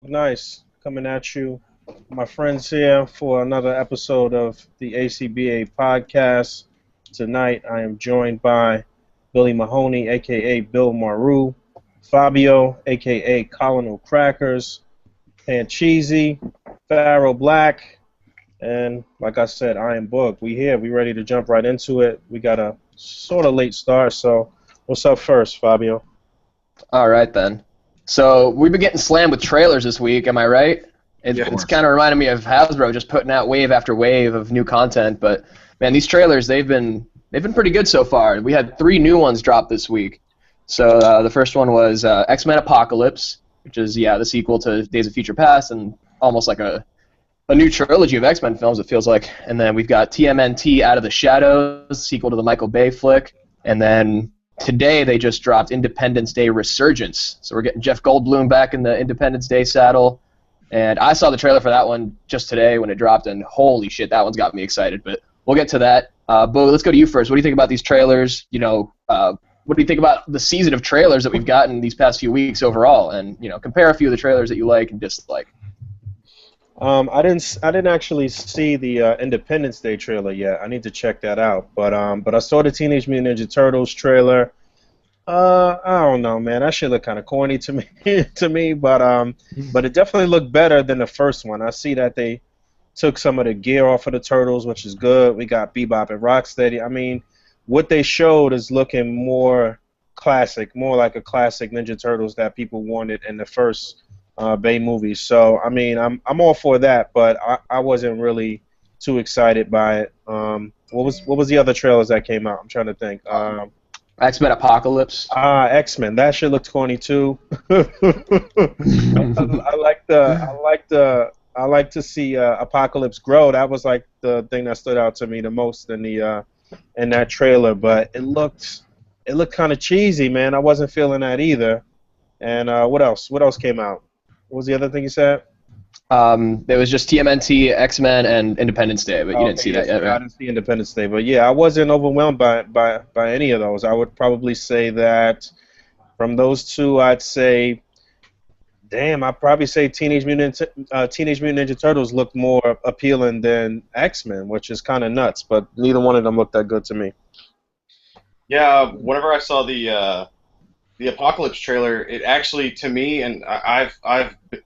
Nice. Coming at you, my friends here for another episode of the A.C.B.A. podcast. Tonight I am joined by Billy Mahoney, aka Bill Maru, Fabio, aka Kolonel Krackers, Pancheezy, Pharaoh Black, and like I said, I am Book. We here. We ready to jump right into it. We got a sort of late start, so what's up first, Fabio? All right, then. So we've been getting slammed with trailers this week, am I right? Yeah. It's kind of reminding me of Hasbro just putting out wave after wave of new content, but man, these trailers they've been pretty good so far. We had 3 new ones drop this week. So the first one was X-Men Apocalypse, which is the sequel to Days of Future Past and almost like a new trilogy of X-Men films, it feels like. And then we've got TMNT Out of the Shadows, sequel to the Michael Bay flick, and then today they just dropped Independence Day Resurgence. So we're getting Jeff Goldblum back in the Independence Day saddle. And I saw the trailer for that one just today when it dropped, and holy shit, that one's got me excited. But we'll get to that. Bo, let's go to you first. What do you think about these trailers? What do you think about the season of trailers that we've gotten these past few weeks overall? And, compare a few of the trailers that you like and dislike. I didn't actually see the Independence Day trailer yet. I need to check that out. But I saw the Teenage Mutant Ninja Turtles trailer. I don't know, man. That shit looked kind of corny to me, but it definitely looked better than the first one. I see that they took some of the gear off of the Turtles, which is good. We got Bebop and Rocksteady. I mean, what they showed is looking more classic, more like a classic Ninja Turtles that people wanted in the first Bay movies. So I mean, I'm all for that, but I wasn't really too excited by it. What was the other trailers that came out? I'm trying to think. X-Men Apocalypse. X-Men. That shit looked corny too. I like to see Apocalypse grow. That was like the thing that stood out to me the most in that trailer. But it looked kind of cheesy, man. I wasn't feeling that either. And what else? What else came out? What was the other thing you said? There was just TMNT, X-Men, and Independence Day, but you didn't see that yet, right? I didn't see Independence Day, but yeah, I wasn't overwhelmed by any of those. I would probably say that from those two, I'd probably say Teenage Mutant Ninja Turtles looked more appealing than X-Men, which is kind of nuts. But neither one of them looked that good to me. Yeah, whenever I saw the Apocalypse trailer, it actually, to me, and I've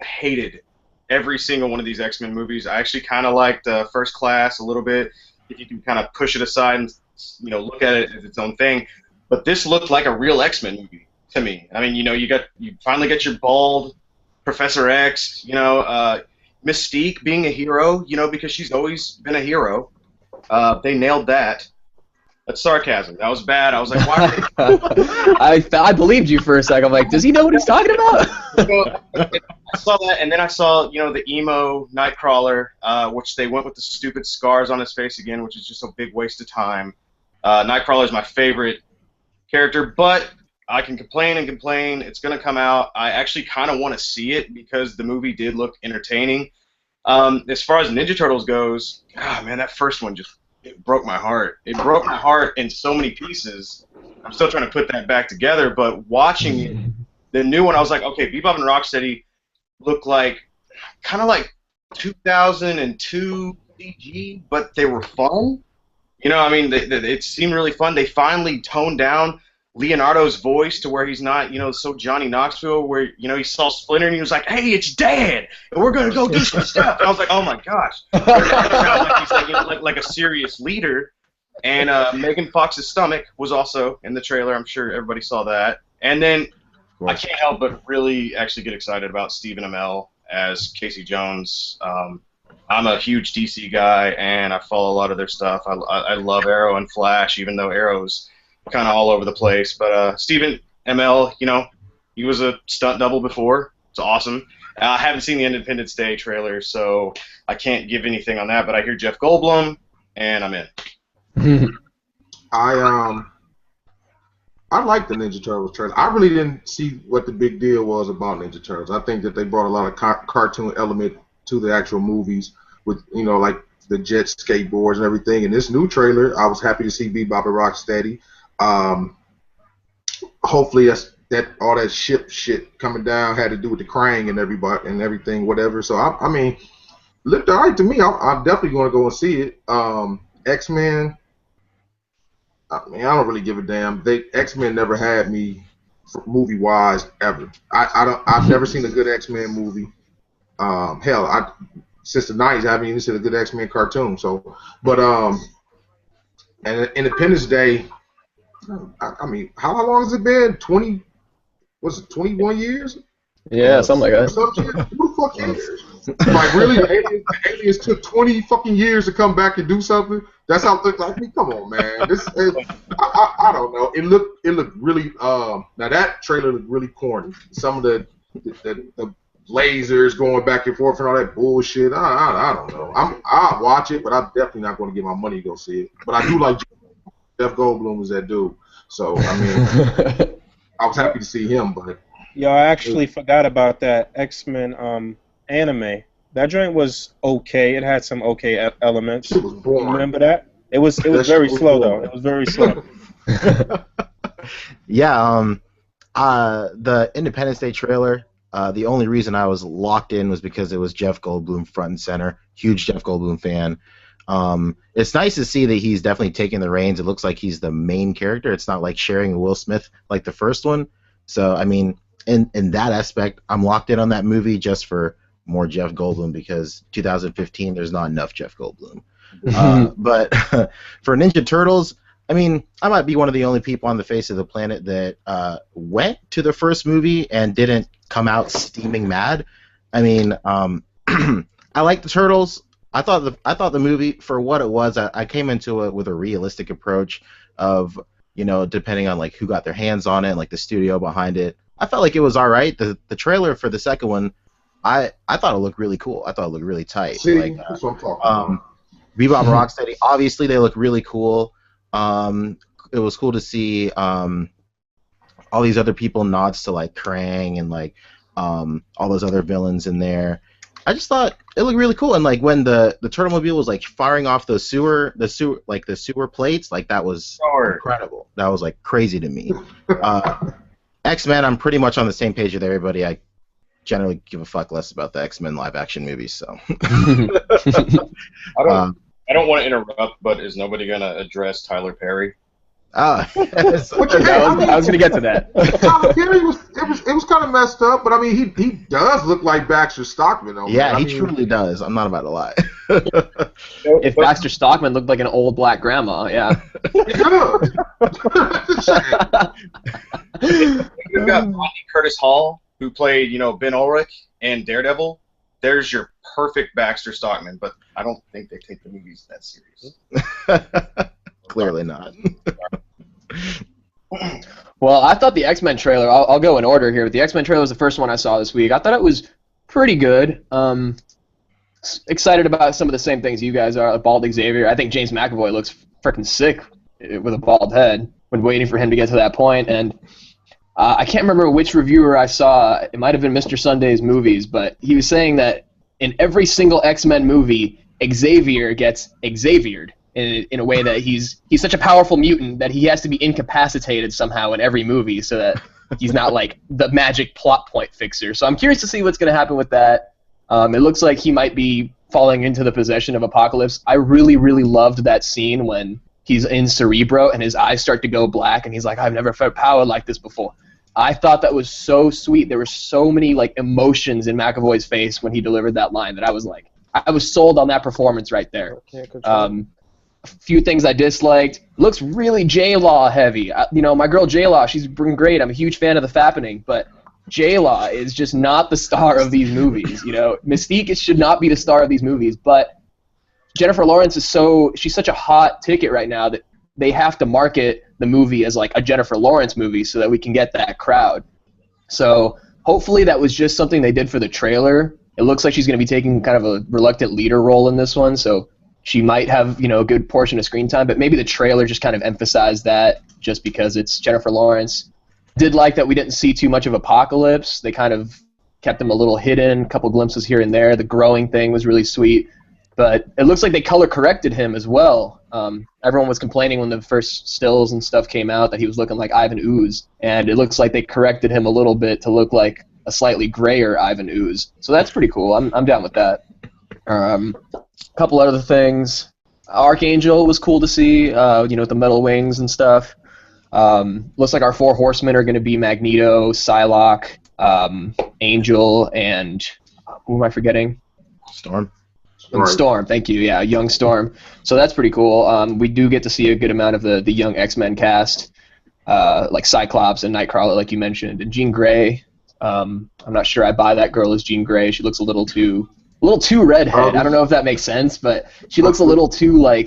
hated every single one of these X-Men movies. I actually kind of liked First Class a little bit, if you can kind of push it aside and look at it as its own thing. But this looked like a real X-Men movie to me. I mean, you finally get your bald Professor X, Mystique being a hero, because she's always been a hero. They nailed that. That's sarcasm. That was bad. I was like, why? I believed you for a second. I'm like, does he know what he's talking about? I saw that, and then I saw, the emo Nightcrawler, which they went with the stupid scars on his face again, which is just a big waste of time. Nightcrawler is my favorite character, but I can complain and complain. It's going to come out. I actually kind of want to see it because the movie did look entertaining. As far as Ninja Turtles goes, man, that first one it broke my heart. It broke my heart in so many pieces. I'm still trying to put that back together, but watching it, the new one, I was like, okay, Bebop and Rocksteady look kind of like 2002 CG, but they were fun. It seemed really fun. They finally toned down Leonardo's voice to where he's not, so Johnny Knoxville, where, he saw Splinter and he was like, hey, it's Dad, and we're going to go do some stuff. And I was like, oh my gosh. He's like a serious leader. And Megan Fox's stomach was also in the trailer. I'm sure everybody saw that. And then I can't help but really actually get excited about Stephen Amell as Casey Jones. I'm a huge DC guy, and I follow a lot of their stuff. I love Arrow and Flash, even though Arrow's kind of all over the place. But Stephen Amell, he was a stunt double before. It's awesome. I haven't seen the Independence Day trailer, so I can't give anything on that. But I hear Jeff Goldblum, and I'm in. I like the Ninja Turtles trailer. I really didn't see what the big deal was about Ninja Turtles. I think that they brought a lot of cartoon element to the actual movies with, like the jet skateboards and everything. In this new trailer, I was happy to see Bebop and Rocksteady. Hopefully that's that all that shit coming down had to do with the Krang and everybody and everything, whatever. So I mean, looked alright to me. I'm definitely going to go and see it. X-Men. I mean, I don't really give a damn. X-Men never had me movie wise ever. I've never seen a good X-Men movie. Hell, since the 90s I haven't even seen a good X-Men cartoon. So, but and Independence Day. I mean, how long has it been? 21 years? Yeah, something like that. Who the fuck cares? Like, really? The aliens took 20 fucking years to come back and do something? That's how it looked like me? Come on, man. I don't know. It looked really, now that trailer looked really corny. Some of the lasers going back and forth and all that bullshit. I don't know. I'll watch it, but I'm definitely not going to get my money to go see it. But I do like Jeff Goldblum as that dude. So, I mean, I was happy to see him, but... Yo, I actually forgot about that X-Men anime. That joint was okay. It had some okay elements. It was boring. Remember that? It was very slow though. It was very slow. Yeah. The Independence Day trailer. The only reason I was locked in was because it was Jeff Goldblum front and center. Huge Jeff Goldblum fan. It's nice to see that he's definitely taking the reins. It looks like he's the main character. It's not like sharing Will Smith like the first one. So I mean, in that aspect, I'm locked in on that movie just for more Jeff Goldblum because 2015 there's not enough Jeff Goldblum. But for Ninja Turtles, I mean, I might be one of the only people on the face of the planet that went to the first movie and didn't come out steaming mad. I mean, I like the Turtles. I thought the movie, for what it was, I came into it with a realistic approach of, you know, depending on like who got their hands on it and like the studio behind it. I felt like it was all right. The trailer for the second one, I thought it looked really cool. I thought it looked really tight. See, like, that's what I'm talking about. Bebop and Rocksteady, obviously they look really cool. It was cool to see all these other people nods to like Krang and like all those other villains in there. I just thought it looked really cool, and like when the Turtlemobile was like firing off the sewer plates, like that was incredible. That was like crazy to me. X-Men, I'm pretty much on the same page with everybody. I generally give a fuck less about the X-Men live action movies, so. I don't want to interrupt, but is nobody gonna address Tyler Perry? I was gonna get to that. Tyler Perry it was kind of messed up, but I mean he does look like Baxter Stockman though. Yeah, man. he truly does. I'm not about to lie. If Baxter Stockman looked like an old black grandma, yeah. We've got Rodney Curtis Hall, who played, Ben Ulrich and Daredevil. There's your perfect Baxter Stockman, but I don't think they take the movies that serious. Clearly not. Well, I thought the X-Men trailer, I'll go in order here, but the X-Men trailer was the first one I saw this week. I thought it was pretty good. Excited about some of the same things you guys are, like Bald Xavier. I think James McAvoy looks freaking sick with a bald head when waiting for him to get to that point. And I can't remember which reviewer I saw. It might have been Mr. Sunday's Movies, but he was saying that in every single X-Men movie, Xavier gets Xaviered in a way that he's such a powerful mutant that he has to be incapacitated somehow in every movie so that he's not like the magic plot point fixer. So I'm curious to see what's going to happen with that. It looks like he might be falling into the possession of Apocalypse. I really, really loved that scene when he's in Cerebro and his eyes start to go black and he's like, I've never felt power like this before. I thought that was so sweet. There were so many like emotions in McAvoy's face when he delivered that line that I was like, I was sold on that performance right there. A few things I disliked. Looks really J-Law heavy. My girl J-Law, she's been great. I'm a huge fan of the Fappening, but J-Law is just not the star of these movies. Mystique should not be the star of these movies, but Jennifer Lawrence she's such a hot ticket right now that they have to market the movie as like a Jennifer Lawrence movie so that we can get that crowd. So hopefully that was just something they did for the trailer. It looks like she's going to be taking kind of a reluctant leader role in this one, so she might have, a good portion of screen time, but maybe the trailer just kind of emphasized that just because it's Jennifer Lawrence. Did like that we didn't see too much of Apocalypse. They kind of kept him a little hidden, a couple glimpses here and there. The growing thing was really sweet. but it looks like they color corrected him as well. Everyone was complaining when the first stills and stuff came out that he was looking like Ivan Ooze, and it looks like they corrected him a little bit to look like a slightly grayer Ivan Ooze. So that's pretty cool. I'm down with that. A couple other things. Archangel was cool to see, with the metal wings and stuff. Looks like our 4 horsemen are going to be Magneto, Psylocke, Angel, and who am I forgetting? Storm. Storm, thank you. Yeah, young Storm. So that's pretty cool. We do get to see a good amount of the young X-Men cast, like Cyclops and Nightcrawler, like you mentioned, and Jean Grey. I'm not sure I buy that girl as Jean Grey. She looks a little too redhead. I don't know if that makes sense, but she looks a little too I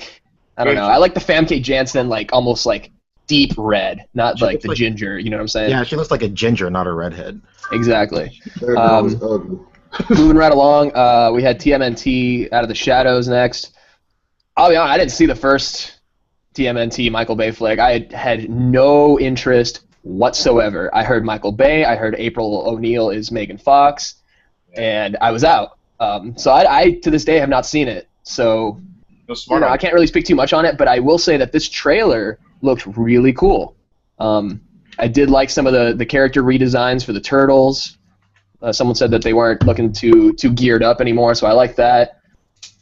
don't know. I like the Famke Janssen almost deep red, not like the ginger. You know what I'm saying? Yeah, she looks like a ginger, not a redhead. Exactly. That girl is ugly. Moving right along, we had TMNT Out of the Shadows next. I'll be honest, I didn't see the first TMNT Michael Bay flick. I had no interest whatsoever. I heard Michael Bay, I heard April O'Neil is Megan Fox, and I was out. So I to this day have not seen it. So I can't really speak too much on it, but I will say that this trailer looked really cool. I did like some of the character redesigns for the Turtles. Someone said that they weren't looking too geared up anymore, so I like that.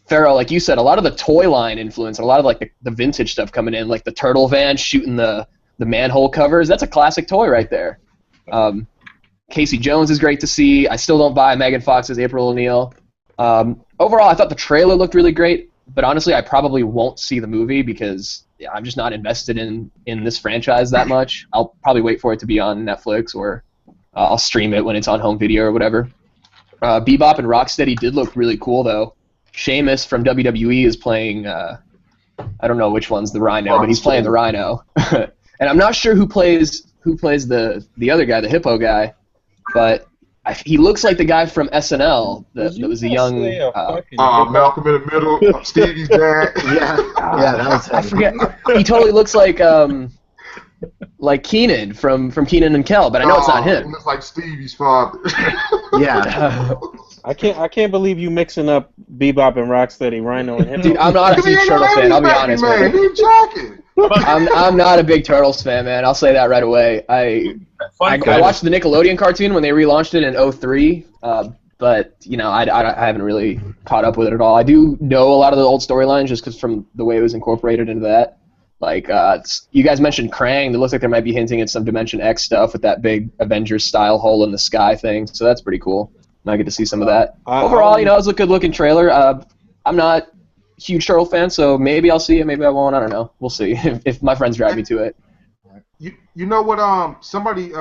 Pharaoh, like you said, a lot of the toy line influence, and a lot of the vintage stuff coming in, like the turtle van shooting the manhole covers. That's a classic toy right there. Casey Jones is great to see. I still don't buy Megan Fox as April O'Neil. Overall, I thought the trailer looked really great, but honestly, I probably won't see the movie because I'm just not invested in this franchise that much. I'll probably wait for it to be on Netflix, or I'll stream it when it's on home video or whatever. Bebop and Rocksteady did look really cool, though. Sheamus from WWE is playing, I don't know which one's the Rhino, but he's playing the Rhino. And I'm not sure who plays the other guy, the hippo guy, but he looks like the guy from SNL that was a young... Malcolm in the Middle, Stevie's dad. Yeah, that was him. I forget. He totally looks like Keenan from Keenan and Kel, but I know it's not him. He looks like Stevie's father. Yeah. I can't believe you mixing up Bebop and Rocksteady, Rhino and Hippo. Dude, I'm not a huge Turtles fan. I'll be honest, man. He's joking. I'm not a big Turtles fan, man. I'll say that right away. I watched the Nickelodeon cartoon when they relaunched it in 2003, but I haven't really caught up with it at all. I do know a lot of the old storylines just because from the way it was incorporated into that. You guys mentioned Krang. It looks like they might be hinting at some Dimension X stuff with that big Avengers-style hole in the sky thing, so that's pretty cool. I get to see some of that. Overall, it was a good-looking trailer. I'm not a huge Turtle fan, so maybe I'll see it, maybe I won't. I don't know. We'll see if my friends drag me to it. You know what? Somebody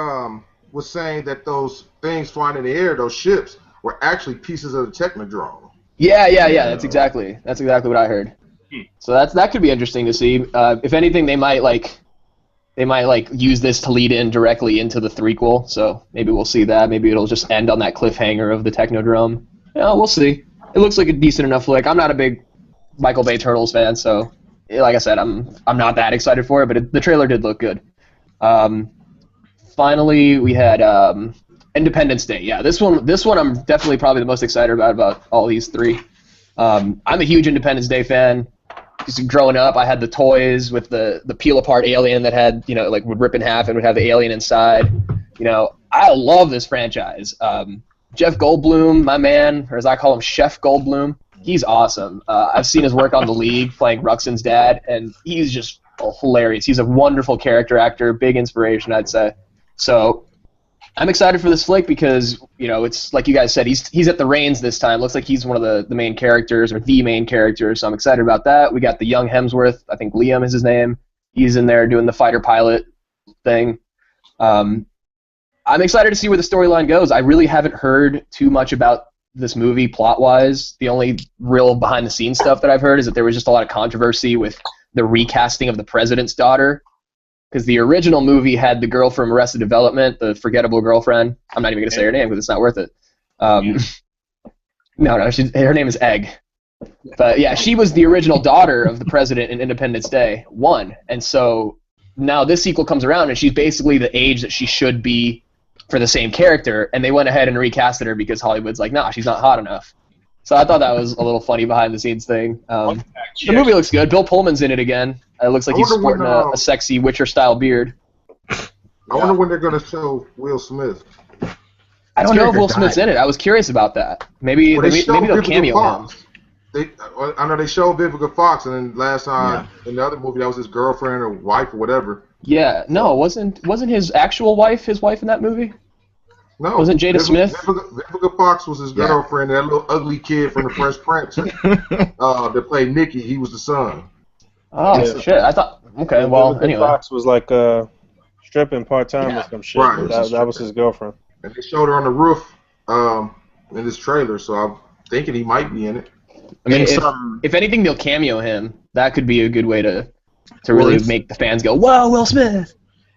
was saying that those things flying in the air, those ships, were actually pieces of the Technodrome. Yeah. That's exactly what I heard. So that could be interesting to see. If anything, they might use this to lead in directly into the threequel. So maybe we'll see that. Maybe it'll just end on that cliffhanger of the Technodrome. Yeah, we'll see. It looks like a decent enough flick. I'm not a big Michael Bay Turtles fan, so like I said, I'm not that excited for it. But the trailer did look good. Finally, we had Independence Day. Yeah, this one I'm definitely probably the most excited about all these three. I'm a huge Independence Day fan. Just growing up, I had the toys with the peel-apart alien that had, would rip in half and would have the alien inside. I love this franchise. Jeff Goldblum, my man, or as I call him, Chef Goldblum, he's awesome. I've seen his work on The League, playing Ruxin's dad, and he's just hilarious. He's a wonderful character actor, big inspiration, I'd say. So I'm excited for this flick because, it's like you guys said, he's at the reins this time. Looks like he's one of the main characters, or the main character, so I'm excited about that. We got the young Hemsworth, I think Liam is his name. He's in there doing the fighter pilot thing. I'm excited to see where the storyline goes. I really haven't heard too much about this movie plot-wise. The only real behind-the-scenes stuff that I've heard is that there was just a lot of controversy with the recasting of the president's daughter. Because the original movie had the girl from Arrested Development, the forgettable girlfriend. I'm not even going to say her name because it's not worth it. No, her name is Egg. But yeah, she was the original daughter of the president in Independence Day 1. And so now this sequel comes around and she's basically the age that she should be for the same character. And they went ahead and recasted her because Hollywood's like, nah, she's not hot enough. So I thought that was a little funny behind the scenes thing. The movie looks good. Bill Pullman's in it again. It looks like he's sporting a sexy Witcher-style beard. I wonder when they're going to show Will Smith. I don't know if Will Smith's in it. I was curious about that. Maybe they'll cameo him. I know they showed Vivica Fox, and then last time in the other movie that was his girlfriend or wife or whatever. Yeah, no, wasn't his actual wife his wife in that movie? No, wasn't Jada Smith? Vivica Fox was his girlfriend. That little ugly kid from the Fresh Prince that played Nicky. He was the son. Oh shit! I thought. Okay, well, Vivica anyway. Fox was like stripping part time or some shit. Right. That was his girlfriend. And they showed her on the roof in this trailer, so I'm thinking he might be in it. I mean, if anything, they'll cameo him. That could be a good way to really make the fans go, "Whoa, Will Smith!"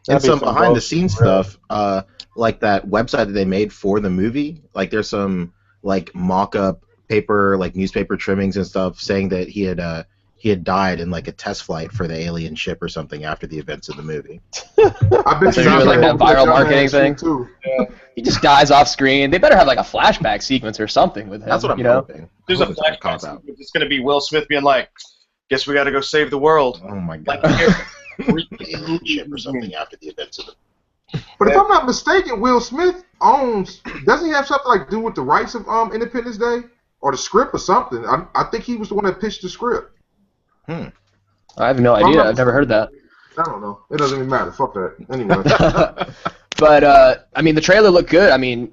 And some behind-the-scenes stuff, like that website that they made for the movie. Like, there's some like mock-up paper, like newspaper trimmings and stuff, saying that he had died in like a test flight for the alien ship or something after the events of the movie. I bet so like that viral marketing thing. Too. Yeah. He just dies off screen. They better have like a flashback sequence or something with him. That's what I'm hoping. There's a flashback sequence. It's going to be Will Smith being like, "Guess we got to go save the world." Oh my god. Ship or something after the events of the. But if I'm not mistaken, Will Smith doesn't he have something like do with the rights of Independence Day or the script or something? I think he was the one that pitched the script. I have no idea. I've never heard that. I don't know. It doesn't even matter. Fuck that. Anyway. But I mean, the trailer looked good. I mean,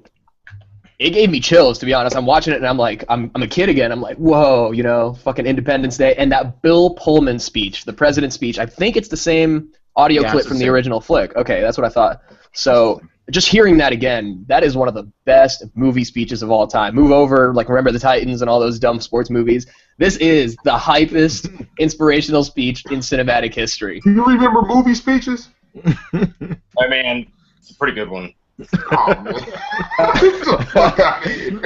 it gave me chills, to be honest. I'm watching it and I'm like, I'm a kid again. I'm like, whoa, fucking Independence Day. And that Bill Pullman speech, the president's speech, I think it's the same audio clip from the original flick. Okay, that's what I thought. So just hearing that again, that is one of the best movie speeches of all time. Move over, like Remember the Titans and all those dumb sports movies. This is the hypest inspirational speech in cinematic history. Do you remember movie speeches? I mean, it's a pretty good one. Oh, man. Get the fuck out of here.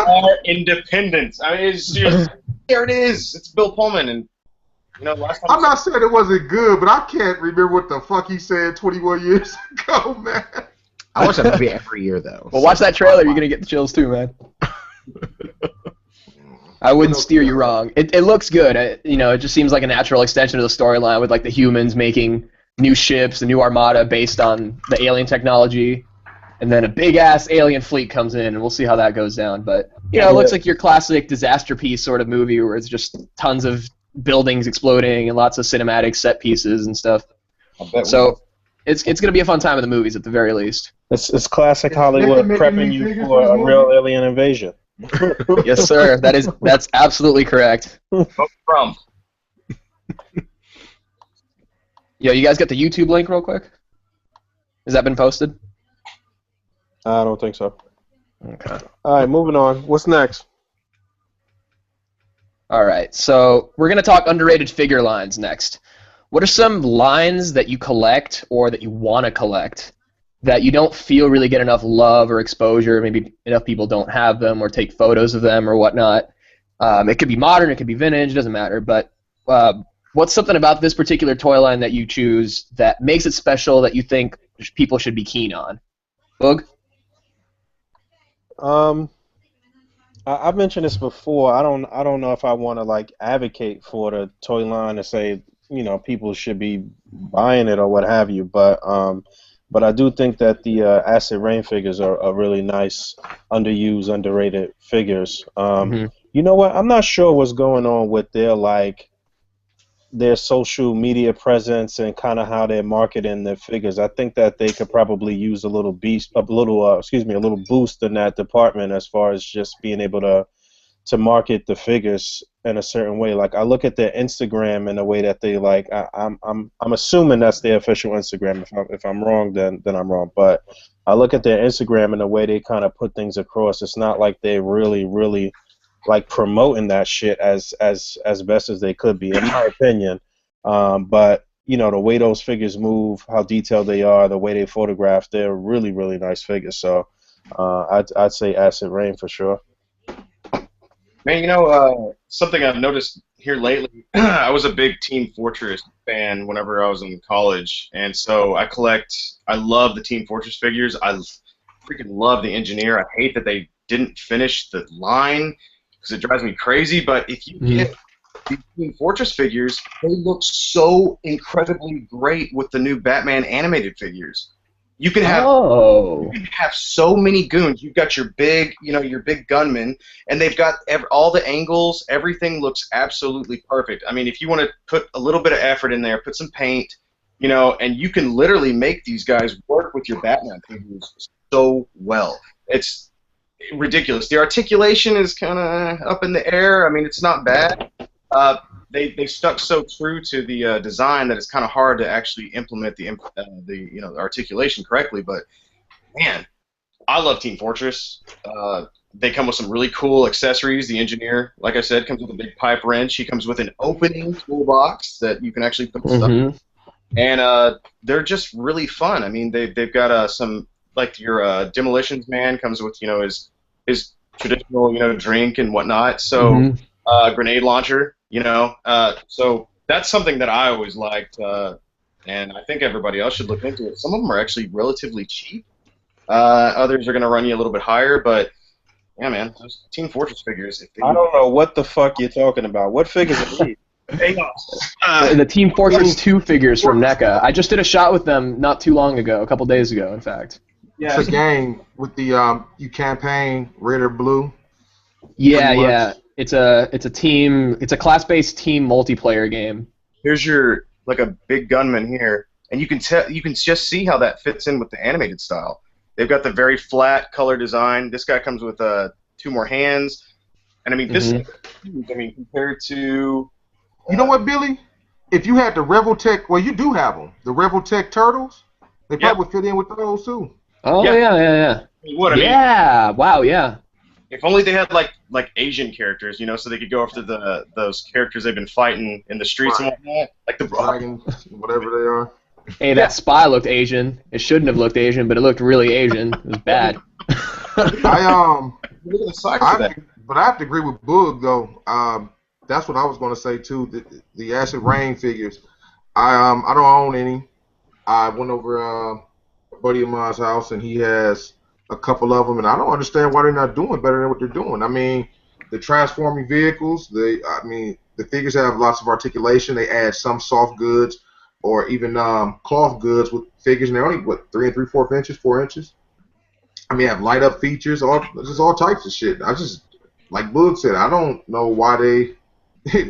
Our independence. I mean, it's just, here it is. It's Bill Pullman. And, last time I'm not saying it wasn't good, but I can't remember what the fuck he said 21 years ago, man. I watch that movie every year, though. Well, watch that trailer. You're going to get the chills, too, man. I wouldn't steer you wrong. It looks good. It just seems like a natural extension of the storyline with, like, the humans making new ships, a new armada based on the alien technology, and then a big-ass alien fleet comes in, and we'll see how that goes down. But, it looks like your classic disaster piece sort of movie where it's just tons of buildings exploding and lots of cinematic set pieces and stuff. So it's going to be a fun time in the movies at the very least. It's classic Hollywood prepping you for a real alien invasion. Yes, sir. That's absolutely correct. From. Yo, you guys got the YouTube link real quick? Has that been posted? I don't think so. Okay. All right, moving on. What's next? All right, so we're going to talk underrated figure lines next. What are some lines that you collect or that you want to collect that you don't feel really get enough love or exposure? Maybe enough people don't have them or take photos of them or whatnot. It could be modern, it could be vintage, it doesn't matter. But what's something about this particular toy line that you choose that makes it special that you think people should be keen on? Boog? I've mentioned this before. I don't know if I want to like advocate for the toy line to say people should be buying it or what have you, but I do think that the Acid Rain figures are really nice, underused, underrated figures. You know what? I'm not sure what's going on with their social media presence and kind of how they're marketing their figures. I think that they could probably use a little boost in that department as far as just being able to market the figures in a certain way. Like I look at their Instagram and the way that they I'm assuming that's their official Instagram. If I'm wrong, then I'm wrong. But I look at their Instagram and the way they kind of put things across. It's not like they're really like promoting that shit as best as they could be, in my opinion. But the way those figures move, how detailed they are, the way they photograph, they're really nice figures. So I'd say Acid Rain for sure. Man, something I've noticed here lately, I was a big Team Fortress fan whenever I was in college, and so I love the Team Fortress figures. I freaking love the Engineer. I hate that they didn't finish the line because it drives me crazy. But if you get these Team Fortress figures, they look so incredibly great with the new Batman animated figures. You can have so many goons. You've got your big, your big gunmen, and they've got all the angles. Everything looks absolutely perfect. I mean, if you want to put a little bit of effort in there, put some paint, and you can literally make these guys work with your Batman figures so well. It's ridiculous. The articulation is kind of up in the air. I mean, it's not bad. They stuck so true to the design that it's kind of hard to actually implement the articulation correctly. But man, I love Team Fortress. They come with some really cool accessories. The engineer, like I said, comes with a big pipe wrench. He comes with an opening toolbox that you can actually put stuff in. And they're just really fun. I mean, they've got some, like your Demolitions Man comes with his traditional drink and whatnot. So grenade launcher. So that's something that I always liked, and I think everybody else should look into it. Some of them are actually relatively cheap. Others are going to run you a little bit higher, but yeah, man, those Team Fortress figures. I don't know what the fuck you're talking about. What figures are these? The Team Fortress 2 figures from NECA. I just did a shot with them not too long ago, a couple days ago, in fact. Yeah, it's a game with the you campaign red or blue. Yeah. It's a class-based team multiplayer game. Here's your a big gunman here, and you can just see how that fits in with the animated style. They've got the very flat color design. This guy comes with 2 more hands, and I mean this. I mean compared to. You know what, Billy? If you had the Revoltech, well, you do have them. The Revoltech turtles, they probably would fit in with those too. Oh yeah. Yeah. Wow. Yeah. If only they had like Asian characters, so they could go after those characters they've been fighting in the streets and whatnot, like the dragons, whatever they are. Hey, that spy looked Asian. It shouldn't have looked Asian, but it looked really Asian. It was bad. Look at the size of that. But I have to agree with Boog though. That's what I was going to say too. The Acid Rain figures. I don't own any. I went over a buddy of mine's house and he has a couple of them, and I don't understand why they're not doing better than what they're doing. I mean, the transforming vehicles, the figures have lots of articulation. They add some soft goods or even cloth goods with figures, and they're only, 3 3/4 inches, 4 inches? I mean, have light-up features, just all types of shit. I just, like Boog said, I don't know why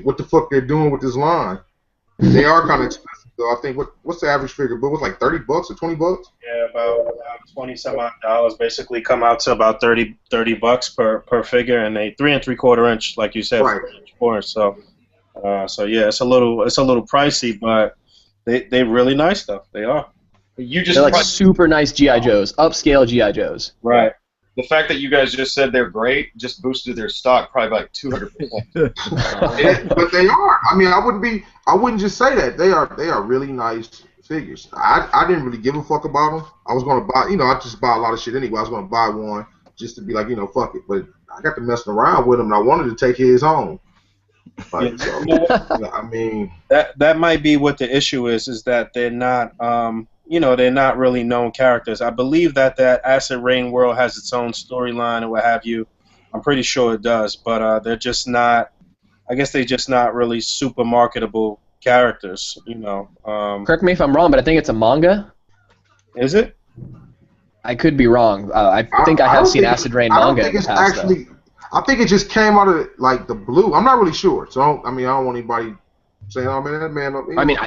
what the fuck they're doing with this line. They are kind of expensive. So I think what's the average figure? But was like $30 or $20? Yeah, about $20-some-odd. Basically, come out to about $30 per figure, and they 3 3/4 inch, like you said, right. 4 inch. So yeah, it's a little pricey, but they really nice stuff. They are. They're like super nice GI Joes, upscale GI Joes. Right. The fact that you guys just said they're great just boosted their stock probably by like 200%. But they are. I mean, I wouldn't just say that. They are really nice figures. I didn't really give a fuck about them. I was going to buy, I just buy a lot of shit anyway. I was going to buy one just to be like, fuck it. But I got to messing around with him, and I wanted to take his home. Like, so, I mean, that might be what the issue is that they're not they're not really known characters. I believe that Acid Rain world has its own storyline and what have you. I'm pretty sure it does, but they're just not. I guess they're just not really super marketable characters. Correct me if I'm wrong, but I think it's a manga. Is it? I could be wrong. I think I have seen Acid Rain manga. I don't think it's actually. I think it just came out of like the blue. I'm not really sure, so I don't want anybody saying, "Oh man, that man." I mean,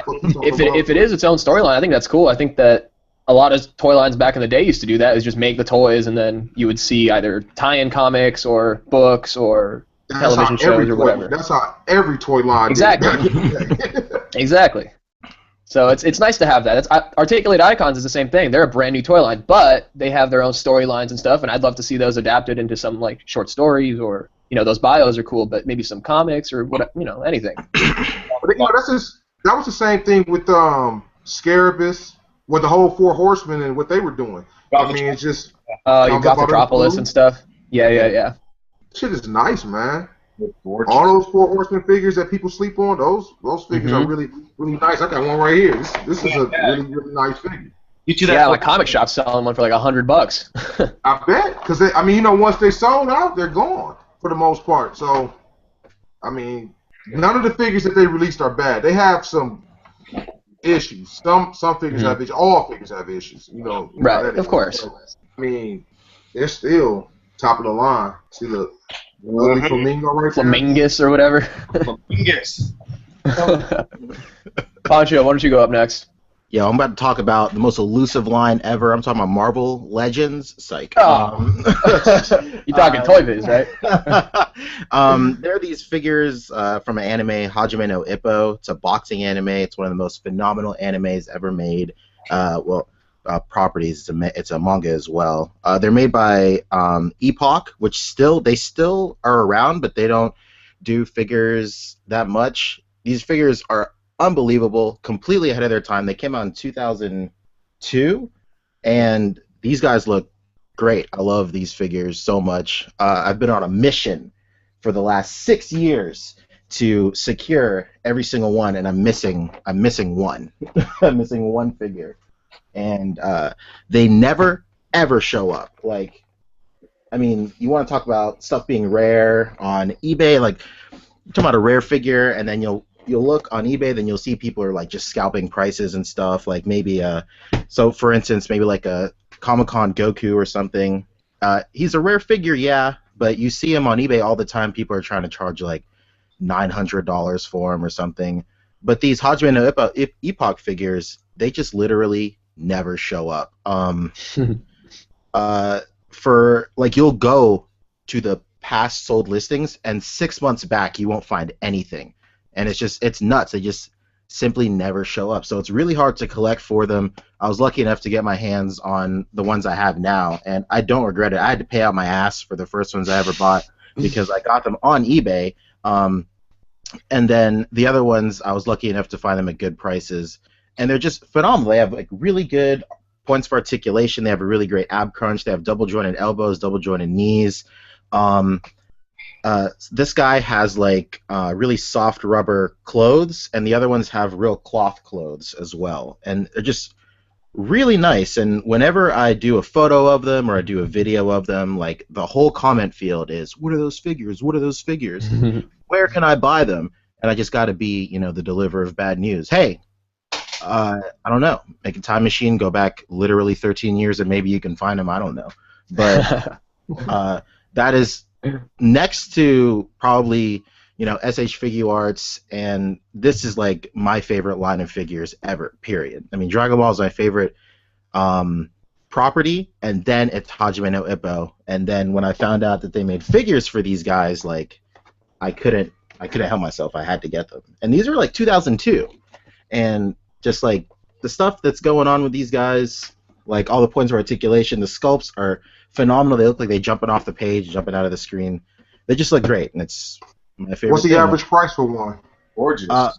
if it is its own storyline, I think that's cool. I think that a lot of toy lines back in the day used to do that. Is just make the toys, and then you would see either tie-in comics or books or television shows or whatever. That's how every toy line. Exactly. Exactly. So it's nice to have that. Articulate Icons is the same thing. They're a brand new toy line, but they have their own storylines and stuff, and I'd love to see those adapted into some like short stories or those bios are cool, but maybe some comics or what anything. But, that was the same thing with Scarabus, with the whole Four Horsemen and what they were doing. I mean, it's just you got Metropolis and stuff. Yeah. Shit is nice, man. All those Four Horsemen figures that people sleep on, those figures are really, really nice. I got one right here. This is a really, really nice figure. You do that Yeah, for like comic shops selling one for like $100. I bet, because once they sold out, they're gone for the most part. So, I mean, none of the figures that they released are bad. They have some issues. Some figures have issues. All figures have issues. Right, that of is. course. But, I mean, they're still top of the line. See the ugly flamingo right there? Flamingus or whatever. Flamingus. Pancho, why don't you go up next? Yeah, I'm about to talk about the most elusive line ever. I'm talking about Marvel Legends. Psych. Oh. You're talking Toy Biz, right? There are these figures from an anime, Hajime no Ippo. It's a boxing anime. It's one of the most phenomenal animes ever made. Properties. It's a manga as well. They're made by Epoch, which they still are around, but they don't do figures that much. These figures are unbelievable, completely ahead of their time. They came out in 2002, and these guys look great. I love these figures so much. I've been on a mission for the last 6 years to secure every single one, and I'm missing one. I'm missing one figure, and they never ever show up. Like, I mean, you want to talk about stuff being rare on eBay? Like, you're talking about a rare figure, and then you'll look on eBay, then you'll see people are like just scalping prices and stuff. Like maybe so for instance, maybe like a Comic-Con Goku or something. He's a rare figure, yeah, but you see him on eBay all the time. People are trying to charge like $900 for him or something. But these Hajime no Epoch figures, they just literally never show up. For like, you'll go to the past sold listings, and 6 months back you won't find anything. And it's nuts. They just simply never show up. So it's really hard to collect for them. I was lucky enough to get my hands on the ones I have now, and I don't regret it. I had to pay out my ass for the first ones I ever bought because I got them on eBay. And then the other ones, I was lucky enough to find them at good prices. And they're just phenomenal. They have like really good points for articulation. They have a really great ab crunch. They have double jointed elbows, double jointed knees. This guy has like really soft rubber clothes, and the other ones have real cloth clothes as well, and they're just really nice. And whenever I do a photo of them or I do a video of them, like the whole comment field is, "What are those figures? What are those figures? Where can I buy them?" And I just got to be, the deliverer of bad news. Hey, I don't know. Make a time machine, go back literally 13 years, and maybe you can find them. I don't know, but that is next to probably SH Figuarts, and this is like my favorite line of figures ever, period. I mean, Dragon Ball is my favorite property, and then it's Hajime no Ippo, and then when I found out that they made figures for these guys, like I couldn't help myself. I had to get them, and these are like 2002, and just like the stuff that's going on with these guys, like all the points of articulation, the sculpts are phenomenal. They look like they're jumping off the page, jumping out of the screen. They just look great, and it's my favorite. What's the average price for one? Gorgeous. There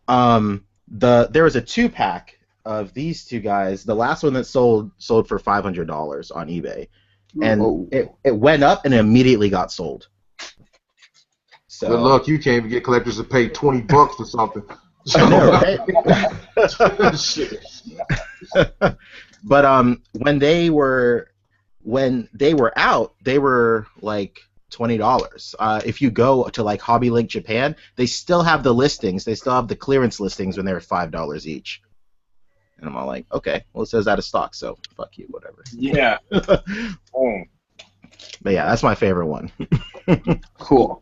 was a 2-pack of these two guys. The last one that sold for $500 on eBay, and it went up and it immediately got sold. So good luck. You can't even get collectors to pay $20 for something. I know, right? Shit. But when they were out, they were like $20. If you go to like Hobby Link Japan, they still have the listings. They still have the clearance listings when they're $5 each. And I'm all like, okay, well, it says out of stock, so fuck you, whatever. Yeah. But yeah, that's my favorite one. Cool.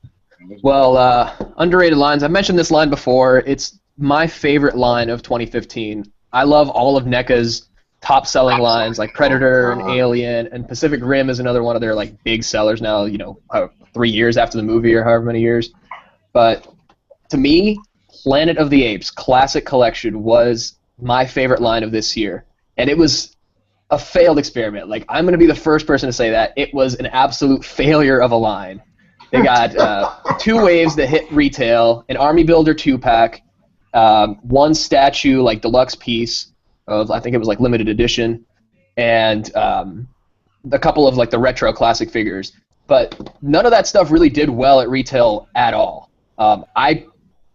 Well, underrated lines. I've mentioned this line before. It's my favorite line of 2015. I love all of NECA's top-selling lines, like Predator and Alien, and Pacific Rim is another one of their like big sellers now. 3 years after the movie or however many years. But to me, Planet of the Apes Classic Collection was my favorite line of this year, and it was a failed experiment. Like, I'm going to be the first person to say that it was an absolute failure of a line. They got 2 waves that hit retail, an Army Builder 2-pack, 1 statue, like deluxe piece of, I think it was like limited edition, and a couple of like the retro classic figures. But none of that stuff really did well at retail at all. I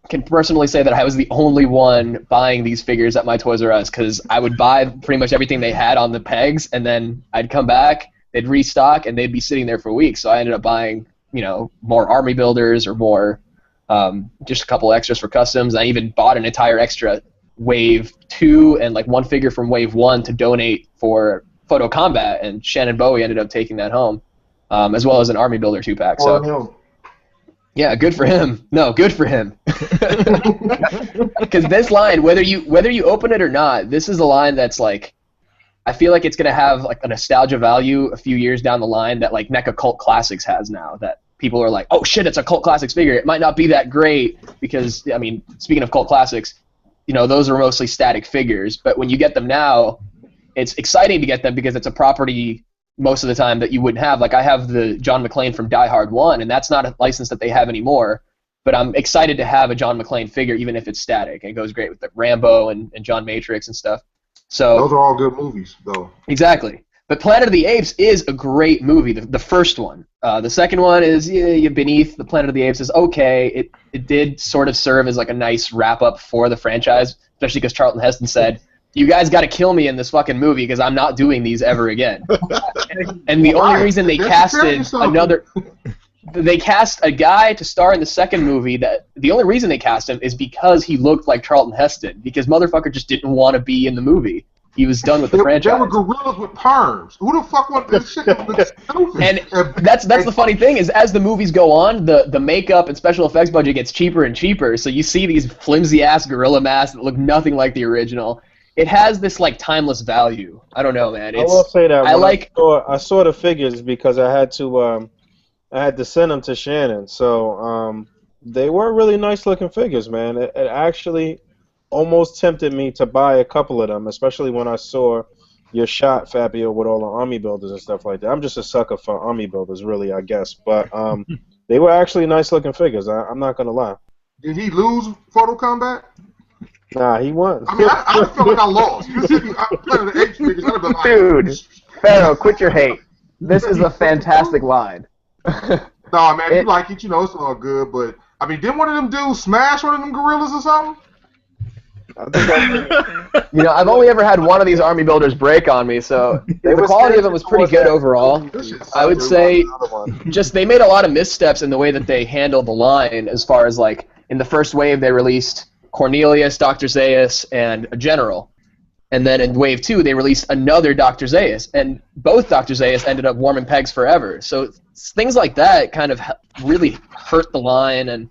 can personally say that I was the only one buying these figures at my Toys R Us, because I would buy pretty much everything they had on the pegs, and then I'd come back, they'd restock, and they'd be sitting there for weeks. So I ended up buying, more army builders or more, just a couple extras for customs. I even bought an entire extra Wave 2 and like one figure from Wave 1 to donate for Photo Combat, and Shannon Bowie ended up taking that home, as well as an army builder 2-pack. So. Yeah, good for him. No, good for him. Because this line, whether you open it or not, this is a line that's like, I feel like it's gonna have like a nostalgia value a few years down the line that like NECA Cult Classics has now. That people are like, oh shit, it's a Cult Classics figure. It might not be that great because, I mean, speaking of Cult Classics, those are mostly static figures. But when you get them now, it's exciting to get them because it's a property most of the time that you wouldn't have. Like I have the John McClane from Die Hard 1, and that's not a license that they have anymore, but I'm excited to have a John McClane figure even if it's static. It goes great with the Rambo and John Matrix and stuff. So those are all good movies, though. Exactly. But Planet of the Apes is a great movie, the first one. The second one is beneath. The Planet of the Apes is okay. It did sort of serve as like a nice wrap-up for the franchise, especially because Charlton Heston said, you guys got to kill me in this fucking movie because I'm not doing these ever again. And the only reason they they cast a guy to star in the second movie, the only reason they cast him is because he looked like Charlton Heston, because motherfucker just didn't want to be in the movie. He was done with the franchise. They were gorillas with perms. Who the fuck wanted this shit? And that's the funny thing is, as the movies go on, the makeup and special effects budget gets cheaper and cheaper, so you see these flimsy-ass gorilla masks that look nothing like the original. It has this like timeless value. I don't know, man. I will say that I saw the figures because I had to send them to Shannon. So they were really nice looking figures, man. It actually almost tempted me to buy a couple of them, especially when I saw your shot, Fabio, with all the army builders and stuff like that. I'm just a sucker for army builders, really, I guess. But they were actually nice looking figures. I'm not gonna lie. Did he lose Photo Combat? Nah, he won. I mean, I feel like I lost. You said I played the H figures. I'd have been like, dude, Pharaoh, quit your hate. This is a fantastic line. Nah, man, you like it, it's all good. But I mean, didn't one of them dudes smash one of them gorillas or something? I've only ever had one of these army builders break on me, so the quality of it was pretty good overall. I would say just they made a lot of missteps in the way that they handled the line, as far as like in the first wave they released Cornelius, Dr. Zaius, and a general. And then in Wave 2, they released another Dr. Zaius, and both Dr. Zaius ended up warming pegs forever. So things like that kind of really hurt the line, and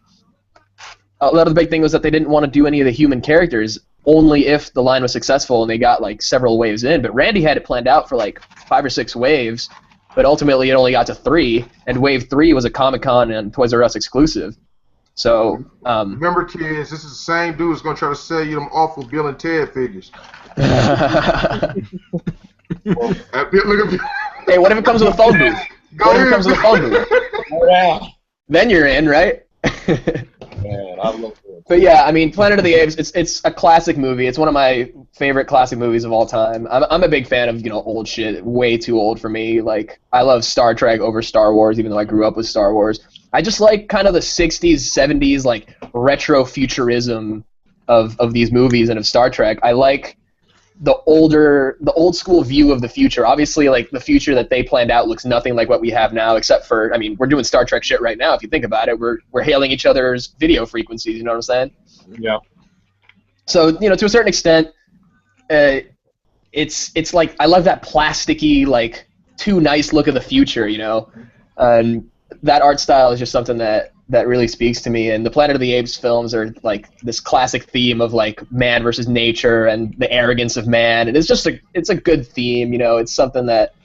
a lot of the big thing was that they didn't want to do any of the human characters, only if the line was successful and they got like several waves in. But Randy had it planned out for like 5 or 6 waves, but ultimately it only got to 3, and Wave 3 was a Comic-Con and Toys R Us exclusive. So, remember, kids, this is the same dude who's going to try to sell you them awful Bill and Ted figures. Hey, what if it comes with a phone booth? What if it comes with a phone booth? Yeah. Then you're in, right? Man, I love it. But yeah, I mean, Planet of the Apes, it's a classic movie. It's one of my favorite classic movies of all time. I'm a big fan of, old shit, way too old for me. Like, I love Star Trek over Star Wars, even though I grew up with Star Wars. I just like kind of the 60s, 70s, like, retro futurism of these movies and of Star Trek. I like the old school view of the future. Obviously, like, the future that they planned out looks nothing like what we have now, except for, I mean, we're doing Star Trek shit right now, if you think about it. We're hailing each other's video frequencies, you know what I'm saying? Yeah. So, to a certain extent, it's like, I love that plasticky, like, too nice look of the future, and that art style is just something that really speaks to me. And the Planet of the Apes films are like this classic theme of like man versus nature and the arrogance of man, and it's a good theme. It's something that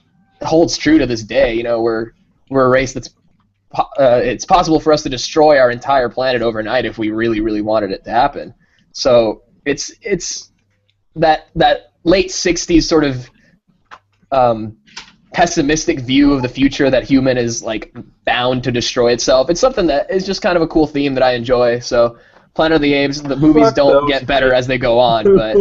holds true to this day. We're a race that's it's possible for us to destroy our entire planet overnight if we really, really wanted it to happen. So it's that late 60s sort of pessimistic view of the future that human is like bound to destroy itself. It's something that is just kind of a cool theme that I enjoy. So Planet of the Apes, the movies don't get better as they go on, but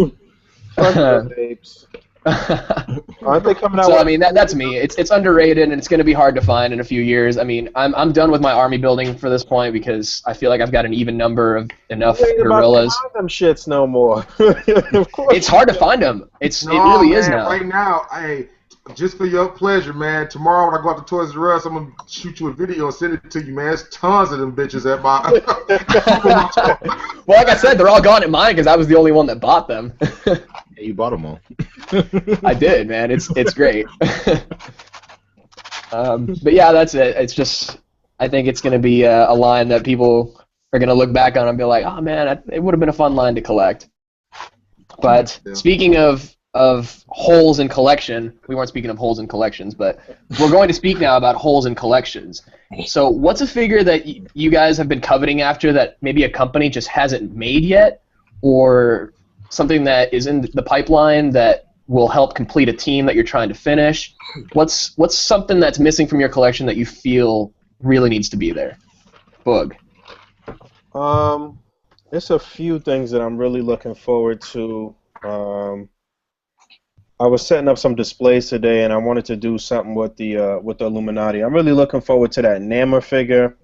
Fuck those apes. Aren't they coming out? So with I mean, that's me. It's underrated, and it's going to be hard to find in a few years. I mean, I'm done with my army building for this point because I feel like I've got an even number of enough You ain't about to gorillas. find them shits no more. Of course. It's hard to find them. It No, really man, is now. right now, hey, just for your pleasure, man. Tomorrow when I go out to Toys R Us, I'm gonna shoot you a video and send it to you, man. There's tons of them bitches at my. Well, like I said, they're all gone at mine because I was the only one that bought them. Yeah, you bought them all. I did, man. It's great. But yeah, that's it. It's just I think it's going to be a line that people are going to look back on and be like, oh man, it would have been a fun line to collect. But speaking of holes in collection, we weren't speaking of holes in collections, but we're going to speak now about holes in collections. So what's a figure that you guys have been coveting after that maybe a company just hasn't made yet, or something that is in the pipeline that will help complete a team that you're trying to finish? What's something that's missing from your collection that you feel really needs to be there? Boog. It's a few things that I'm really looking forward to. I was setting up some displays today, and I wanted to do something with the Illuminati. I'm really looking forward to that Namor figure.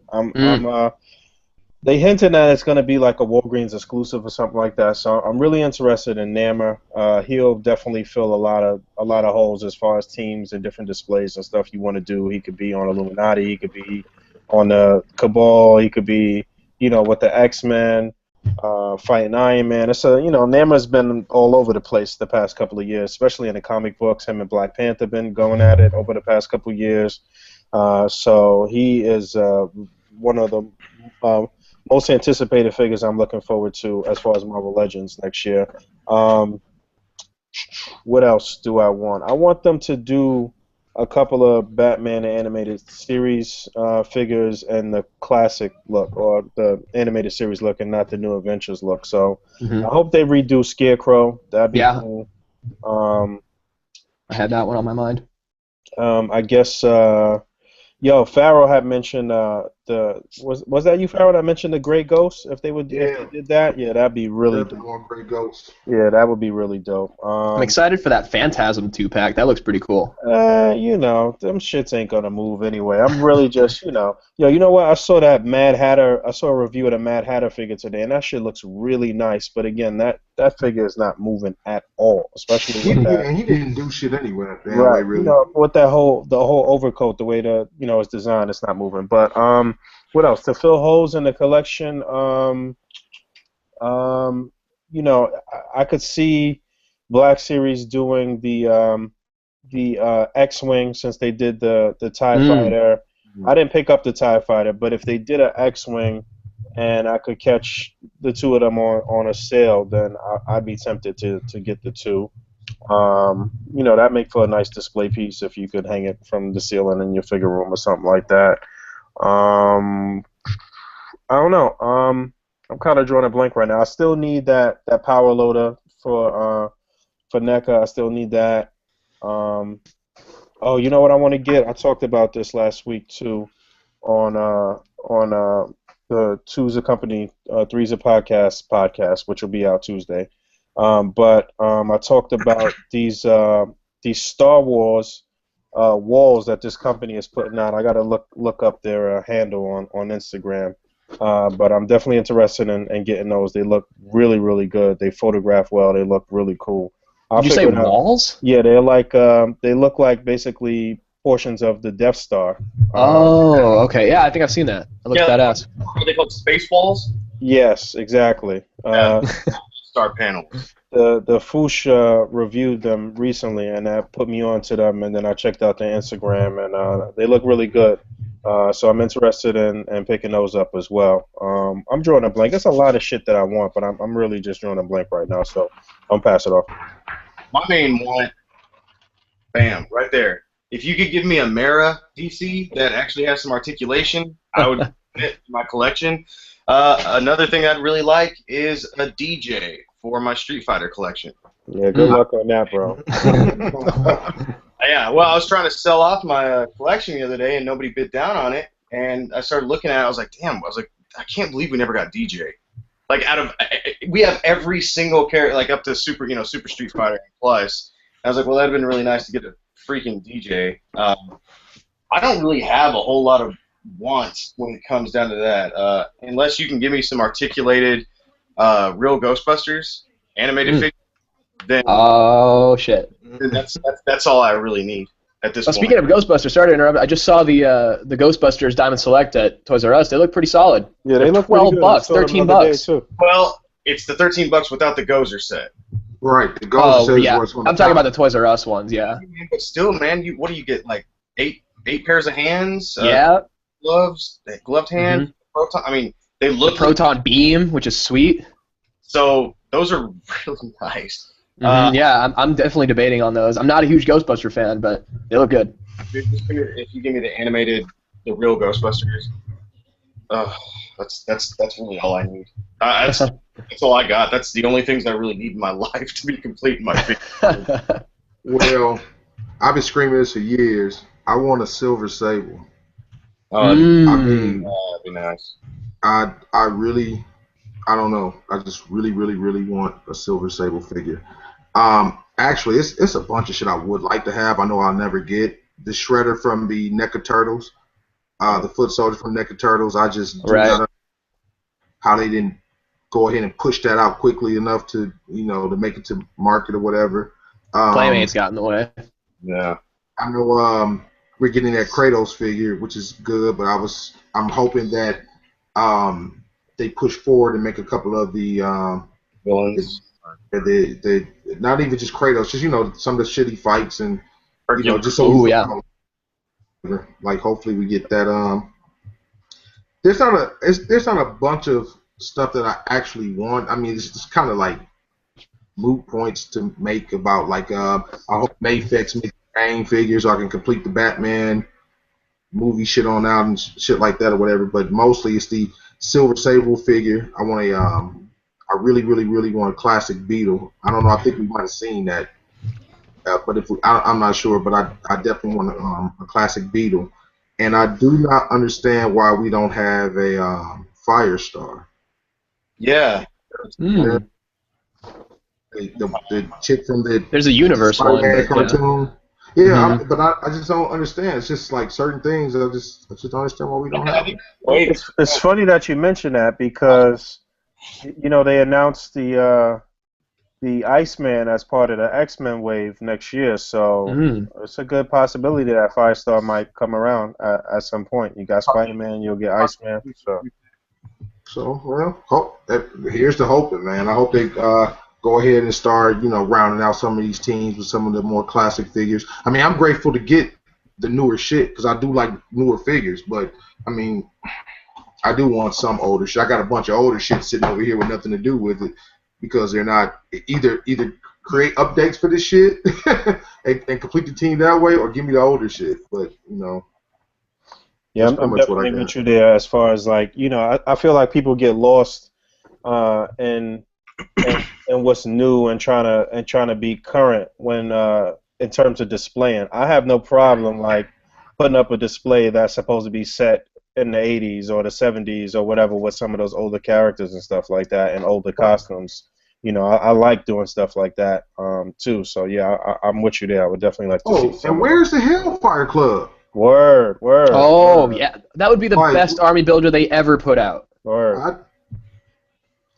They hinted that it's going to be like a Walgreens exclusive or something like that. So I'm really interested in Namor. He'll definitely fill a lot of holes as far as teams and different displays and stuff you want to do. He could be on Illuminati. He could be on the Cabal. He could be, with the X-Men. Fighting Iron Man. It's Namor's been all over the place the past couple of years, especially in the comic books. Him and Black Panther been going at it over the past couple of years. So he is one of the most anticipated figures I'm looking forward to as far as Marvel Legends next year. What else do I want? I want them to do a couple of Batman animated series figures and the classic look, or the animated series look, and not the new Adventures look. So I hope they redo Scarecrow. That'd be cool. I had that one on my mind. I guess Pharaoh had mentioned was that you, Pharaoh, that mentioned the Grey Ghost? If they did that, that'd be really dope. Grey Ghost. Yeah, that would be really dope. I'm excited for that Phantasm 2-pack. That looks pretty cool. Them shits ain't gonna move anyway. I'm really just, you know what? I saw that Mad Hatter. I saw a review of the Mad Hatter figure today, and that shit looks really nice. But again, that figure is not moving at all, especially with that. He didn't do shit anyway. Right. Really. With the whole overcoat, the way it's designed, it's not moving. But what else? To fill holes in the collection, I could see Black Series doing the X-Wing, since they did the TIE Fighter. I didn't pick up the TIE Fighter, but if they did an X-Wing and I could catch the two of them on a sale, then I'd be tempted to get the two. That make for a nice display piece if you could hang it from the ceiling in your figure room or something like that. I don't know. I'm kind of drawing a blank right now. I still need that power loader for NECA. I still need that. You know what I want to get? I talked about this last week too, on the Two's a Company, Three's a podcast, which will be out Tuesday. But I talked about these Star Wars walls that this company is putting out. I got to look up their handle on Instagram. But I'm definitely interested in getting those. They look really, really good. They photograph well. They look really cool. Did you say walls? Yeah, they're like they look like basically portions of the Death Star. Okay. Yeah, I think I've seen that. It looks badass. Are they called space walls? Yes, exactly. Star panels. The Fuchs reviewed them recently, and that put me onto them. And then I checked out their Instagram, and they look really good. So I'm interested in picking those up as well. I'm drawing a blank. There's a lot of shit that I want, but I'm really just drawing a blank right now. So I'm pass it off. My main one, bam, right there. If you could give me a Mera DC that actually has some articulation, I would fit my collection. Another thing I'd really like is a DJ for my Street Fighter collection. Yeah, good luck on that, bro. Yeah, well, I was trying to sell off my collection the other day, and nobody bid down on it. And I started looking at it. I was like, damn. I can't believe we never got DJ. Like, we have every single character, like up to Super Street Fighter Plus, I was like, well, that'd have been really nice to get a freaking DJ. I don't really have a whole lot of wants when it comes down to that, unless you can give me some articulated, real Ghostbusters animated figures. Then, oh shit. then that's all I really need at this point. Speaking of Ghostbusters, sorry to interrupt. I just saw the Ghostbusters Diamond Select at Toys R Us. They look pretty solid. Yeah, they look $12, pretty good. I saw them the other day, $13. too. Well, it's the $13 without the Gozer set. Right. The Gozer set is yeah. what's on I'm the talking top. about the Toys R Us ones. Yeah. But still, man, what do you get? Like eight pairs of hands? Yeah. Gloves, gloved hand. Proton. I mean, they look Proton Beam, which is sweet. so. Those are really nice. Yeah, I'm definitely debating on those. I'm not a huge Ghostbuster fan, but they look good. If you give me the animated, the real Ghostbusters, that's really all I need. That's all I got. That's the only things I really need in my life to be complete in my figure. Well, I've been screaming this for years. I want a Silver Sable. I mean, that'd be nice. I really, I don't know. I just really want a Silver Sable figure. Actually, it's a bunch of shit I would like to have. I know I'll never get the Shredder from the NECA Turtles, the Foot Soldier from NECA Turtles. I just do not know how they didn't go ahead and push that out quickly enough to to make it to market or whatever. Playmates got in the way. Yeah. I know we're getting that Kratos figure, which is good, but I'm hoping that they push forward and make a couple of the Villains. the not even just Kratos, just some of the shitty fights and just so like hopefully we get that. There's not a bunch of stuff that I actually want. I mean, it's just kind of like moot points to make about like I hope Mayfix makes Bang figures so I can complete the Batman movie shit on out and shit like that or whatever. But mostly it's the Silver Sable figure. I want I really want a classic Beetle. I don't know. I think we might have seen that, but I'm not sure. But I definitely want a classic Beetle, and I do not understand why we don't have a Firestar. Yeah. The chick from the There's a universe one. cartoon. Yeah, but I just don't understand. It's just like certain things I just don't understand why we don't have it. It's funny that you mention that because they announced the Iceman as part of the X-Men wave next year, so it's a good possibility that Firestar might come around at some point. You got Spider-Man, you'll get Iceman. So well, here's the hoping, man. I hope they go ahead and start, rounding out some of these teams with some of the more classic figures. I mean, I'm grateful to get the newer shit because I do like newer figures, but I mean, I do want some older shit. I got a bunch of older shit sitting over here with nothing to do with it because they're not either create updates for this shit and complete the team that way, or give me the older shit. But yeah, I'm definitely with you there as far as like I feel like people get lost in what's new and trying to be current when in terms of displaying. I have no problem like putting up a display that's supposed to be set in the 80s or the 70s or whatever with some of those older characters and stuff like that and older costumes. I like doing stuff like that too. So yeah, I'm with you there. I would definitely like to see. And where's the Hellfire Club? Word. Oh yeah, that would be the best army builder they ever put out. Word.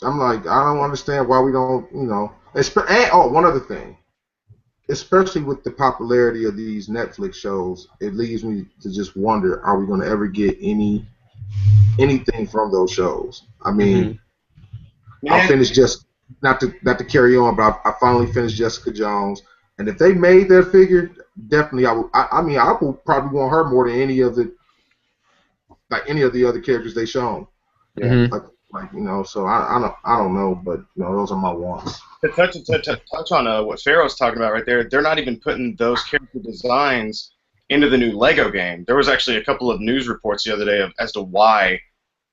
I'm like, I don't understand why we don't, and one other thing, especially with the popularity of these Netflix shows, it leaves me to just wonder, are we going to ever get anything from those shows? I mean, I finished just not to carry on, but I finally finished Jessica Jones, and if they made that figure, definitely I would probably want her more than any of the other characters they shown. Yeah. So I don't know, but those are my wants. To touch on what Pharaoh's talking about right there, they're not even putting those character designs into the new Lego game. There was actually a couple of news reports the other day as to why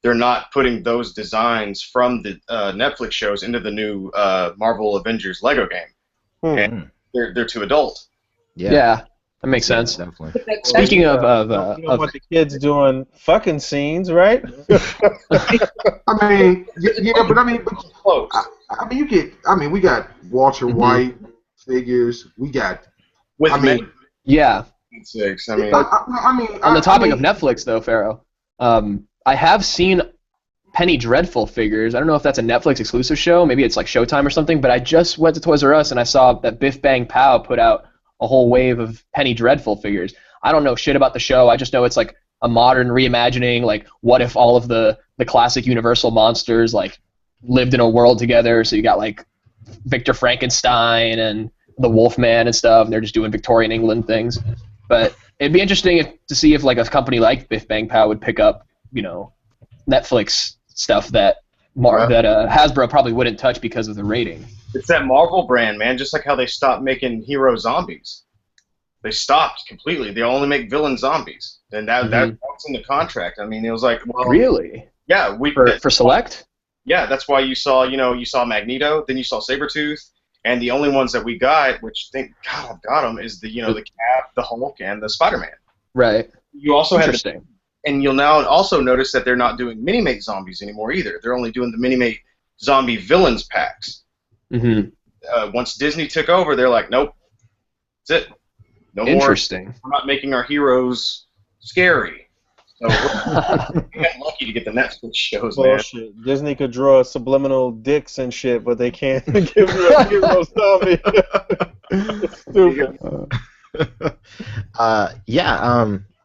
they're not putting those designs from the Netflix shows into the new Marvel Avengers Lego game. And they're too adult. Yeah. That makes sense. Definitely. Speaking of what the kids doing fucking scenes, right? I mean, yeah, but we got Walter White, figures. We got. With I mean, Yeah. 6. I mean, On the topic of Netflix, though, Pharaoh, I have seen Penny Dreadful figures. I don't know if that's a Netflix exclusive show. Maybe it's like Showtime or something. But I just went to Toys R Us and I saw that Biff Bang Pow put out a whole wave of Penny Dreadful figures. I don't know shit about the show. I just know it's like a modern reimagining. Like, what if all of the classic Universal monsters like lived in a world together? So you got like Victor Frankenstein and the Wolfman and stuff, and they're just doing Victorian England things. But it'd be interesting to see if like a company like Biff Bang Pow would pick up, Netflix stuff that Hasbro probably wouldn't touch because of the rating. it's that Marvel brand, man. Just like how they stopped making hero zombies. They stopped completely. They only make villain zombies, and that's in the contract. I mean, it was like, well, Really? yeah, For Select? Yeah, that's why you saw Magneto, then you saw Sabretooth, and the only ones that we got, which thank God I've got them, is the the Cap, the Hulk, and the Spider-Man. Right. You also had Interesting. and you'll now also notice that they're not doing Mini-Mate zombies anymore either. They're only doing the Mini-Mate zombie villains packs. Mm-hmm. Once Disney took over, they're like, nope, that's it. No more. Interesting. We're not making our heroes scary. So we're lucky to get the Netflix shows, man. Bullshit. Disney could draw subliminal dicks and shit, but they can't give you a hero zombie. It's stupid.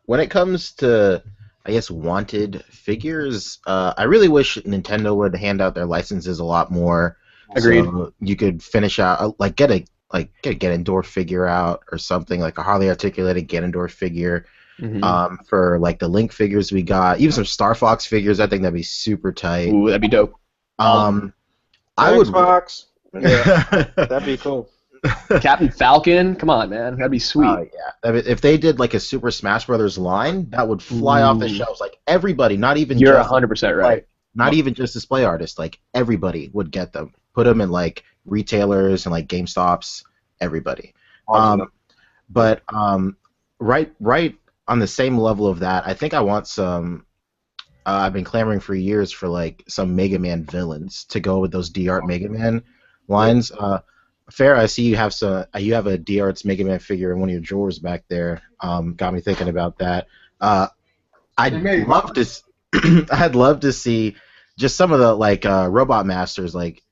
When it comes to, I guess, wanted figures, I really wish Nintendo would hand out their licenses a lot more. Agreed. So you could finish out, get a Ganondorf figure out or something, like a Harley articulated Ganondorf figure. Mm-hmm. For like the Link figures we got, even some Star Fox figures, I think that'd be super tight. Ooh, that'd be dope. I would. Fox. Yeah, that'd be cool. Captain Falcon, come on, man, that'd be sweet. Yeah, if they did like a Super Smash Brothers line, that would fly off the shelves. Like everybody, not even You're just 100% right. like, not even just display artists. Like everybody would get them. Put them in like retailers and like GameStops. Everybody. Awesome. But right on the same level of that, I think I want some. I've been clamoring for years for like some Mega Man villains to go with those D-Art Mega Man lines. Farrah, I see you have a D-Art's Mega Man figure in one of your drawers back there. Got me thinking about that. I'd love to see just some of the like Robot Masters, like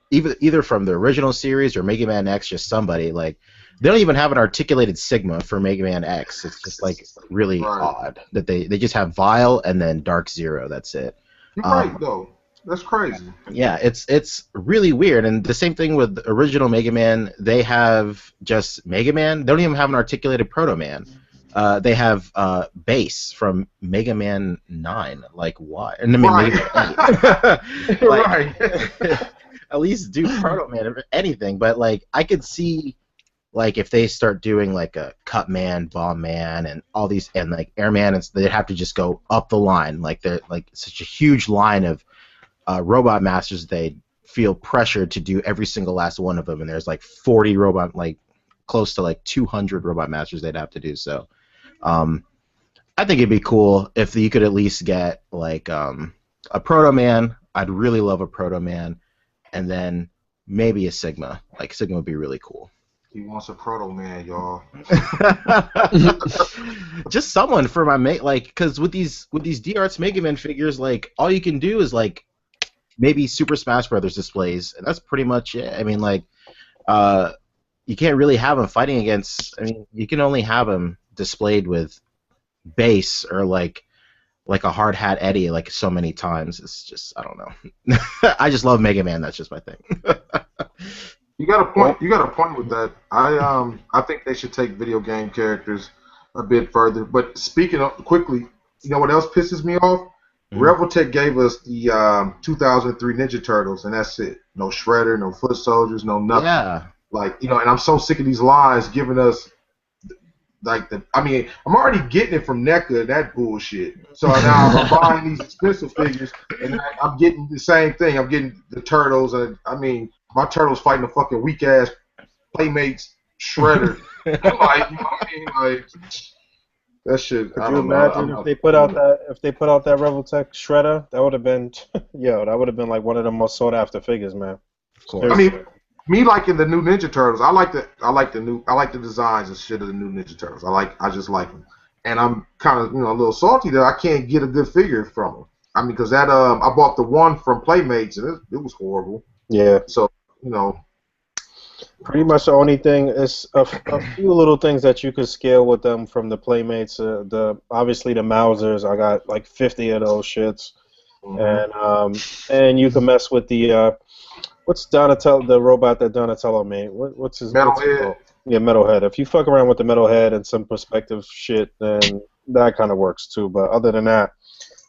either from the original series or Mega Man X, just somebody like. They don't even have an articulated Sigma for Mega Man X. It's just like really odd that they just have Vile and then Dark Zero. That's it. You're right though. That's crazy. Yeah, it's really weird. And the same thing with the original Mega Man. They have just Mega Man. They don't even have an articulated Proto Man. They have Bass from Mega Man 9. Like what? And Mega Man 8. Right. At least do Proto Man or anything. But like I could see. Like if they start doing like a Cut Man, Bomb Man, and all these, and like Airman, and they'd have to just go up the line. Like they're like such a huge line of Robot Masters. They'd feel pressured to do every single last one of them, and there's like 40 robot, like close to like 200 Robot Masters they'd have to do. So, I think it'd be cool if you could at least get like a Proto Man. I'd really love a Proto Man, and then maybe a Sigma. Like Sigma would be really cool. He wants a Proto Man, y'all. Just someone for my mate, like, because with these D-Arts Mega Man figures, like, all you can do is like maybe Super Smash Brothers displays, and that's pretty much it. I mean, like, you can't really have them fighting against. I mean, you can only have them displayed with Bass or like a Hard Hat Eddie, like so many times. It's just I don't know. I just love Mega Man. That's just my thing. You got a point. You got a point with that. I think they should take video game characters a bit further. But speaking of quickly, you know what else pisses me off? Mm-hmm. Revoltech gave us the 2003 Ninja Turtles, and that's it. No Shredder, no Foot Soldiers, no nothing. Yeah. Like and I'm so sick of these lines giving us like I mean, I'm already getting it from NECA, that bullshit. So now I'm buying these expensive figures, and I'm getting the same thing. I'm getting the Turtles, and I mean. My Turtles fighting a fucking weak ass Playmates Shredder. Like that shit. Could you imagine if they put out that Revoltech Shredder? That would have been that would have been like one of the most sought after figures, man. Of course. I mean, Me liking the new Ninja Turtles. I like the designs and shit of the new Ninja Turtles. I just like them, and I'm kind of a little salty that I can't get a good figure from them. I mean, because that I bought the one from Playmates and it was horrible. Yeah. So pretty much the only thing is a few little things that you could scale with them from the Playmates. Obviously the Mausers. I got like 50 of those shits, and you can mess with the what's Donatello, the robot that Donatello made? What's his Metalhead? Yeah, Metalhead. If you fuck around with the Metalhead and some perspective shit, then that kind of works too. But other than that,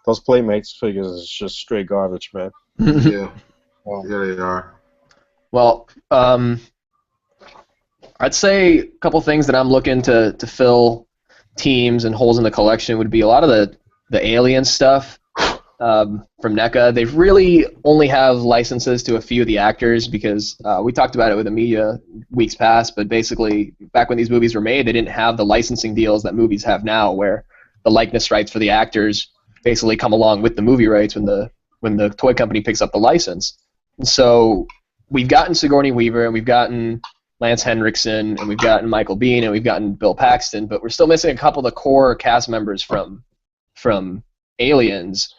those Playmates figures is just straight garbage, man. Yeah, they are. Well, I'd say a couple things that I'm looking to fill teams and holes in the collection would be a lot of the alien stuff from NECA. They really only have licenses to a few of the actors because we talked about it with the media weeks past, but basically back when these movies were made, they didn't have the licensing deals that movies have now where the likeness rights for the actors basically come along with the movie rights when the toy company picks up the license. And so we've gotten Sigourney Weaver and we've gotten Lance Henriksen, and we've gotten Michael Biehn, and we've gotten Bill Paxton, but we're still missing a couple of the core cast members from Aliens,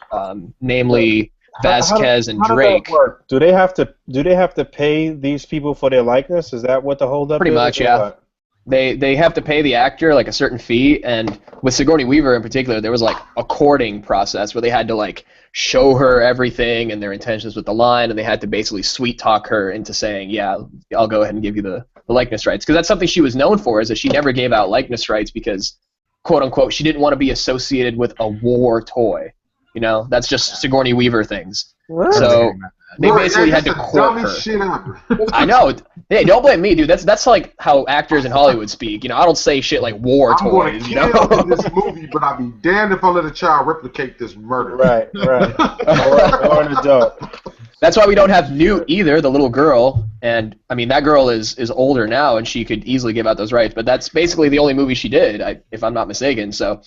namely Vasquez and Drake. How does that work? Do they have to pay these people for their likeness? Is that what the holdup is? Pretty much, yeah. They have to pay the actor like a certain fee, and with Sigourney Weaver in particular, there was like a courting process where they had to like show her everything and their intentions with the line, and they had to basically sweet talk her into saying, yeah, I'll go ahead and give you the likeness rights, because that's something she was known for, is that she never gave out likeness rights because, quote unquote, she didn't want to be associated with a war toy. That's just Sigourney Weaver things. What? So they basically had to court her. Shit ever. I know. Hey, don't blame me, dude. That's like how actors in Hollywood speak. I don't say shit like war I'm going toys. to kill in this movie, but I'd be damned if I let a child replicate this murder. Right. Or an adult. That's why we don't have Newt either, the little girl. And I mean, that girl is older now, and she could easily give out those rights. But that's basically the only movie she did, if I'm not mistaken. So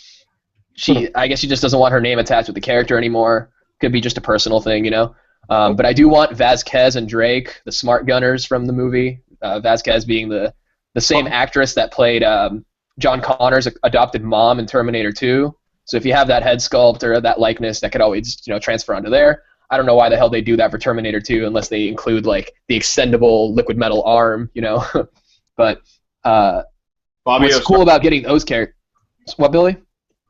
I guess she just doesn't want her name attached with the character anymore. Could be just a personal thing, But I do want Vasquez and Drake, the smart gunners from the movie. Vasquez being the same actress that played John Connor's adopted mom in Terminator 2. So if you have that head sculpt or that likeness, that could always transfer onto there. I don't know why the hell they do that for Terminator 2 unless they include like the extendable liquid metal arm, But what's cool about getting those characters? What, Billy?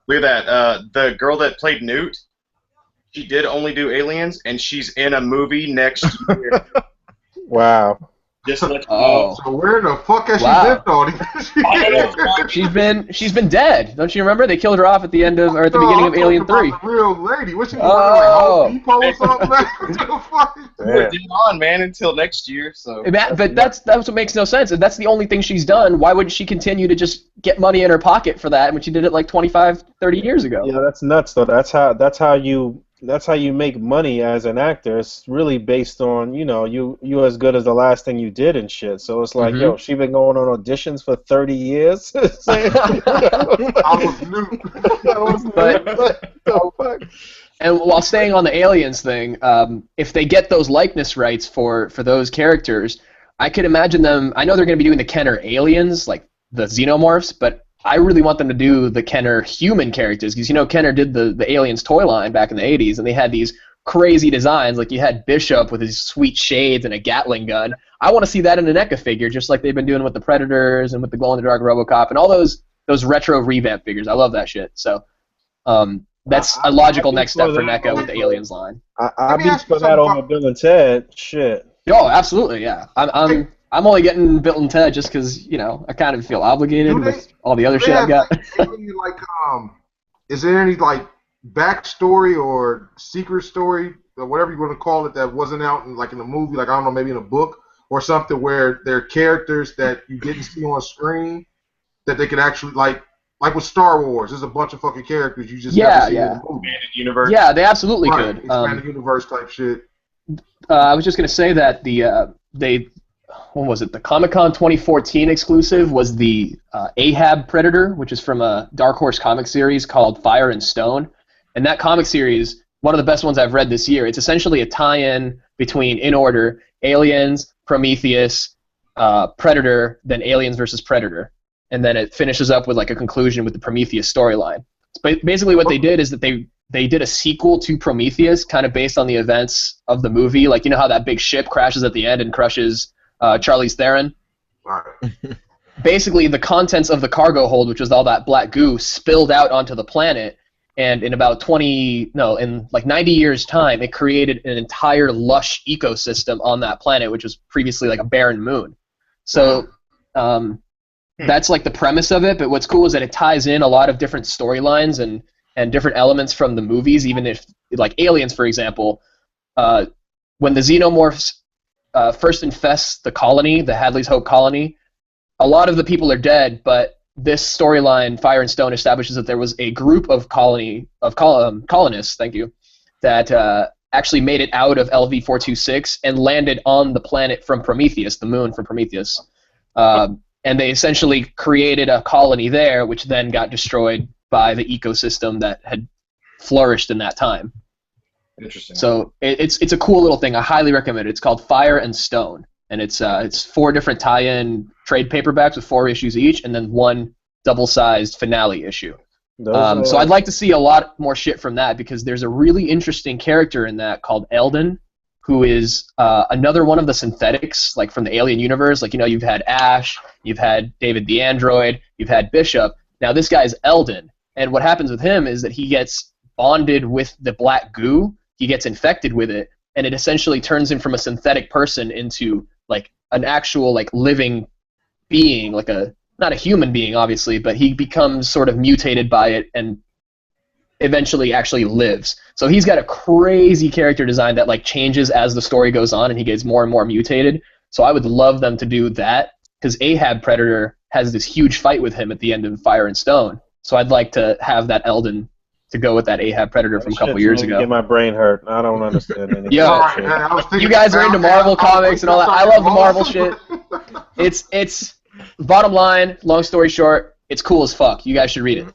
Look at that. The girl that played Newt, she did only do Aliens, and she's in a movie next year. Wow. Just to let you know. So where the fuck has she been, She's been dead. Don't you remember? They killed her off at the end of, or at the beginning of Alien 3. The real lady. What's she doing? Like Home Depot or something? We're dead on, man, until next year. So. But that's what makes no sense. If that's the only thing she's done, why wouldn't she continue to just get money in her pocket for that when she did it like 25, 30 years ago? Yeah, that's nuts though. That's how you make money as an actor. It's really based on, you as good as the last thing you did and shit. So it's like, yo, she been going on auditions for 30 years. And while staying on the Aliens thing, if they get those likeness rights for those characters, I could imagine them. I know they're going to be doing the Kenner aliens, like the xenomorphs, but I really want them to do the Kenner human characters, because Kenner did the Aliens toy line back in the 80s, and they had these crazy designs. Like you had Bishop with his sweet shades and a Gatling gun. I want to see that in a NECA figure, just like they've been doing with the Predators and with the glow-in-the-dark RoboCop and all those retro revamp figures. I love that shit. So that's a logical next step for NECA with the Aliens line. I'd be for that over Bill and Ted. Shit. Oh, absolutely, yeah. I'm only getting Bill and Ted just because, I kind of feel obligated with all the other shit I've got. Is there any, backstory or secret story, or whatever you want to call it, that wasn't out in a movie, I don't know, maybe in a book or something, where there are characters that you didn't see on screen that they could actually, like with Star Wars, there's a bunch of fucking characters you just never see in the movie. Expanded universe. Yeah, they absolutely could. Expanded universe type shit. I was just going to say that what was it? The Comic-Con 2014 exclusive was the Ahab Predator, which is from a Dark Horse comic series called Fire and Stone. And that comic series, one of the best ones I've read this year, it's essentially a tie-in between, in order, Aliens, Prometheus, Predator, then Aliens versus Predator, and then it finishes up with like a conclusion with the Prometheus storyline. But basically, what they did is that they did a sequel to Prometheus, kind of based on the events of the movie. Like, you know how that big ship crashes at the end and crushes Charlize Theron? Right. Basically, the contents of the cargo hold, which was all that black goo, spilled out onto the planet, and in about 90 years' time, it created an entire lush ecosystem on that planet, which was previously like a barren moon. So that's like the premise of it, but what's cool is that it ties in a lot of different storylines and different elements from the movies, even if, like Aliens, for example, when the xenomorphs first infest the colony, the Hadley's Hope colony, a lot of the people are dead, but this storyline, Fire and Stone, establishes that there was a group of colonists, that actually made it out of LV-426 and landed on the planet from Prometheus, the moon from Prometheus. And they essentially created a colony there, which then got destroyed by the ecosystem that had flourished in that time. Interesting. So it's a cool little thing. I highly recommend it. It's called Fire and Stone, and it's 4 different tie-in trade paperbacks with 4 issues each, and then 1 double-sized finale issue. So I'd like to see a lot more shit from that, because there's a really interesting character in that called Eldon, who is another one of the synthetics, like from the Alien universe. Like, you know, you've had Ash, you've had David the Android, you've had Bishop. Now this guy's Eldon, and what happens with him is that he gets bonded with the black goo, he gets infected with it, and it essentially turns him from a synthetic person into like an actual like living being, like not a human being obviously, but he becomes sort of mutated by it and eventually actually lives. So he's got a crazy character design that like changes as the story goes on, and he gets more and more mutated. So I would love them to do that, because A.C.B.A. Predator has this huge fight with him at the end of Fire and Stone. So I'd like to have that Eldon to go with that A.C.B.A. Predator from a couple years ago. Get my brain hurt. I don't understand anything. Yo, you guys are into Marvel comics and all that. I love the Marvel shit. It's bottom line, long story short, it's cool as fuck. You guys should read it.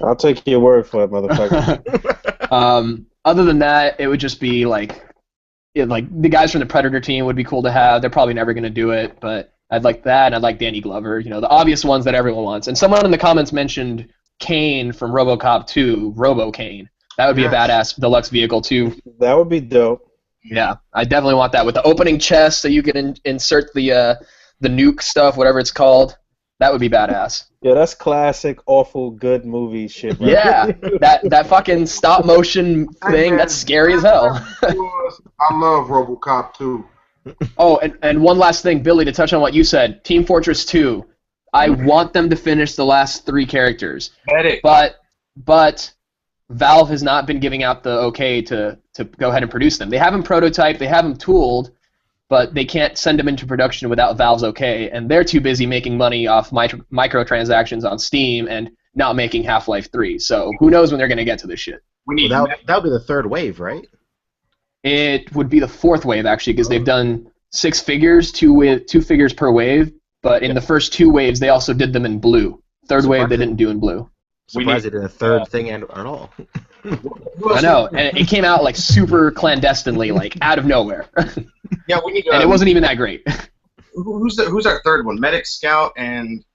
I'll take your word for it, motherfucker. Other than that, it would just be like the guys from the Predator team would be cool to have. They're probably never going to do it, but I'd like that, and I'd like Danny Glover, you know, the obvious ones that everyone wants. And someone in the comments mentioned Kane from RoboCop 2, Robo-Kane. That would be a badass deluxe vehicle, too. That would be dope. Yeah, I definitely want that. With the opening chest so you can insert the nuke stuff, whatever it's called. That would be badass. Yeah, that's classic, awful, good movie shit. Right? Yeah, that fucking stop motion thing, that's scary as hell. I love RoboCop 2. Oh, and one last thing, Billy, to touch on what you said, Team Fortress 2. I want them to finish the last 3 characters. But Valve has not been giving out the okay to go ahead and produce them. They have them prototyped, they have them tooled, but they can't send them into production without Valve's okay, and they're too busy making money off microtransactions on Steam and not making Half-Life 3. So who knows when they're going to get to this shit. That would be the 3rd wave, right? It would be the 4th wave, actually, because they've done 6 figures, 2 figures per wave, but in the first 2 waves, they also did them in blue. 3rd wave, they didn't do in blue. Surprised they did a 3rd thing at all. I know, and it came out like super clandestinely, like out of nowhere. Yeah, we need. And it wasn't even that great. Who's our 3rd one? Medic, Scout, and.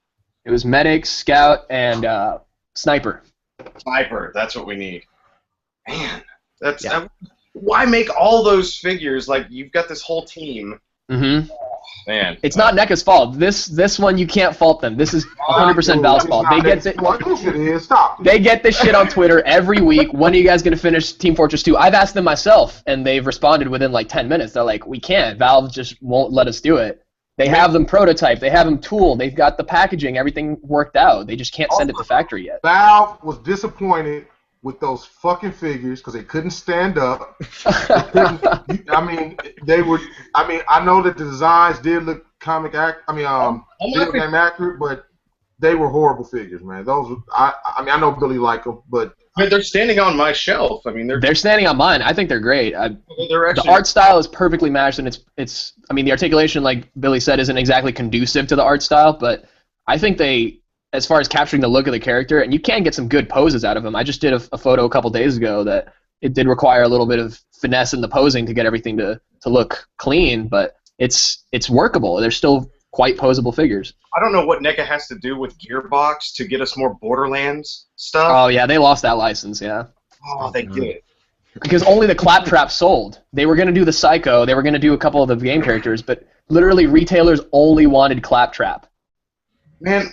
It was Medic, Scout, and Sniper. Sniper, that's what we need. Man, why make all those figures? Like, you've got this whole team. Mm-hmm. Man. It's not NECA's fault. This one, you can't fault them. This is 100% Valve's fault. They get this shit on Twitter every week. When are you guys going to finish Team Fortress 2? I've asked them myself, and they've responded within like 10 minutes. They're like, we can't. Valve just won't let us do it. They have them prototyped. They have them tooled. They've got the packaging, everything worked out. They just can't send it to factory yet. Valve was disappointed with those fucking figures because they couldn't stand up. I mean, I know that the designs did look video game accurate, but they were horrible figures, man. I know Billy liked them, but they're standing on my shelf. I mean, they're standing on mine. I think they're great. The art style is perfectly matched, and it's. I mean, the articulation, like Billy said, isn't exactly conducive to the art style, but I think they. As far as capturing the look of the character, and you can get some good poses out of him. I just did a photo a couple days ago that it did require a little bit of finesse in the posing to get everything to look clean, but it's workable. They're still quite posable figures. I don't know what NECA has to do with Gearbox to get us more Borderlands stuff. Oh yeah, they lost that license. Yeah. Oh, they did. Because only the Claptrap sold. They were going to do the Psycho, they were going to do a couple of the game characters, but literally retailers only wanted Claptrap. Man,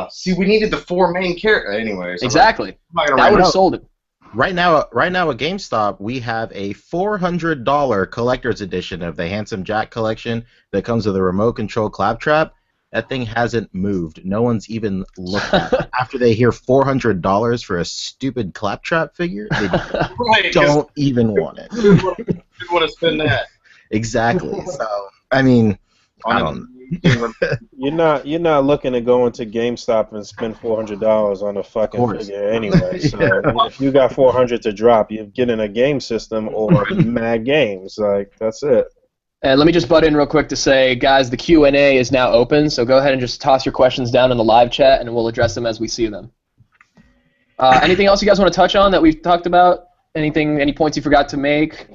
see, we needed the 4 main characters. Anyways. Exactly. That would have sold it. Right now at GameStop, we have a $400 collector's edition of the Handsome Jack collection that comes with a remote control Claptrap. That thing hasn't moved. No one's even looked at it. After they hear $400 for a stupid Claptrap figure, they don't even want it. Who want to spend that? Exactly. So, I mean, I don't know. You're not looking to go into GameStop and spend $400 on a fucking figure anyway. So if you got $400 to drop, you're getting a game system or Mad Games. Like, that's it. And let me just butt in real quick to say, guys, the Q&A is now open, so go ahead and just toss your questions down in the live chat, and we'll address them as we see them. Anything else you guys want to touch on that we've talked about? Any points you forgot to make?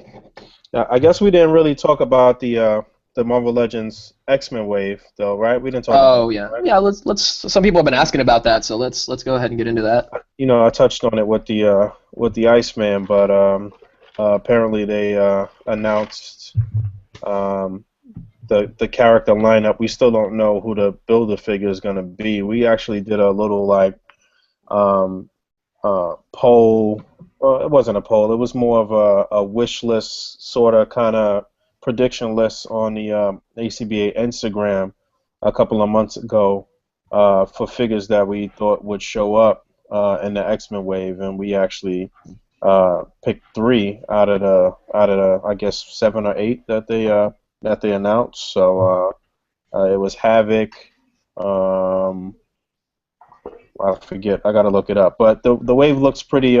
I guess we didn't really talk about the Marvel Legends X-Men wave, though, right? We didn't talk. Oh yeah, right? Yeah. Let's. Some people have been asking about that, so let's go ahead and get into that. I touched on it with the Iceman, but apparently they announced the character lineup. We still don't know who the Build-A-Figure is going to be. We actually did a little poll. It wasn't a poll. It was more of a wish list sort of kind of prediction list on the A.C.B.A. Instagram a couple of months ago for figures that we thought would show up in the X-Men wave, and we actually picked 3 out of the I guess 7 or 8 that they announced. So it was Havoc. I forget. I gotta look it up. But the wave looks pretty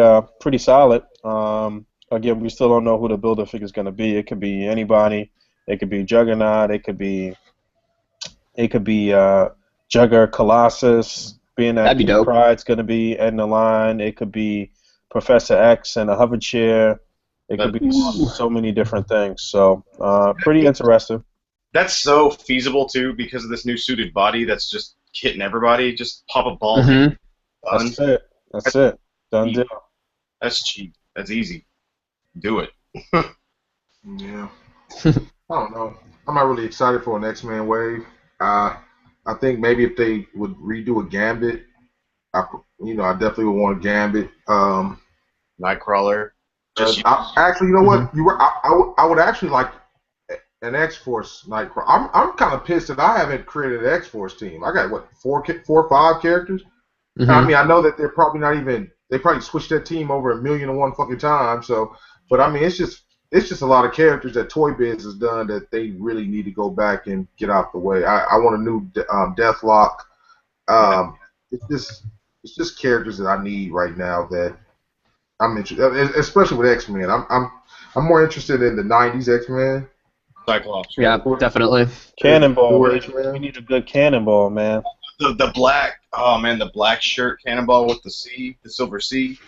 solid. Again, we still don't know who the Build-A-Figure is gonna be. It could be anybody. It could be Juggernaut. It could be Jugger Colossus. Being that Pride's gonna be in the line. It could be Professor X and a hover chair. It could be so many different things. So pretty interesting. That's so feasible too because of this new suited body that's just hitting everybody. Just pop a ball. That's it. That's it. Done deal. That's cheap. That's easy. Do it. Yeah. I don't know. I'm not really excited for an X-Men wave. I think maybe if they would redo a Gambit, I definitely would want a Gambit. Nightcrawler. Actually, you know what? I would actually like an X-Force Nightcrawler. I'm kind of pissed that I haven't created an X-Force team. I got what 4 or 5 characters. I mean, I know that they're probably not even. They probably switched that team over 1,000,001 fucking times. So, but I mean, it's just a lot of characters that Toy Biz has done that they really need to go back and get out the way. I want a new Deathlock. It's just characters that I need right now that I'm interested, especially with X-Men. I'm more interested in the '90s X-Men. Cyclops. Yeah, definitely. Cannonball. We need a good Cannonball, man. The black, oh man, the black shirt Cannonball with the silver C.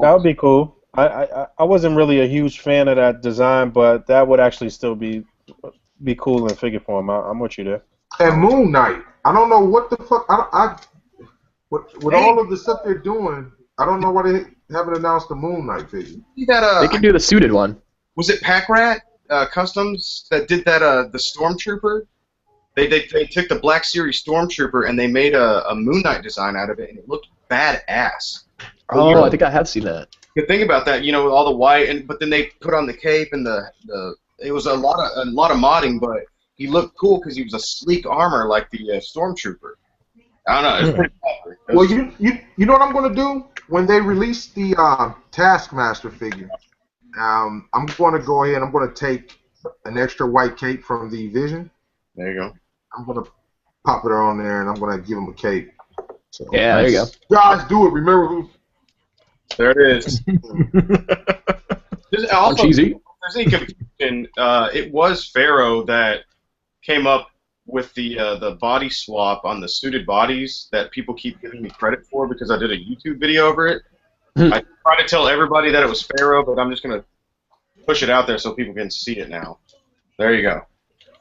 That would be cool. I wasn't really a huge fan of that design, but that would actually still be cool in figure form. I'm with you there. And Moon Knight. I don't know what the fuck. With all of the stuff they're doing, I don't know why they haven't announced the Moon Knight figure. They can do the suited one. Was it Pack Rat Customs that did that? The Stormtrooper. They took the Black Series Stormtrooper and they made a Moon Knight design out of it, and it looked badass. Oh, I think I have seen that. The thing about that, all the white, but then they put on the cape and it was a lot of modding, but he looked cool because he was a sleek armor like the Stormtrooper. I don't know. It's pretty clever. Well, you know what I'm gonna do when they release the Taskmaster figure? I'm gonna go ahead. I'm gonna take an extra white cape from the Vision. There you go. I'm gonna pop it on there and I'm gonna give him a cape. So, yeah, there you go. Guys, do it. Remember who. There it is. Also, cheesy. If there's any confusion, it was Pharaoh that came up with the body swap on the suited bodies that people keep giving me credit for because I did a YouTube video over it. I try to tell everybody that it was Pharaoh, but I'm just going to push it out there so people can see it now. There you go.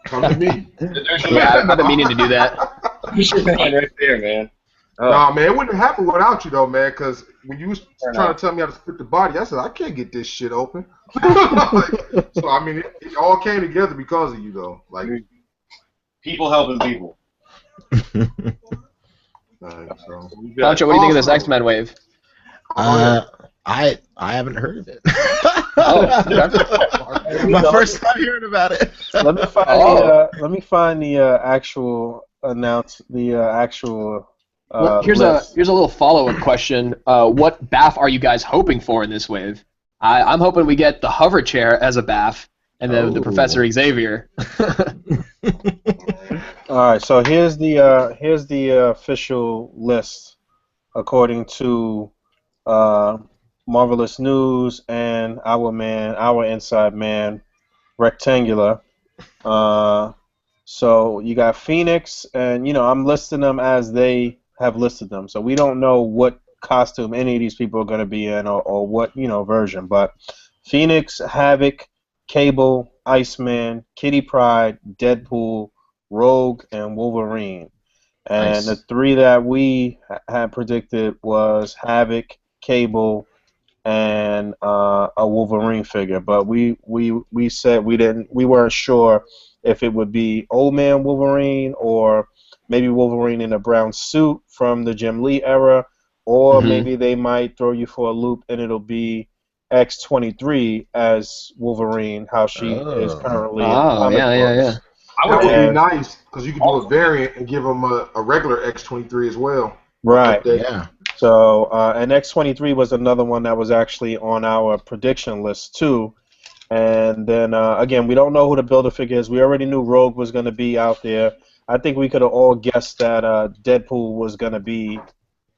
Come to me. There's your Yeah, man. I've been meaning to do that. There's your man right there, man. Oh, Nah, man, it wouldn't have happened without you though, man. Because when you was Fair trying enough. to tell me how to split the body, I said I can't get this shit open. So I mean, it all came together because of you, though. Like, people helping people. so. We got- Pancho, what do you think of this Also- X-Men wave? I haven't heard of it. Oh, okay. My first time hearing about it. Let me find Oh. the actual actual. Here's list. a little follow-up question. What BAF are you guys hoping for in this wave? I'm hoping we get the hover chair as a BAF, and then the Oh. Professor Xavier. All right, so here's the official list according to Marvelous News and our inside man, Rectangular. So you got Phoenix, and I'm listing them as they have listed them. So we don't know what costume any of these people are going to be in, or what version. But Phoenix, Havoc, Cable, Iceman, Kitty Pryde, Deadpool, Rogue, and Wolverine. And Nice. the three that we had predicted was Havoc, Cable, and a Wolverine figure. But we said we weren't sure if it would be Old Man Wolverine, or maybe Wolverine in a brown suit from the Jim Lee era, or maybe they might throw you for a loop and it'll be X-23 as Wolverine, how she is Oh. currently in Oh, comic yeah. books. I That would would Yeah. be nice because you could do a variant and give them a regular X-23 as well. Right. Update. Yeah. So, and X-23 was another one that was actually on our prediction list too. And then again, we don't know who the Build-A-Figure is. We already knew Rogue was going to be out there. I think we could have all guessed that Deadpool was going to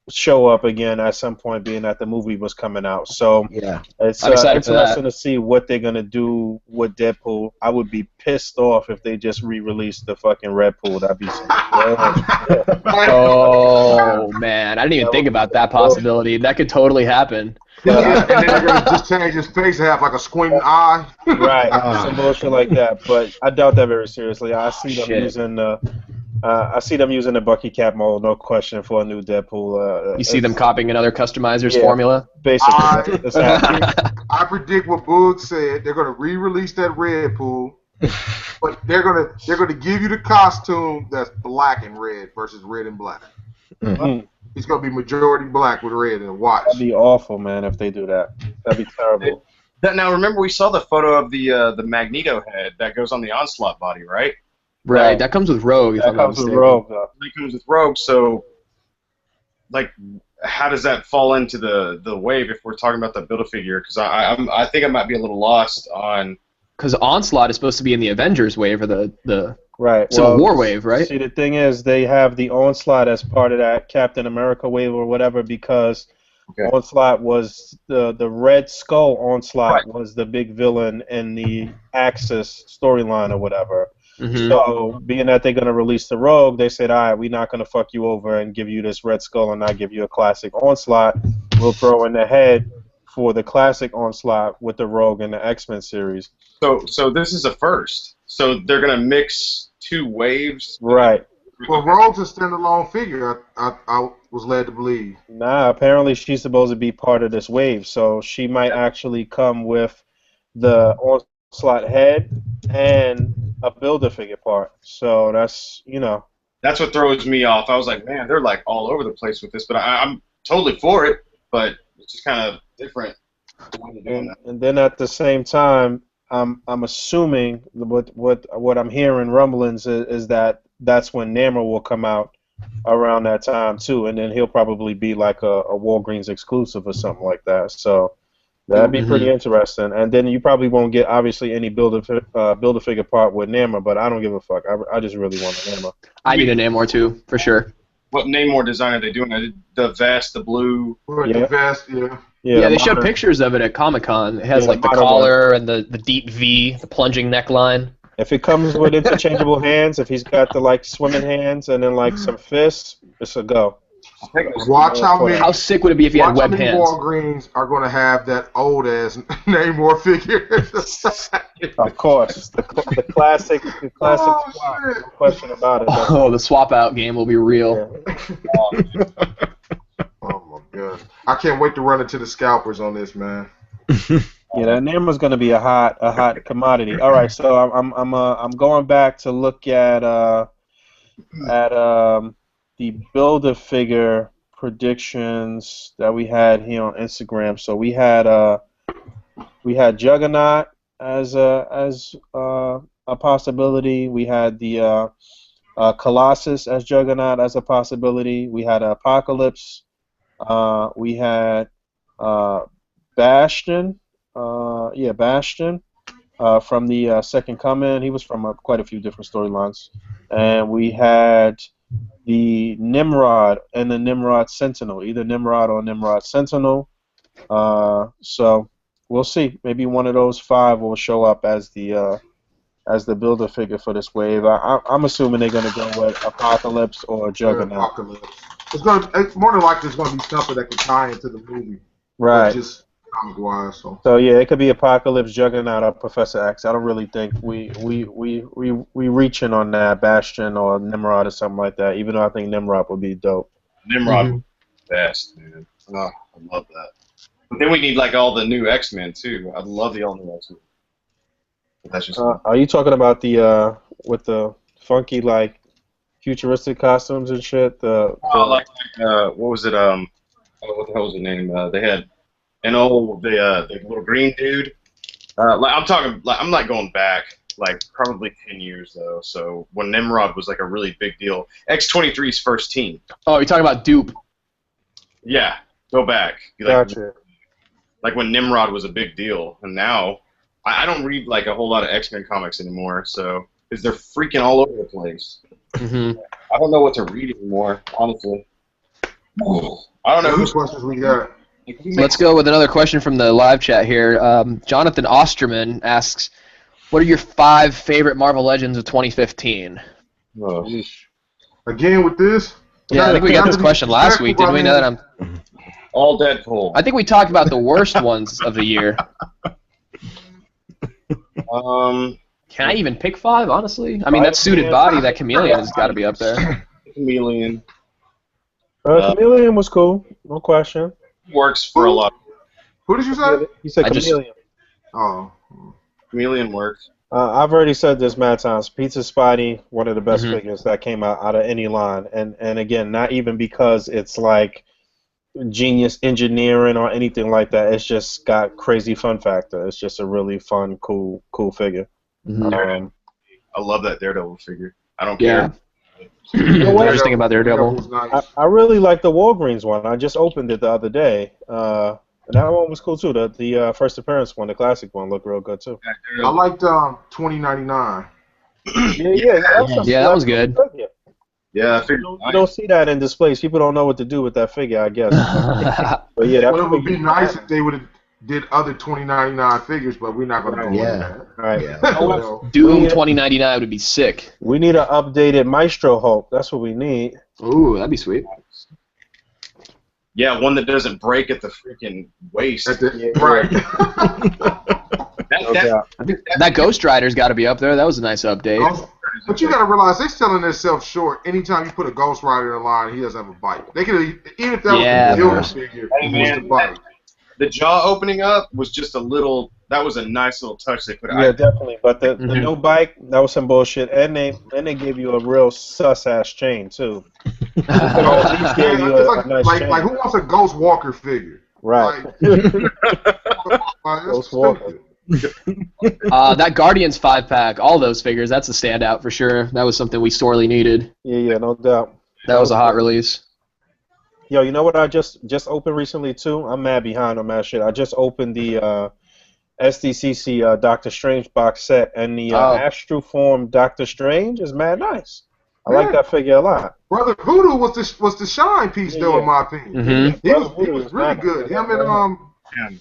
show up again at some point, being that the movie was coming out. So Yeah. it's I'm excited for that. interesting to see what they're going to do with Deadpool. I would be pissed off if they just re-released the fucking Red Pool. That'd be some bullshit. Oh man, I didn't even think about that possibility. That could totally happen. Yeah, and then they're gonna just change his face and have like a squinting eye. Right, some bullshit like that. But I doubt that very seriously. I see them Shit. using the Bucky Cap mold, no question, for a new Deadpool. You see them copying another customizer's Yeah. formula? Basically, that's happening. I predict what Boog said. They're gonna re-release that Red Pool, but they're gonna give you the costume that's black and red versus red and black. Mhm. It's gonna be majority black with red and watch. That'd be awful, man, if they do that. That'd be terrible. Now remember we saw the photo of the Magneto head that goes on the Onslaught body, right? Right. That comes with Rogue. If That I'm not comes with mistaken. Rogue, though. That comes with Rogue, so like, how does that fall into the wave if we're talking about the Build-A-Figure? Because I think I might be a little lost on. Because Onslaught is supposed to be in the Avengers wave or the Right. Civil War wave, right? See, the thing is, they have the Onslaught as part of that Captain America wave or whatever, because Okay. Onslaught was the Red Skull Onslaught Right. was the big villain in the Axis storyline or whatever. Mhm. So, being that they're gonna release the Rogue, they said, "All right, we're not gonna fuck you over and give you this Red Skull and not give you a classic Onslaught. We'll throw in the head for the classic Onslaught with the Rogue in the X-Men series." So this is a first. So they're gonna mix two waves. Right. Well, Rogue's a standalone figure. I was led to believe. Nah, apparently she's supposed to be part of this wave, so she might actually come with the Onslaught head and a Build-A-Figure part. So that's That's what throws me off. I was like, man, they're like all over the place with this, but I'm totally for it. But it's just kind of different. when you're doing that. and then at the same time, I'm assuming what I'm hearing rumblings is that that's when Namor will come out around that time too, and then he'll probably be like a Walgreens exclusive or something like that. So that'd be pretty interesting. And then you probably won't get obviously any Build-A-Figure part with Namor, but I don't give a fuck. I just really want a Namor. I need a Namor too, for sure. What Namor design are they doing? The vest, the blue. Yeah. The vest, yeah. Yeah, they showed modern- pictures of it at Comic-Con. It has Yeah, like the modern collar and the deep V, the plunging neckline. If it comes with interchangeable hands, if he's got the like swimming hands and then like some fists, it's a go. Watch how many. How sick would it be if you had Watch how web many hands? Walgreens are going to have that old ass Namor figure. Of course, the classic Oh, swap, shit. no question about it. Oh, the swap out game will be real. Oh my god! I can't wait to run into the scalpers on this, man. Yeah, that Namor's going to be a hot commodity. All right, so I'm going back to look at the Build-A-Figure predictions that we had here on Instagram. So we had Juggernaut as a possibility. We had the Colossus as Juggernaut as a possibility. We had Apocalypse. We had Bastion. Bastion from the Second Coming. He was from quite a few different storylines. And we had the Nimrod and the Nimrod Sentinel, either Nimrod or Nimrod Sentinel. So we'll see. Maybe one of those 5 will show up as the Build-A-Figure for this wave. I'm assuming they're gonna go with Apocalypse or Juggernaut. Apocalypse. It's more than likely it's going to be something that can tie into the movie. Right. Just comic-wise. So yeah, it could be Apocalypse, Juggernaut, or Professor X. I don't really think we reaching on that Bastion or Nimrod or something like that. Even though I think Nimrod would be dope. Nimrod would be the best, man. Oh, I love that. But then we need like all the new X-Men too. I love the all new X-Men. But that's just. Are you talking about the with the funky like futuristic costumes and shit? What was it? What the hell was the name? They had an old the little green dude. I'm not going back like probably 10 years though. So when Nimrod was like a really big deal, X-23's first team. Oh, you're talking about Dupe. Yeah, go back. Gotcha. Like when Nimrod was a big deal, and now I don't read like a whole lot of X-Men comics anymore. So because they're freaking all over the place. I don't know what to read anymore, honestly. I don't know whose questions we got. Let's go with another question from the live chat here. Jonathan Osterman asks, what are your 5 favorite Marvel Legends of 2015? Again with this? Yeah, I think we got this question last week, didn't we? Know that I'm all Deadpool. I think we talked about the worst ones of the year. Can I even pick 5, honestly? I mean, that suited body, that Chameleon has got to be up there. Chameleon. Chameleon was cool, no question. Works for a lot. Who did you say? You said Chameleon. Oh. Chameleon works. I've already said this mad times. Pizza Spidey, one of the best figures that came out of any line, and again, not even because it's like genius engineering or anything like that. It's just got crazy fun factor. It's just a really fun, cool figure. I love that Daredevil figure. I don't care. You know what? I was thinking about Daredevil. Nice. I really like the Walgreens one. I just opened it the other day. And that one was cool too. The first appearance one, the classic one, looked real good too. I liked 2099. Yeah, that was good. Yeah, I figured. You don't see that in displays. People don't know what to do with that figure, I guess. But yeah, that it would be nice if they would have did other 2099 figures, but we're not going to do that. Right. Doom 2099 would be sick. We need an updated Maestro Hulk. That's what we need. Ooh, that'd be sweet. Yeah, one that doesn't break at the freaking waist. Right. That Ghost Rider's got to be up there. That was a nice update. But you got to realize they're selling themselves short. Anytime you put a Ghost Rider in line, he doesn't have a bite. They could even if that was the Gilda figure, he was the bite. The jaw opening up was just a little. That was a nice little touch they put out. Yeah, definitely. But the no bike, that was some bullshit. And they gave you a real sus ass chain too. Like who wants a Ghost Walker figure? Right. Ghost Walker. That Guardians 5-pack, all those figures, that's a standout for sure. That was something we sorely needed. Yeah, no doubt. That was a hot release. Yo, you know what I just opened recently too? I'm mad behind on that shit. I just opened the SDCC Doctor Strange box set, and the Astral Form Doctor Strange is mad nice. I like that figure a lot. Brother Voodoo was the shine piece though, in my opinion. He was really good. Him and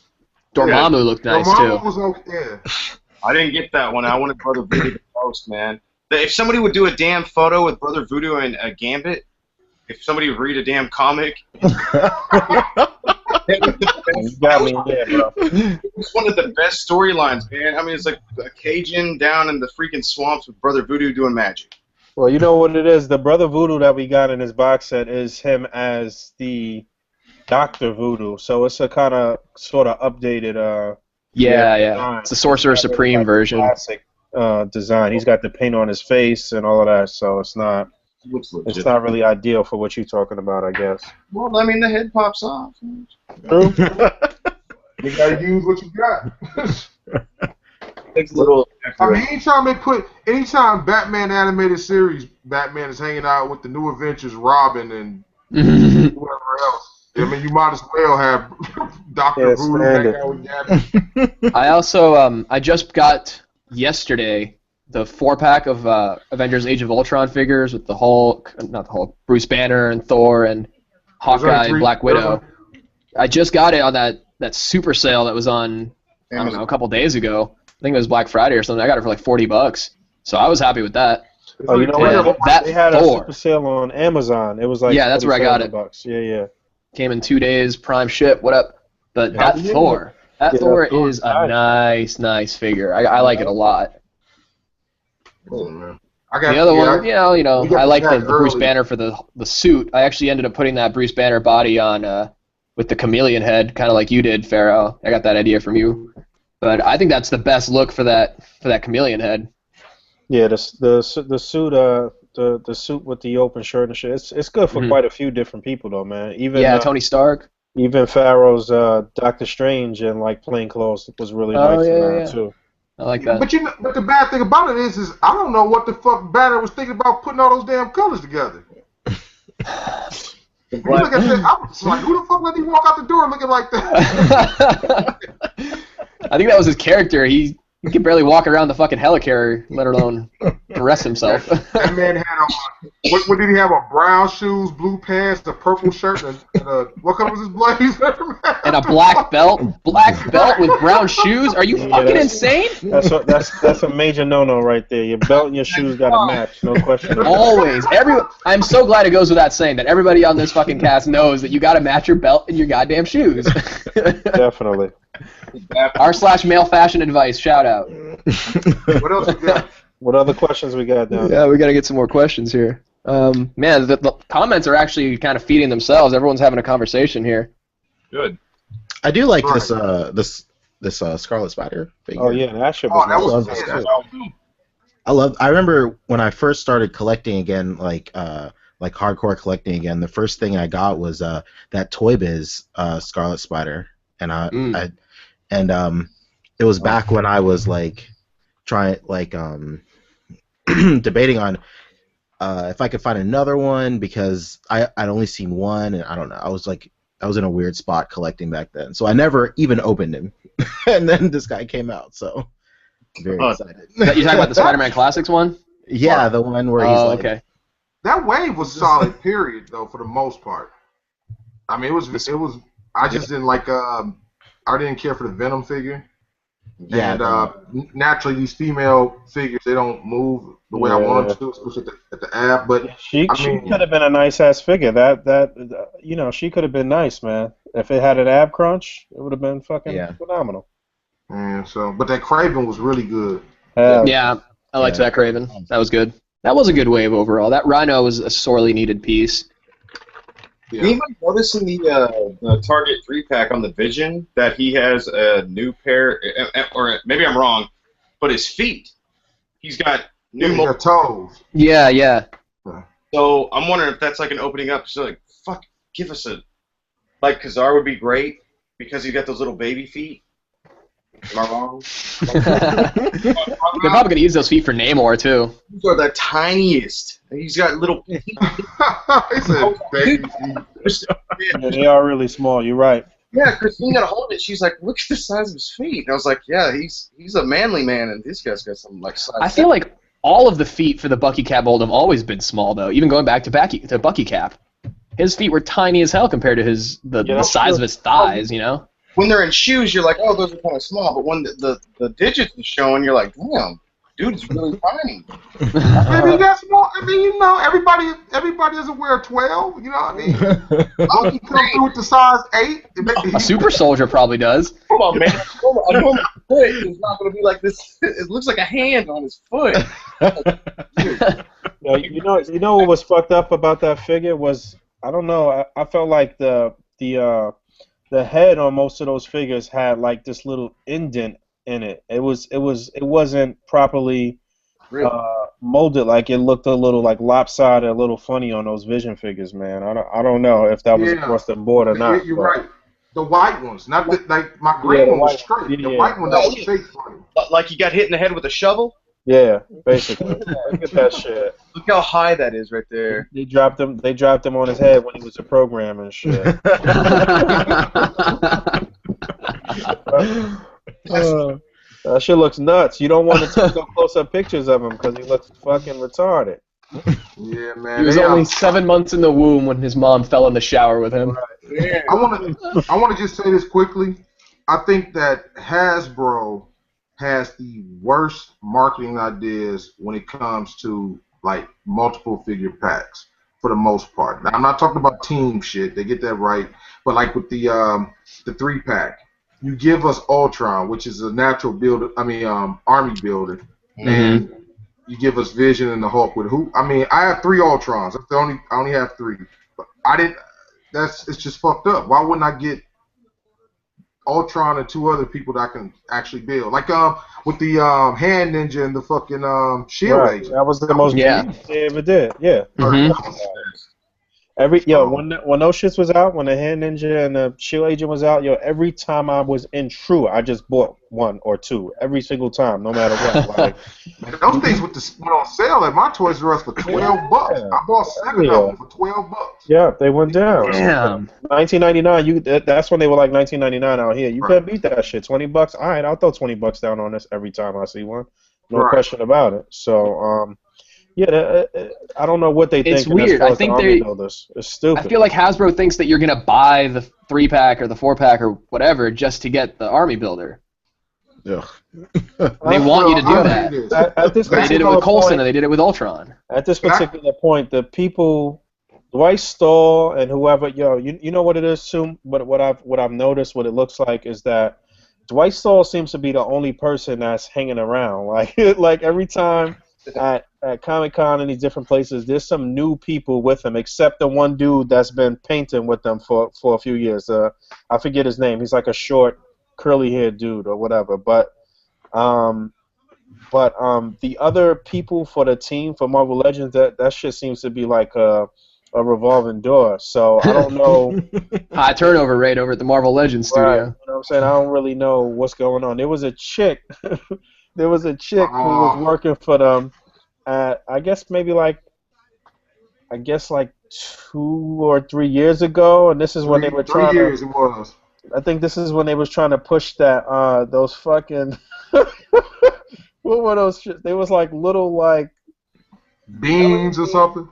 Dormammu looked nice too. Was okay. I didn't get that one. I wanted Brother Voodoo the most, man. If somebody would do a damn photo with Brother Voodoo and Gambit, if somebody would read a damn comic. You got me there, bro. It's one of the best storylines, man. I mean, it's like a Cajun down in the freaking swamps with Brother Voodoo doing magic. Well, you know what it is? The Brother Voodoo that we got in this box set is him as the Dr. Voodoo. So it's a kind of sort of updated Yeah. design. It's the Sorcerer Supreme version. Classic design. He's got the paint on his face and all of that, so it's not really ideal for what you're talking about, I guess. Well, I mean, the head pops off. True. You gotta use what you got. Takes a little. I mean, anytime Batman animated series, Batman is hanging out with the New Adventures, Robin, and whoever else. I mean, you might as well have Dr. Voodoo hang out with Batman. I also I just got yesterday the 4-pack of Avengers Age of Ultron figures with the Hulk, not the Hulk, Bruce Banner and Thor and Hawkeye and Black Widow. I just got it on that super sale that was on, I don't know, a couple days ago. I think it was Black Friday or something. I got it for like $40. So I was happy with that. Oh, you know what? They had a super sale on Amazon. It was like that's where I got it. $47. Yeah. Came in 2 days, prime ship. What up? But that Thor is a nice figure. I like it a lot. Oh, man. The other one, you know, I like the Bruce Banner for the suit. I actually ended up putting that Bruce Banner body on with the chameleon head, kind of like you did, Pharaoh. I got that idea from you. But I think that's the best look for that chameleon head. Yeah, the suit the suit with the open shirt and shit. It's good for quite a few different people though, man. Even Tony Stark. Even Pharaoh's Doctor Strange in like plain clothes was really nice too. I like that. But the bad thing about it is I don't know what the fuck Banner was thinking about putting all those damn colors together. You look at this, I was like, who the fuck let him walk out the door looking like that? I think that was his character. He can barely walk around the fucking helicarrier, let alone dress himself. That man had on, what did he have on? Brown shoes, blue pants, a purple shirt, and what color was his blazer? And a black belt with brown shoes? Are you fucking insane? That's a major no-no right there. Your belt and your shoes got to match, no question. Always. I'm so glad it goes without saying that everybody on this fucking cast knows that you got to match your belt and your goddamn shoes. Definitely. r/male fashion advice, shout out. What else we got? What other questions we got now? Yeah, we got to get some more questions here. Man, the comments are actually kind of feeding themselves. Everyone's having a conversation here. Good. I do like this Scarlet Spider figure. Oh yeah, that shit was nice. I remember when I first started collecting again, like hardcore collecting again. The first thing I got was that Toy Biz Scarlet Spider, and it was back when I was debating on if I could find another one because I'd only seen one, and I don't know. I was in a weird spot collecting back then, so I never even opened him. And then this guy came out, so I'm very excited. You talking about the Spider-Man Classics one? Yeah, the one where he's like. Okay. That wave was solid, period, though, for the most part. I mean, it was. I just didn't like. I didn't care for the Venom figure. Yeah. And naturally, these female figures, they don't move the way I want them to, especially at the ab. But she could have been a nice ass figure. That she could have been nice, man. If it had an ab crunch, it would have been fucking phenomenal. Yeah. But that Kraven was really good. Yeah, I liked that Kraven. That was good. That was a good wave overall. That Rhino was a sorely needed piece. Yeah. Anybody notice in the Target 3-pack on the Vision that he has a new pair, or maybe I'm wrong, but his feet, he's got new toes. Yeah. So I'm wondering if that's like an opening up. So like, fuck, give us like Kazar would be great because he's got those little baby feet. Am I wrong? They're probably going to use those feet for Namor, too. These are the tiniest. He's got little... He said baby feet. Yeah, they are really small. You're right. Yeah, Christine got a hold of it. She's like, look at the size of his feet. And I was like, yeah, he's a manly man, and this guy's got some like size. I feel like all of the feet for the Bucky Cap mold have always been small, though. Even going back to Bucky Cap, his feet were tiny as hell compared to the size of his thighs. You know. When they're in shoes, you're like, oh, those are kind of small. But when the digits are showing, you're like, damn, dude, it's really tiny. Maybe that's more. I mean, you know, everybody doesn't wear 12. You know what I mean? Lucky come through with the size 8. A super soldier probably does. Come on, man. A normal foot is not going to be like this. It looks like a hand on his foot. You know what was fucked up about that figure was, I don't know, I felt like the head on most of those figures had like this little indent in it. It wasn't properly molded. Like, it looked a little like lopsided, a little funny on those Vision figures, man. I don't know if that was across the board or not. You're right. The white ones, not the, like my green one was straight. The white one that was fake funny. Like he got hit in the head with a shovel? Yeah, basically. Look at that shit. Look how high that is right there. They dropped him on his head when he was a program and shit. That shit looks nuts. You don't want to take no close-up pictures of him because he looks fucking retarded. Yeah, man. He was only 7 months in the womb when his mom fell in the shower with him. Yeah. I want to just say this quickly. I think that Hasbro has the worst marketing ideas when it comes to like multiple figure packs for the most part. Now, I'm not talking about team shit. They get that right. But like with the 3-pack, you give us Ultron, which is a natural builder. I mean, army builder, and you give us Vision and the Hulk with who? I mean, I have 3 Ultrons. I only have 3. But I didn't. It's just fucked up. Why wouldn't I get Ultron and 2 other people that I can actually build? Like with the Hand Ninja and the fucking Shield Agent. That was the most they ever did. Yeah. When those shits was out, when the Hand Ninja and the Shield Agent was out, every time I was in True, I just bought 1 or 2 every single time, no matter what. Like, man, those things went on sale at my Toys R Us for $12. I bought 7 of them for $12. Yeah, they went down. Damn. $19.99. That's when they were like $19.99 out here. You couldn't beat that shit. $20. All right, I'll throw $20 down on this every time I see one. No question about it. So, I don't know what they think. It's weird. I think it's stupid. I feel like Hasbro thinks that you're gonna buy the 3-pack or the 4-pack or whatever just to get the army builder. Ugh. They want you to do that. They did it with Coulson and they did it with Ultron. At this particular point, the people, Dwight Stahl and whoever, you know what it is, Sue? What I've noticed, what it looks like is that Dwight Stahl seems to be the only person that's hanging around. Like every time at Comic-Con and these different places, there's some new people with him, except the one dude that's been painting with them for a few years. I forget his name. He's like a short, curly-haired dude or whatever. But the other people for the team for Marvel Legends, that shit seems to be like a revolving door. So I don't know. High turnover rate over at the Marvel Legends studio. Right. You know what I'm saying? I don't really know what's going on. There was a chick. There was a chick who was working for them. I guess like 2 or 3 years ago, and this is when they were trying 3 years it was. I think this is when they was trying to push that those fucking what were those shit? They was like little like beans or something.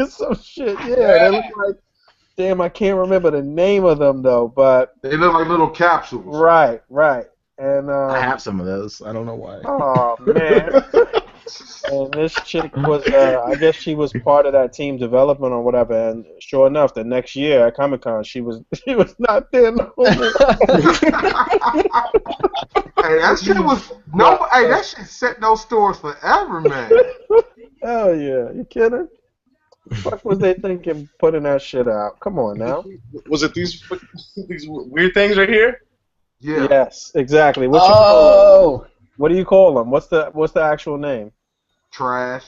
Some shit, yeah. They look like, damn, I can't remember the name of them though, but they look like little capsules. Right. And I have some of those. I don't know why. Oh man. And this chick was, I guess she was part of that team development or whatever. And sure enough, the next year at Comic-Con, she was not there no more. Hey, that shit was Hey, that shit set those stores forever, man. Hell yeah, you kidding? What was they thinking putting that shit out? Come on now. Was it these weird things right here? Yeah. Yes, exactly. What do you call them? What's the actual name? Trash.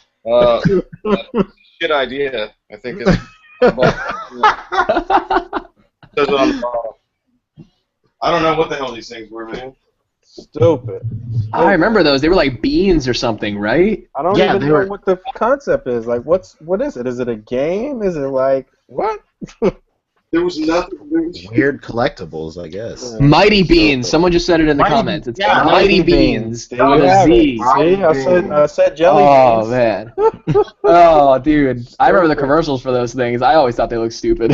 Shit idea. I think it's. I don't know what the hell these things were, man. Stupid. I remember those. They were like beans or something, right? I don't even know what the concept is. Like, what is it? Is it a game? Is it like what? There was nothing. Weird collectibles, I guess. Yeah. Mighty Beans. Someone just said it in the comments. It's Mighty Beans. With a Z. See, I said jelly beans. Oh man. Oh dude, I remember the commercials for those things. I always thought they looked stupid.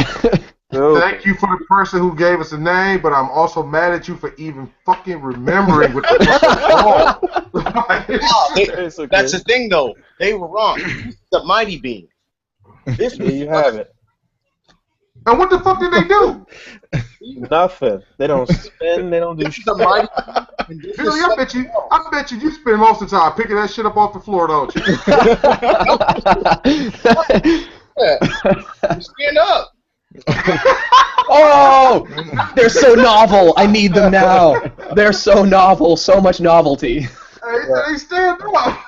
Thank you for the person who gave us a name, but I'm also mad at you for even fucking remembering what the fuck was. Basically. That's the thing, though. They were wrong. The Mighty Beam. This There you have it. And what the fuck did they do? Nothing. They don't spin. They don't do This is shit. the Mighty Beam. This Billy, is I bet you spend most of the time picking that shit up off the floor, don't you? You stand up. Oh, they're so novel. I need them now. They're so novel. So much novelty. Hey, they stand up.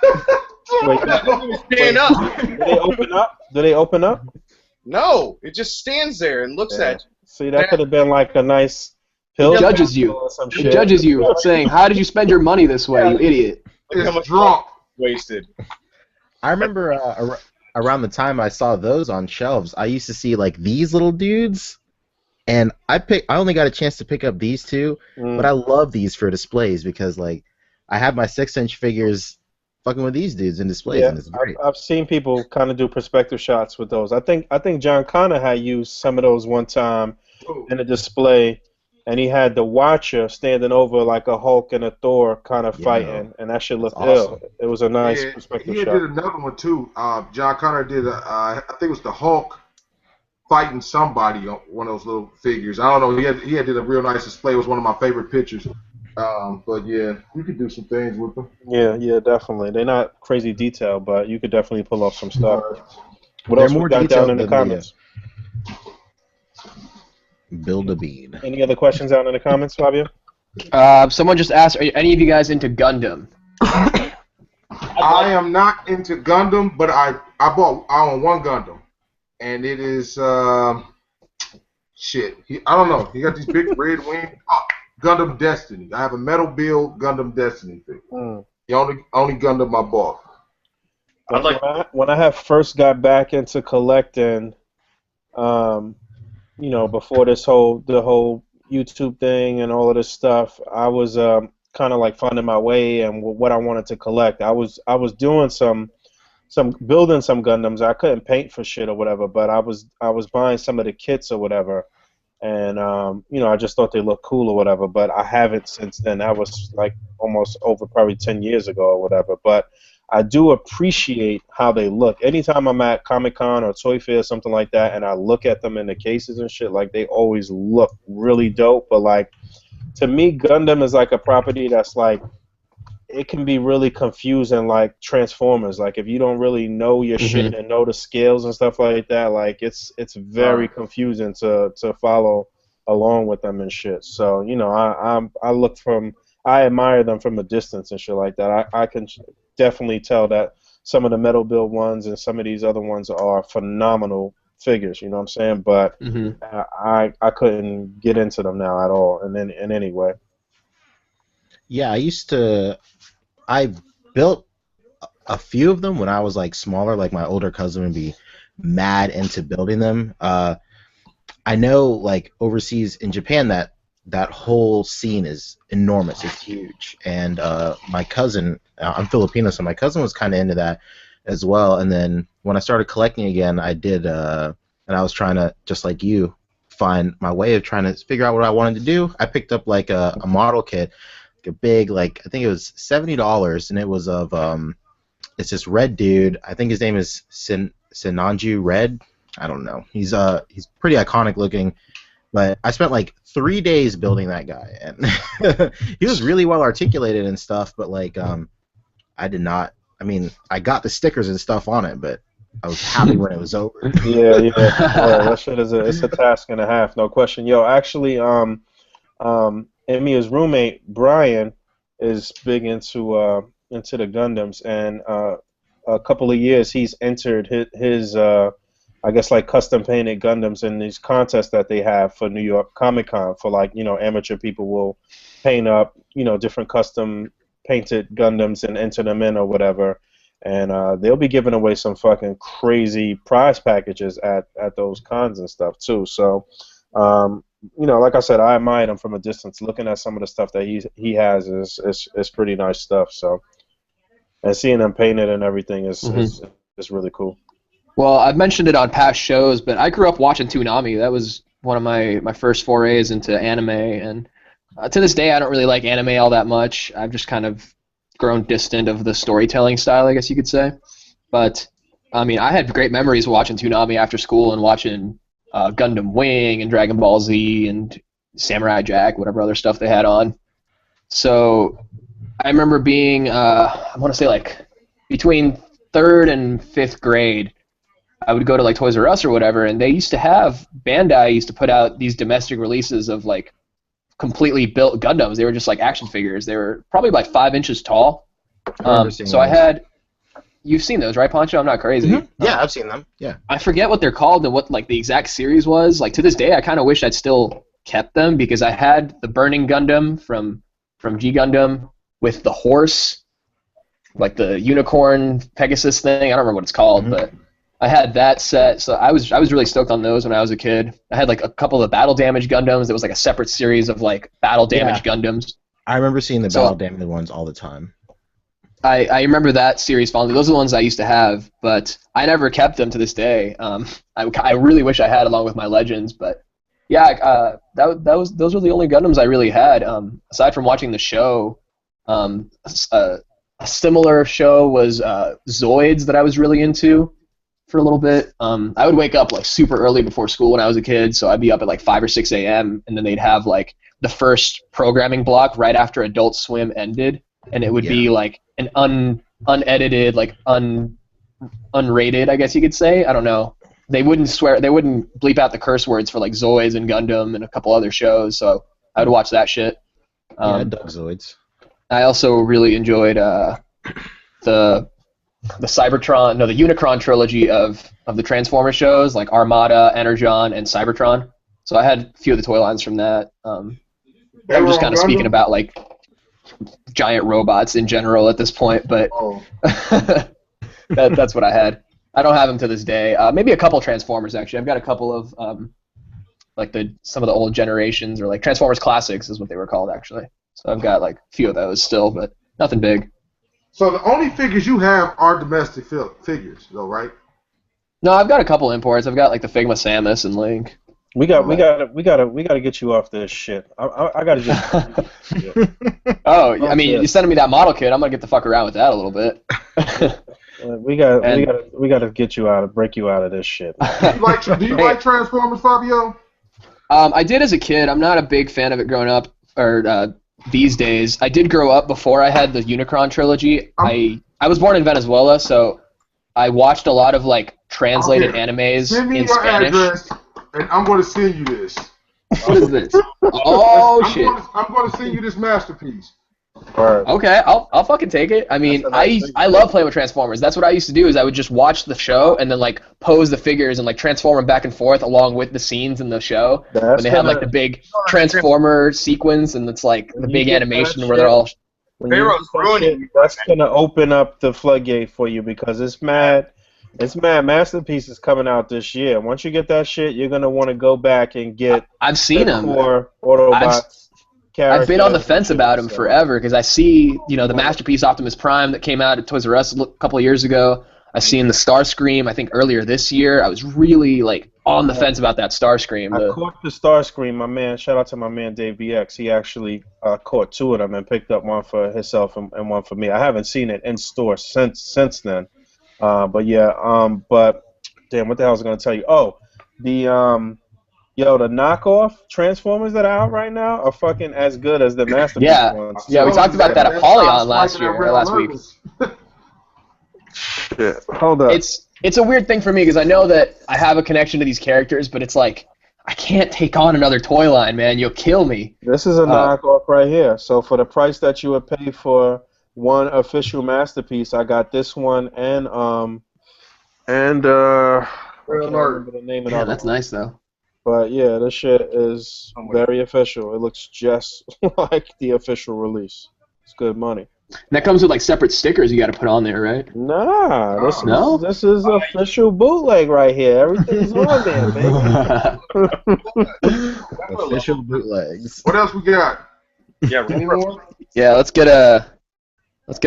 Wait, Stand up. do they open up? Do they open up? No, it just stands there and looks at you. See, that could have been like a nice pill. It judges you. or some It shit. judges you, saying, "How did you spend your money this way, you idiot?" Look how It's much drunk. wasted. I remember around the time I saw those on shelves, I used to see like these little dudes, and I only got a chance to pick up these two, but I love these for displays because like I have my 6-inch figures fucking with these dudes in displays, Yeah, and it's great. I've seen people kind of do perspective shots with those. I think John Connor had used some of those one time in a display, and he had the Watcher standing over like a Hulk and a Thor kind of Yeah. fighting, and that shit looked That's awesome. ill. It was a nice Yeah, perspective he shot. did another one too. John Connor did I think it was the Hulk fighting somebody on one of those little figures. I don't know. He had did a real nice display. It was one of my favorite pictures. But yeah, we could do some things with them. Yeah, definitely. They're not crazy detailed, but you could definitely pull off some stuff. What They're else we more got down in the detailed than the, comments? Build a bead. Any other questions out in the comments, Fabio? Someone just asked, "Are any of you guys into Gundam?" I am not into Gundam, but I own one Gundam, and it is shit. I don't know. He got these big red wings. Gundam Destiny. I have a metal build Gundam Destiny thing. The only Gundam I bought. I'd like. When I had first got back into collecting, you know, before the whole YouTube thing and all of this stuff, I was kind of like finding my way and what I wanted to collect. I was doing some building some Gundams. I couldn't paint for shit or whatever, but I was buying some of the kits or whatever, and you know, I just thought they looked cool or whatever. But I haven't since then. That was like almost over probably 10 years ago or whatever. But I do appreciate how they look. Anytime I'm at Comic-Con or Toy Fair or something like that, and I look at them in the cases and shit, like they always look really dope. But like, to me, Gundam is like a property that's like, it can be really confusing, like Transformers. Like if you don't really know your shit and know the scales and stuff like that, like it's very confusing to follow along with them and shit. So you know, I admire them from a distance and shit like that. I can definitely tell that some of the metal build ones and some of these other ones are phenomenal figures. You know what I'm saying? But I couldn't get into them now at all in any way. Yeah, I built a few of them when I was like smaller. Like my older cousin would be mad into building them. I know like overseas in Japan that whole scene is enormous. It's huge. And my cousin, I'm Filipino, so my cousin was kind of into that as well. And then when I started collecting again, I did, and I was trying to, just like you, find my way of trying to figure out what I wanted to do. I picked up like a model kit, like a big, like I think it was $70, and it was of it's this red dude. I think his name is Sinanju Red. I don't know. He's pretty iconic looking. But I spent like 3 days building that guy, and he was really well articulated and stuff. But like, I did not. I mean, I got the stickers and stuff on it, but I was happy when it was over. Yeah, that shit it's a task and a half, no question. Yo, actually, Emia's roommate Brian is big into the Gundams, and a couple of years he's entered his I guess like custom painted Gundams in these contests that they have for New York Comic Con, for like, you know, amateur people will paint up, you know, different custom painted Gundams and enter them in or whatever, and they'll be giving away some fucking crazy prize packages at those cons and stuff too. So you know, like I said, I admire him from a distance. Looking at some of the stuff that he has is pretty nice stuff. So, and seeing them painted and everything is really cool. Well, I've mentioned it on past shows, but I grew up watching Toonami. That was one of my first forays into anime, and to this day, I don't really like anime all that much. I've just kind of grown distant of the storytelling style, I guess you could say. But I mean, I had great memories watching Toonami after school and watching Gundam Wing and Dragon Ball Z and Samurai Jack, whatever other stuff they had on. So I remember being, I want to say like between 3rd and 5th grade, I would go to like Toys R Us or whatever, and they used to have, Bandai used to put out these domestic releases of like completely built Gundams. They were just like action figures. They were probably like 5 inches tall. So I had, you've seen those, right, Pancho? I'm not crazy. Mm-hmm. Yeah, I've seen them. Yeah. I forget what they're called and what like the exact series was. Like to this day, I kind of wish I'd still kept them because I had the Burning Gundam from G Gundam with the horse, like the unicorn Pegasus thing. I don't remember what it's called, but I had that set. So I was really stoked on those when I was a kid. I had like a couple of Battle Damage Gundams. There was like a separate series of like Battle Damage Gundams. I remember seeing the Battle Damage ones all the time. I remember that series fondly. Those are the ones I used to have, but I never kept them to this day. I really wish I had along with my Legends, but yeah, those were the only Gundams I really had. Aside from watching the show, a similar show was Zoids that I was really into for a little bit. I would wake up like super early before school when I was a kid, so I'd be up at like 5 or 6 a.m. and then they'd have like the first programming block right after Adult Swim ended, and it would be like an unedited, like unrated, I guess you could say. I don't know. They wouldn't bleep out the curse words for like Zoids and Gundam and a couple other shows, so I would watch that shit. I dug Zoids. I also really enjoyed the Unicron trilogy of the Transformers shows, like Armada, Energon, and Cybertron. So I had a few of the toy lines from that. I'm just kind of speaking about like giant robots in general at this point, but that's what I had. I don't have them to this day. Maybe a couple Transformers actually. I've got a couple of like some of the old generations, or like Transformers Classics is what they were called actually. So I've got like a few of those still, but nothing big. So the only figures you have are domestic figures, though, right? No, I've got a couple imports. I've got like the Figma Samus and Link. We gotta get you off this shit. I gotta just. Oh, I mean, you're sending me that model kit. I'm gonna get the fuck around with that a little bit. we gotta get you break you out of this shit. Do you like Transformers, Fabio? I did as a kid. I'm not a big fan of it growing up, or these days. I did grow up before I had the Unicron trilogy. I was born in Venezuela, so I watched a lot of like translated animes Send me in your Spanish. Address, and I'm going to send you this. What is this? Oh shit! I'm going to send you this masterpiece. Okay, I'll fucking take it. I mean, I love playing with Transformers. That's what I used to do. Is I would just watch the show and then like pose the figures and like transform them back and forth along with the scenes in the show. When they have like the big Transformer sequence and it's like the big animation where they're all. Pharaoh's ruining. That's gonna open up the floodgate for you because it's mad. Masterpiece is coming out this year. Once you get that shit, you're gonna want to go back and get. I've seen them. Autobots. I've been on the fence about him forever because I see, the Masterpiece Optimus Prime that came out at Toys R Us a couple of years ago. I've seen the Starscream, I think, earlier this year. I was really, on the fence about that Starscream. I caught the Starscream, my man. Shout out to my man Dave BX. He actually caught 2 of them and picked up one for himself and one for me. I haven't seen it in store since then. But damn, what the hell was I going to tell you? Oh, the knockoff Transformers that are out right now are fucking as good as the Masterpiece ones. Yeah, we talked about that at Polygon last week. Shit, hold up. It's a weird thing for me because I know that I have a connection to these characters, but it's like I can't take on another toy line, man. You'll kill me. This is a knockoff right here. So for the price that you would pay for one official Masterpiece, I got this one and I can't remember the name of it. Yeah, that's nice though. But yeah, this shit is very official. It looks just like the official release. It's good money. And that comes with separate stickers you got to put on there, right? Nah, this is official bootleg right here. Everything's on there, baby. Official bootlegs. What else we got? Yeah, Any more? Yeah, let's get a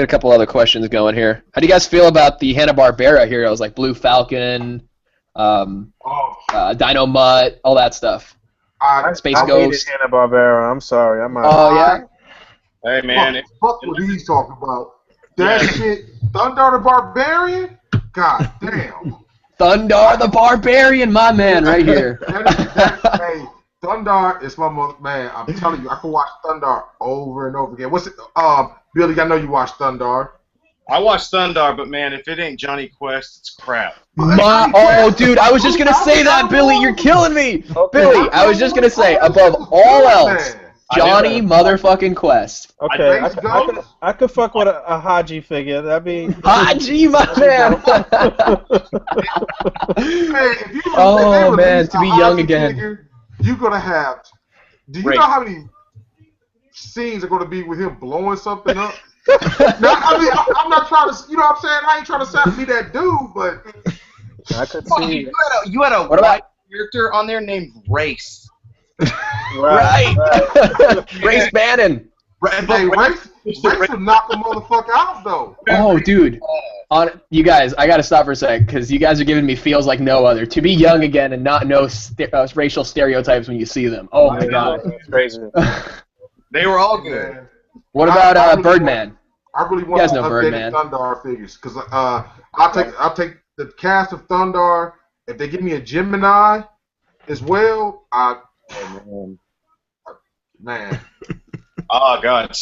couple other questions going here. How do you guys feel about the Hanna-Barbera heroes like Blue Falcon, Dino Mutt, all that stuff? Space Ghost. I hated Hanna-Barbera. I'm sorry. I'm out. Oh yeah. Hey man, Fuck what he's talking about. That shit, Thundar the Barbarian? God damn. Thundar the Barbarian, my man, right here. Hey, Thundar is my most, man, I'm telling you, I can watch Thundar over and over again. What's it? Billy, I know you watch Thundar. I watch Thundar, but man, if it ain't Johnny Quest, it's crap. Oh, dude, I was just gonna say that, Billy. You're killing me, Billy. I was just gonna say, above all else, Johnny motherfucking Quest. Okay, I could fuck with a Haji figure. That'd be Haji, my man. Oh man, to be young again. Figure, you're gonna have. Do you know how many scenes are gonna be with him blowing something up? No, I mean, I'm not trying to. You know what I'm saying? I ain't trying to be that dude, but I could see. You had a white character on there named Race. Right. Race Bannon. Hey, Race would knock a motherfucker out though. Oh, dude. You guys, I gotta stop for a sec because you guys are giving me feels like no other. To be young again and not know racial stereotypes when you see them. Oh my god. That's crazy. They were all good. What about Birdman? I really want to update Thundar figures because I'll take the cast of Thundar. If they give me a Gemini as well, man. Oh god,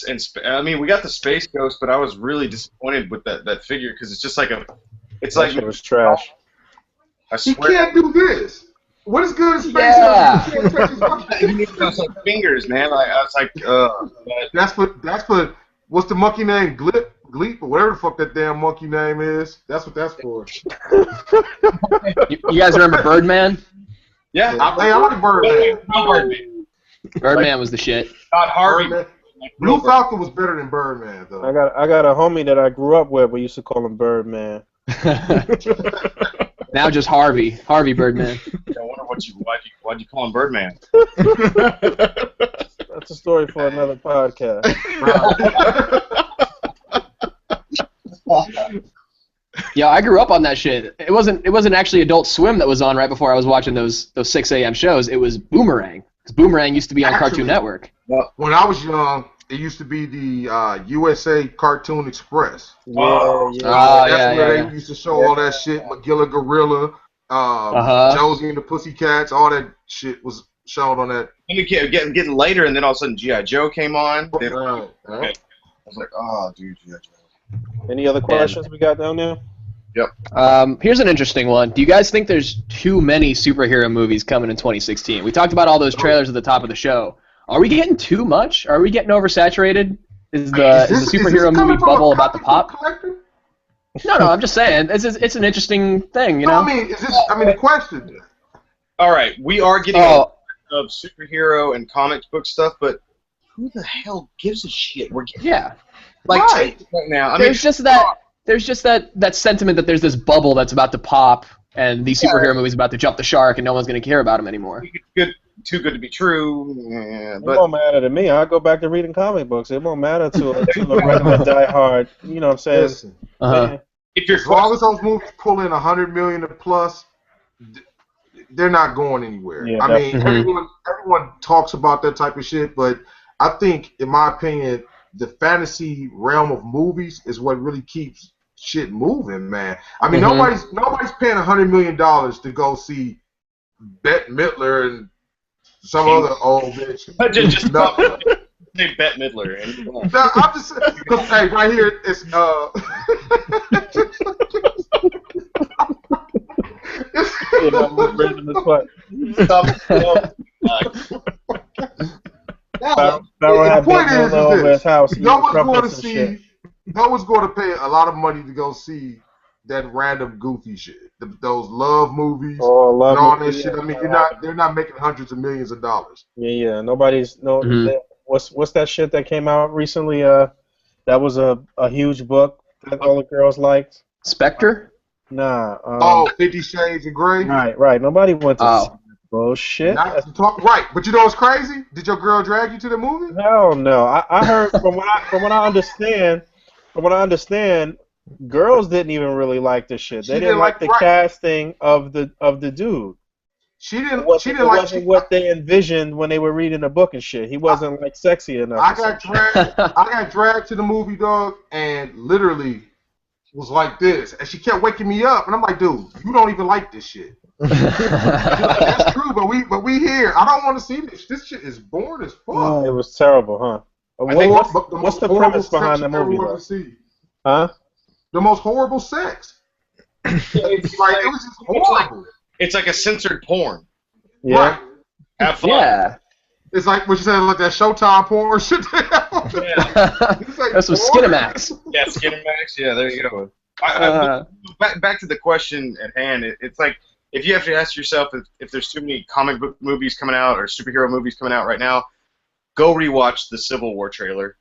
I mean, we got the Space Ghost, but I was really disappointed with that figure because it's just like it was trash. I swear. He can't do this. What is good as Space Ghost? He can't touch his He needs those like fingers, man. I was like, That's for what's the monkey name? Gleep or whatever the fuck that damn monkey name is. That's what that's for. You guys remember Birdman? Yeah. I like Birdman. Birdman was the shit. Not Harvey. Blue Falcon was better than Birdman though. I got a homie that I grew up with. We used to call him Birdman. Now just Harvey Birdman. I wonder why'd you call him Birdman? That's a story for another podcast. Yeah, I grew up on that shit. It wasn't actually Adult Swim that was on right before I was watching those 6 a.m. shows. It was Boomerang. Because Boomerang used to be on Cartoon Network. When I was young, it used to be the USA Cartoon Express. That's where they used to show all that shit. Magilla Gorilla, Josie and the Pussycats, all that shit was shown on that. And getting later, and then all of a sudden G.I. Joe came on. Right. I was like, oh, dude, G.I. Joe. Any other questions we got down there? Yep. Here's an interesting one. Do you guys think there's too many superhero movies coming in 2016? We talked about all those trailers at the top of the show. Are we getting too much? Are we getting oversaturated? Is the superhero movie bubble about to pop? No, I'm just saying. It's an interesting thing, you know? The question. All right, we are getting a lot of superhero and comic book stuff, but who the hell gives a shit? We're getting right now. I mean, there's just that sentiment that there's this bubble that's about to pop, and these superhero movies about to jump the shark, and no one's going to care about them anymore. Too good to be true. Yeah, but it won't matter to me. I go back to reading comic books. It won't matter to a regular diehard. You know what I'm saying? Listen, as long as those movies pull in $100 million or plus, they're not going anywhere. Yeah, I mean, everyone talks about that type of shit, but I think, in my opinion, the fantasy realm of movies is what really keeps shit moving, man. I mean, nobody's paying $100 million to go see Bette Midler and some other old bitch. Just say Bette Midler. No, I'm just saying, hey, right here, it's the point is this. No one's going to pay a lot of money to go see that random goofy shit. Those love movies and all that shit. I mean, they're not making hundreds of millions of dollars. Yeah. What's that shit that came out recently? That was a huge book that all the girls liked. Spectre? Nah. 50 Shades of Grey? Right. Nobody went to see that bullshit. Right, but you know what's crazy? Did your girl drag you to the movie? Hell no. I heard from what I understand, girls didn't even really like the shit. They didn't like the casting of the dude. She didn't. It She didn't like. wasn't what they envisioned when they were reading the book and shit. He wasn't like sexy enough. I got dragged to the movie, dog, and literally was like this, and she kept waking me up, and I'm like, dude, you don't even like this shit. That's true, but we here. I don't want to see this. This shit is boring as fuck. It was terrible, huh? What's the premise behind the movie, though? Huh? The most horrible sex. It's Like, it was just horrible. It's like a censored porn. Yeah. Right. Have fun. Yeah. It's like what you said, like that Showtime porn shit. Yeah. It's like That's some Skinamax. Yeah, Skinamax. Yeah, there you go. Back to the question at hand. It's like if you have to ask yourself if there's too many comic book movies coming out or superhero movies coming out right now, go rewatch the Civil War trailer,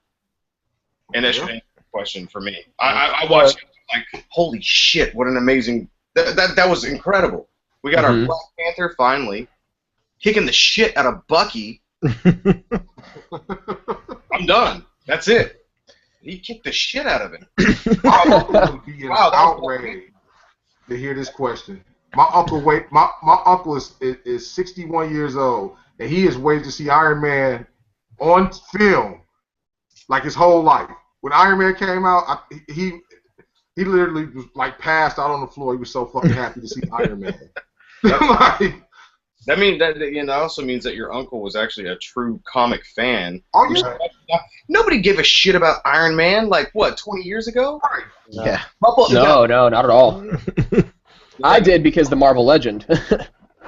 and that should answer the question for me. I watched it, like, holy shit, what an amazing that was incredible. We got our Black Panther finally kicking the shit out of Bucky. I'm done. That's it. He kicked the shit out of it. My uncle would be in outrage to hear this question. My uncle is 61 years old, and he has waited to see Iron Man on film like his whole life. When Iron Man came out, he literally was like passed out on the floor. He was so fucking happy to see Iron Man. That also means that your uncle was actually a true comic fan. Oh yeah. Nobody gave a shit about Iron Man like what 20 years ago. Right. Yeah. No, not at all. I did because the Marvel Legend.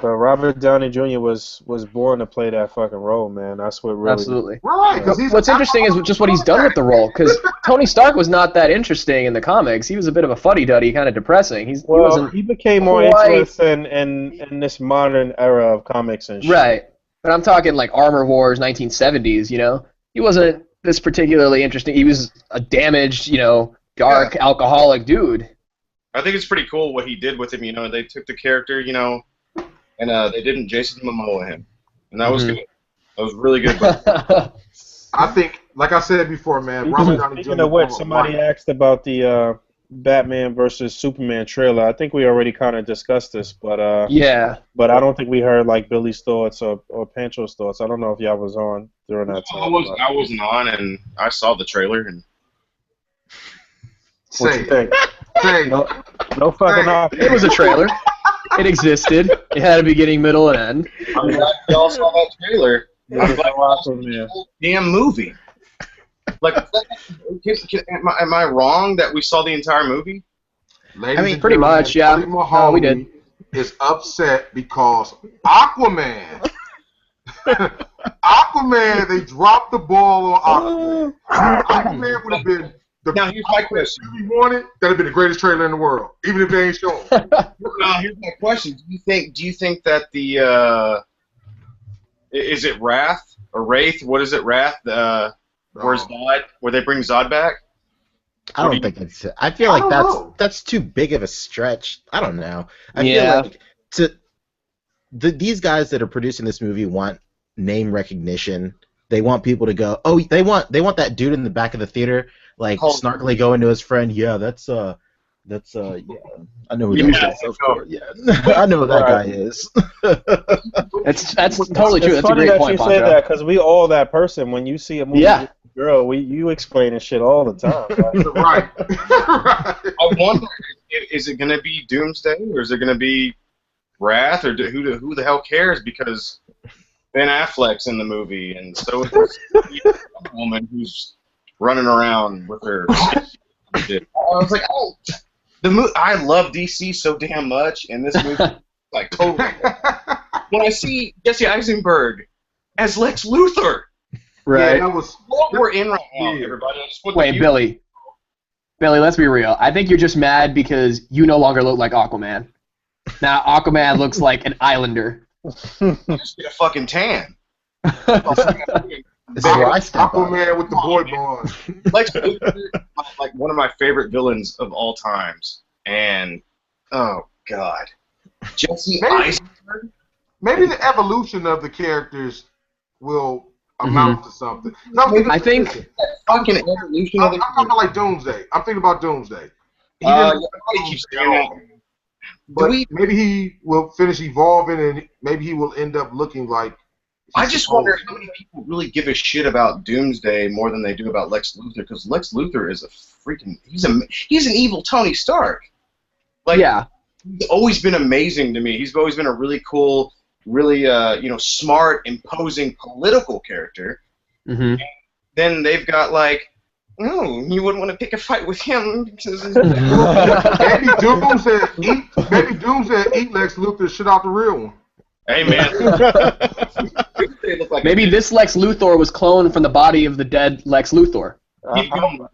But Robert Downey Jr. was born to play that fucking role, man. That's what really. Absolutely. Right. What's interesting is just what he's done with the role, because Tony Stark was not that interesting in the comics. He was a bit of a fuddy-duddy, kind of depressing. He became more interesting in this modern era of comics and shit. Right. But I'm talking like Armor Wars, 1970s, you know? He wasn't this particularly interesting. He was a damaged, dark, alcoholic dude. I think it's pretty cool what he did with him. They took the character, and they didn't Jason Momoa him, and that was good. That was really good. I think, like I said before, man. Robert Downey Jr. Speaking of which, somebody asked about the Batman versus Superman trailer. I think we already kind of discussed this, but yeah. But I don't think we heard like Billy's thoughts or Pancho's thoughts. I don't know if y'all was on during that time. I wasn't on, and I saw the trailer. And what you think? No fucking Say. off. It was a trailer. It existed. It had a beginning, middle, and end. I'm glad y'all saw that trailer. I'm glad y'all saw Awesome, the yeah. whole damn movie. Like, am I wrong that we saw the entire movie? Ladies and pretty gentlemen, much, yeah. Tony Mahoney We did. is upset because Aquaman. Aquaman, they dropped the ball on Aquaman. Aquaman would have been the Now, here's my question. If you wanted, that'd have been the greatest trailer in the world, even if they ain't shown. Now, here's my question. Do you think that the is it Wrath or Wraith? What is it, Wrath? Where's Zod? Where they bring Zod back? I don't think it's. I feel like that's too big of a stretch. I don't know. I feel like these guys that are producing this movie want name recognition. They want people to go, oh, they want that dude in the back of the theater, like snarkily going to his friend. Yeah, that's yeah. I know who that is. Of course, yeah. I know who that guy is. That's totally true. It's That's a funny great that point, you Pancho. say that because we all that person. When you see a movie with a girl, you explaining shit all the time. Right. I wonder, is it going to be Doomsday or is it going to be Wrath or who the hell cares? Because Ben Affleck's in the movie, and so is this woman who's running around with her. I was like, oh, I love DC so damn much, and this movie, like, totally. When I see Jesse Eisenberg as Lex Luthor, Right. Yeah, that was what we're in right now, everybody. Wait, Billy, let's be real. I think you're just mad because you no longer look like Aquaman. Now Aquaman looks like an islander. Just get a fucking tan. This is where I step up. Aquaman with the boy bond. Lex Luthor, like one of my favorite villains of all times, and oh god, Jesse Eisenberg. Maybe the evolution of the characters will amount to something. No, I think Fucking evolution of I'm talking about like Doomsday. I'm thinking about Doomsday. Everybody keeps saying that. But maybe he will finish evolving, and maybe he will end up looking like. I just wonder how many people really give a shit about Doomsday more than they do about Lex Luthor, because Lex Luthor is a freaking he's an evil Tony Stark. Like, Yeah. He's always been amazing to me. He's always been a really cool, really smart, imposing political character. Mm-hmm. Then they've got like, no, you wouldn't want to pick a fight with him because maybe Doom said eat Lex Luthor, shit out the real one. Hey man. Maybe this Lex Luthor was cloned from the body of the dead Lex Luthor.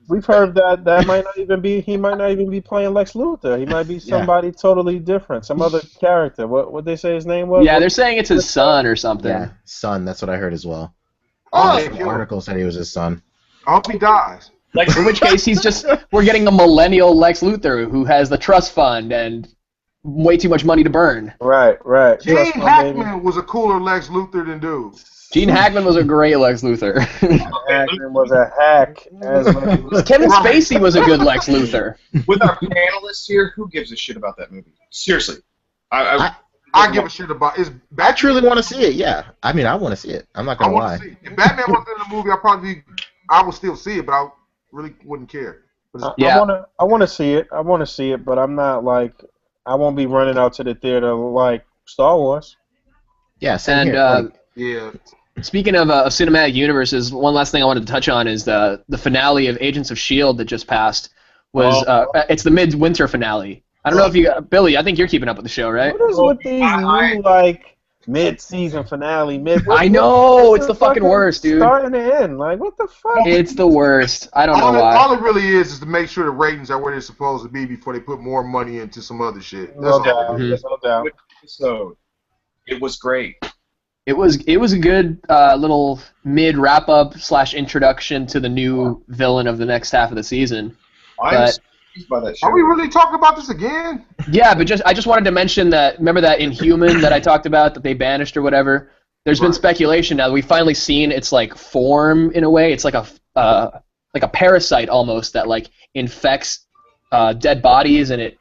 We've heard that might not even be. He might not even be playing Lex Luthor. He might be somebody totally different, some other character. What they say his name was? Yeah, they're saying it's his son or something. Yeah, son. That's what I heard as well. The article said he was his son. I hope he dies. Like, in which case we're getting a millennial Lex Luthor who has the trust fund and way too much money to burn. Right. Gene Hackman was a cooler Lex Luthor than dude. Gene Hackman was a great Lex Luthor. Hackman was a hack. Kevin Spacey was a good Lex Luthor. With our panelists here, who gives a shit about that movie? Seriously. I give a shit about it. I truly want to see it, yeah. I mean, I want to see it. I'm not going to lie. If Batman wasn't in the movie, I would still see it, but I really wouldn't care. I want to see it. I want to see it, but I'm not like, I won't be running out to the theater like Star Wars. Yeah, same and here. Speaking of cinematic universes, one last thing I wanted to touch on is the finale of Agents of S.H.I.E.L.D. that just passed. It's the mid-winter finale. I don't know if you, Billy, I think you're keeping up with the show, right? What is with these new, like, mid-season finale? I know, it's the fucking worst, dude. Starting to end. Like, what the fuck? It's the worst. I don't know why. All it really is to make sure the ratings are where they're supposed to be before they put more money into some other shit. No doubt. No doubt. So, it was great. It was a good little mid wrap-up / introduction to the new villain of the next half of the season. I'm surprised by that show. Are we really talking about this again? Yeah, but I just wanted to mention that. Remember that Inhuman that I talked about that they banished or whatever? There's been speculation now that we've finally seen its like form in a way. It's like a parasite almost that like infects dead bodies, and it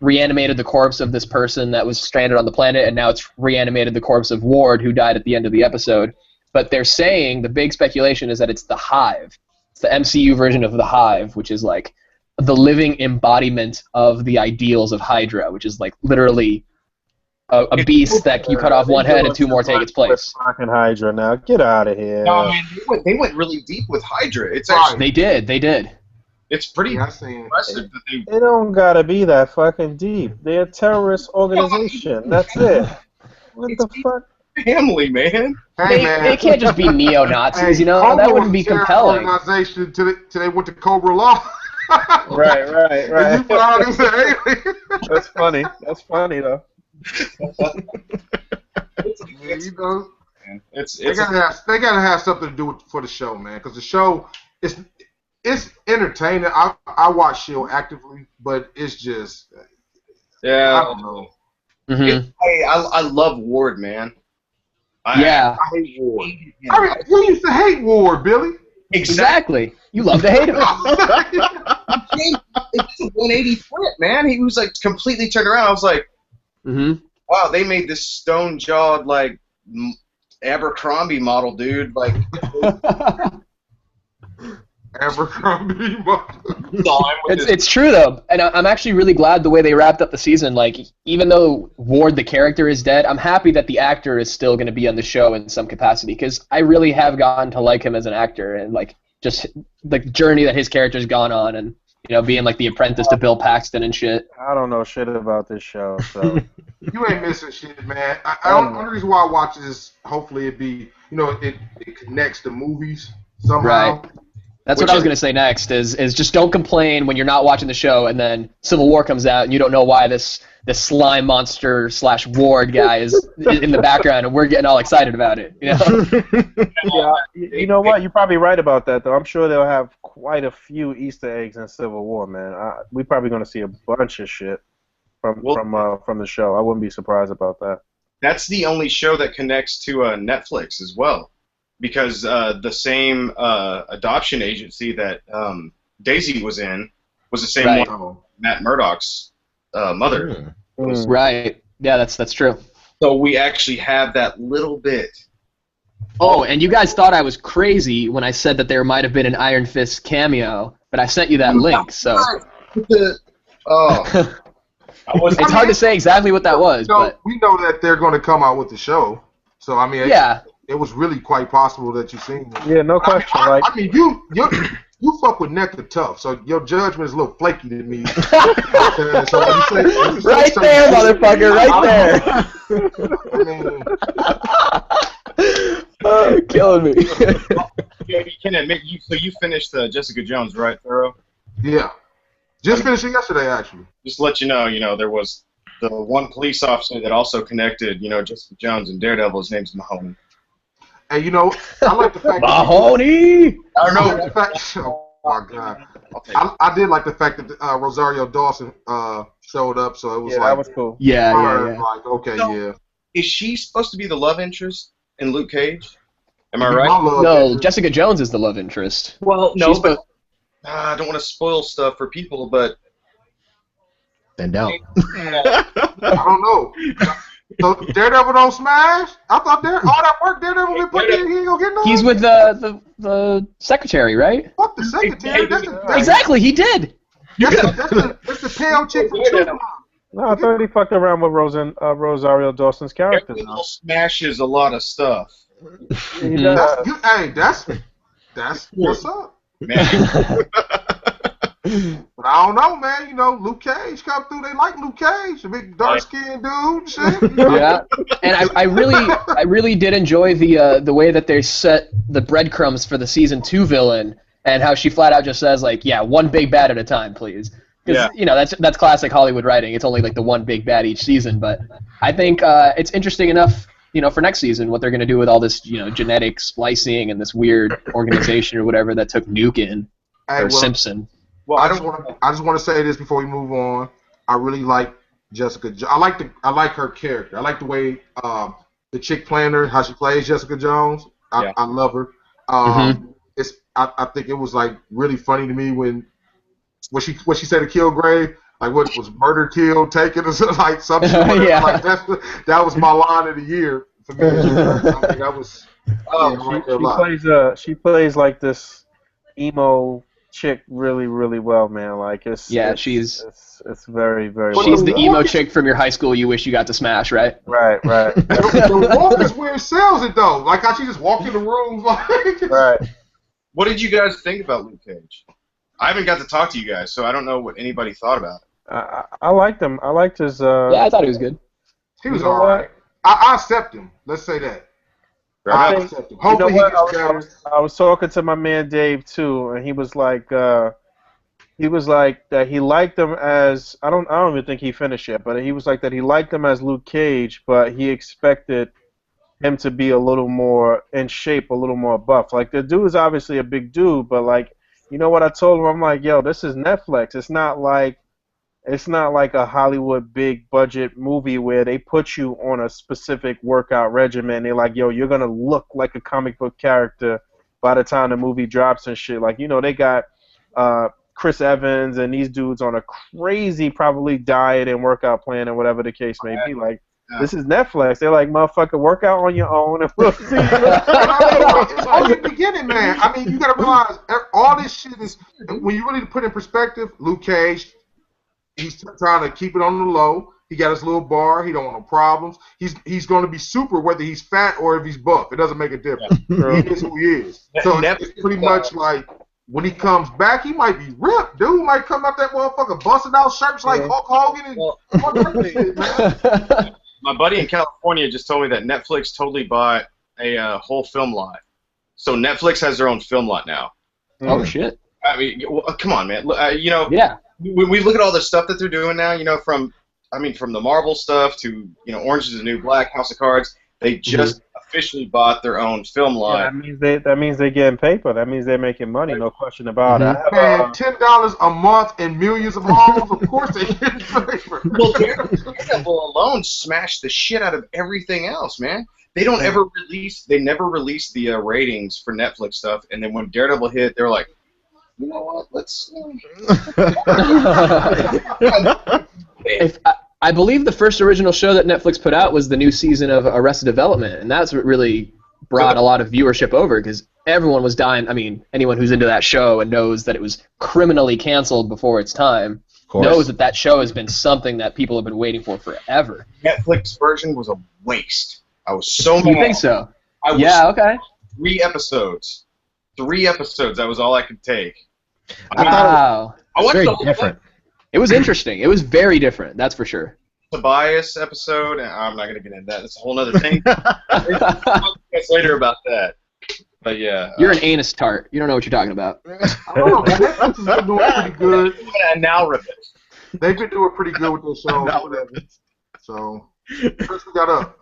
reanimated the corpse of this person that was stranded on the planet, and now it's reanimated the corpse of Ward, who died at the end of the episode. But they're saying the big speculation is that it's the Hive. It's the MCU version of the Hive, which is like the living embodiment of the ideals of Hydra, which is like literally a beast that you cut off one head and two more take its place. Fucking Hydra now, get out of here. No, man, they went really deep with Hydra. It's actually They did. It's pretty impressive that they. It don't gotta be that fucking deep. They're a terrorist organization. That's it. What the fuck? Family, man. They can't just be neo-Nazis, you know? That wouldn't be compelling. Organization till they went to Cobra Law. Right. And you put out this alien. That's funny. That's funny though. They gotta have something to do for the show, man. Because the show it's entertaining. I watch S.H.I.E.L.D. actively, but it's just I don't know. Mm-hmm. I love Ward, man. I hate Ward. You used to hate Ward, Billy. Exactly. You love to hate him. It's a 180 flip, man. He was like completely turned around. I was like, wow, they made this stone-jawed like Abercrombie model, dude. Like. Abercrombie model. It's true though, and I'm actually really glad the way they wrapped up the season. Like, even though Ward the character is dead, I'm happy that the actor is still going to be on the show in some capacity, because I really have gotten to like him as an actor, and like just the journey that his character's gone on, and being like the apprentice to Bill Paxton and shit. I don't know shit about this show, so you ain't missing shit, man. The only reason why I watch is hopefully it connects to movies somehow. Right. That's what I was going to say next, is just don't complain when you're not watching the show and then Civil War comes out and you don't know why this slime monster / Ward guy is in the background and we're getting all excited about it. Yeah, you know what? You're probably right about that, though. I'm sure they'll have quite a few Easter eggs in Civil War, man. We're probably going to see a bunch of shit from the show. I wouldn't be surprised about that. That's the only show that connects to Netflix as well. Because the same adoption agency that Daisy was in was the same one, Matt Murdock's mother. Right. Yeah, that's true. So we actually have that little bit. Oh, and you guys thought I was crazy when I said that there might have been an Iron Fist cameo, but I sent you that link, so. Oh. It's hard to say exactly what that was, but. We know that they're going to come out with the show, so I mean, it was really quite possible that you've seen it. Yeah, no question. I mean, you fuck with Nectar tough, so your judgment is a little flaky to me. So when you say right there, motherfucker, right there. Oh, killing me. Yeah, you can admit you finished Jessica Jones, right, Pharaoh? Yeah. Just finished it yesterday, actually. Just to let you know, there was the one police officer that also connected, Jessica Jones and Daredevil. His name's Mahoney. And I like the fact Mahoney! I don't know. Oh my God. I did like the fact that Rosario Dawson showed up, so it was that was cool. Yeah. Like, okay, yeah. Is she supposed to be the love interest in Luke Cage? Am I right? No, Jessica Jones is the love interest. Well, no, but I don't want to spoil stuff for people, but Then don't. I don't know. So Daredevil don't smash? I thought all that work Daredevil been putting in, he ain't gonna get no. He's with the secretary, right? Fuck the secretary. Exactly, he did. That's the pale chick from True. No, I thought he fucked around with Rosario Dawson's character. Daredevil smashes a lot of stuff. He does. That's what's up. Man. But I don't know, man. Luke Cage come through. They like Luke Cage, a big dark-skinned dude and shit. Yeah, and I really did enjoy the way that they set the breadcrumbs for the season 2 villain, and how she flat out just says like, yeah, one big bad at a time, please. Because that's classic Hollywood writing. It's only like the one big bad each season, but I think it's interesting enough, for next season what they're gonna do with all this, genetic splicing and this weird organization or whatever that took Nuke in or Simpson. Well, I just want to say this before we move on. I really like Jessica. I like her character. I like the way the chick playing her, how she plays Jessica Jones. I love her. I think it was like really funny to me when what she said to Kilgrave, like what was murder, kill, taken, or something like something. Like that was my line of the year for me. I think that was. She plays like this emo chick really, really well, man. Like it's very, very. She's well the emo chick from your high school you wish you got to smash, right? Right. The walk is where it sells it though. Like how she just walked in the rooms like. Right. What did you guys think about Luke Cage? I haven't got to talk to you guys, so I don't know what anybody thought about it. I liked him. I liked his. Yeah, I thought he was good. He was alright. I accept him. Let's say that. I accept him. Hopefully he gets better. I was talking to my man Dave too, and he was like that he liked them as I don't even think he finished yet, but he was like that he liked them as Luke Cage, but he expected him to be a little more in shape, a little more buff. Like the dude is obviously a big dude, but like what I told him, I'm like, yo, this is Netflix. It's not like a Hollywood big budget movie where they put you on a specific workout regimen. They're like, yo, you're gonna look like a comic book character by the time the movie drops and shit. Like, they got Chris Evans and these dudes on a crazy probably diet and workout plan or whatever the case may be. Like, this is Netflix. They're like, motherfucker, work out on your own and we'll see. It's only the beginning, man. I mean, you gotta realize all this shit is when you really put in perspective. Luke Cage. He's trying to keep it on the low. He got his little bar. He don't want no problems. He's going to be super whether he's fat or if he's buff. It doesn't make a difference. He is who he is. So it's pretty much like when he comes back, he might be ripped. Dude might come out that motherfucker busting out shirts like Hulk Hogan. My buddy in California just told me that Netflix totally bought a whole film lot. So Netflix has their own film lot now. Oh, shit. I mean, come on, man. Yeah. When we look at all the stuff that they're doing now, from the Marvel stuff to, Orange is the New Black, House of Cards, they just officially bought their own film line. Yeah, that means they're getting paper. That means they're making money, no question about it. Man, $10 a month and millions of homes, of course they get paper. Well, Daredevil alone smashed the shit out of everything else, man. They never release the ratings for Netflix stuff, and then when Daredevil hit, they're like, you know what? Let's. I believe the first original show that Netflix put out was the new season of Arrested Development, and that's what really brought a lot of viewership over because everyone was dying. I mean, anyone who's into that show and knows that it was criminally canceled before its time knows that that show has been something that people have been waiting for forever. Netflix version was a waste. I was so mad. You think so? Yeah, okay. 3 episodes. 3 episodes. That was all I could take. Wow. I watched very the whole different. It was interesting. It was very different, that's for sure. Tobias episode, and I'm not going to get into that. That's a whole other thing. I'll discuss later about that. But yeah. You're an anus tart. You don't know what you're talking about. I don't know, Netflix has been doing pretty good. And now rip it. They've been doing pretty good with their shows. So, Chris, we got up.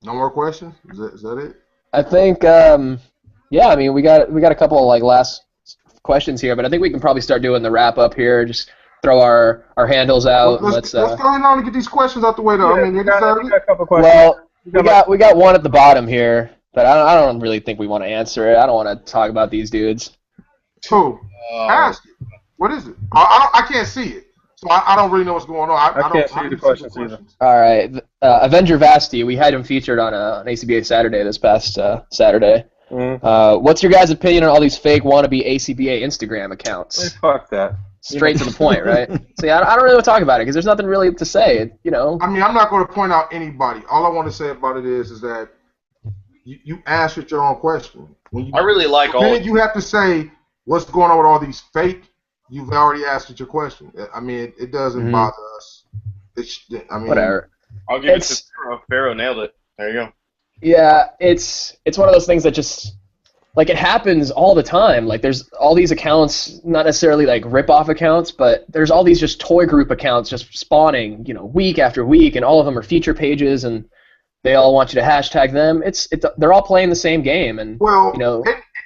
No more questions? Is that it? I think, yeah. I mean, we got a couple of like last questions here, but I think we can probably start doing the wrap up here. Just throw our handles out. Let's go on and get these questions out the way, though. Yeah, I mean, we got a couple questions. Well, we got one at the bottom here, but I don't really think we want to answer it. I don't want to talk about these dudes. Who? Ask it. What is it? I can't see it, so I don't really know what's going on. I can't see the questions either. All right, Avenger Vasti. We had him featured on an A.C.B.A. Saturday this past Saturday. Mm-hmm. What's your guys' opinion on all these fake wannabe A.C.B.A. Instagram accounts? Fuck that. Straight to the point, right? See, I don't really want to talk about it because there's nothing really to say. You know. I mean, I'm not going to point out anybody. All I want to say about it is that you answered your own question. I really like all. You have to say what's going on with all these fake. You've already answered your question. I mean, it doesn't bother us. Whatever. I'll give it to Pharaoh. Pharaoh nailed it. There you go. Yeah, it's one of those things that just like it happens all the time. Like there's all these accounts, not necessarily like rip-off accounts, but there's all these just toy group accounts just spawning, week after week, and all of them are feature pages, and they all want you to hashtag them. They're all playing the same game, and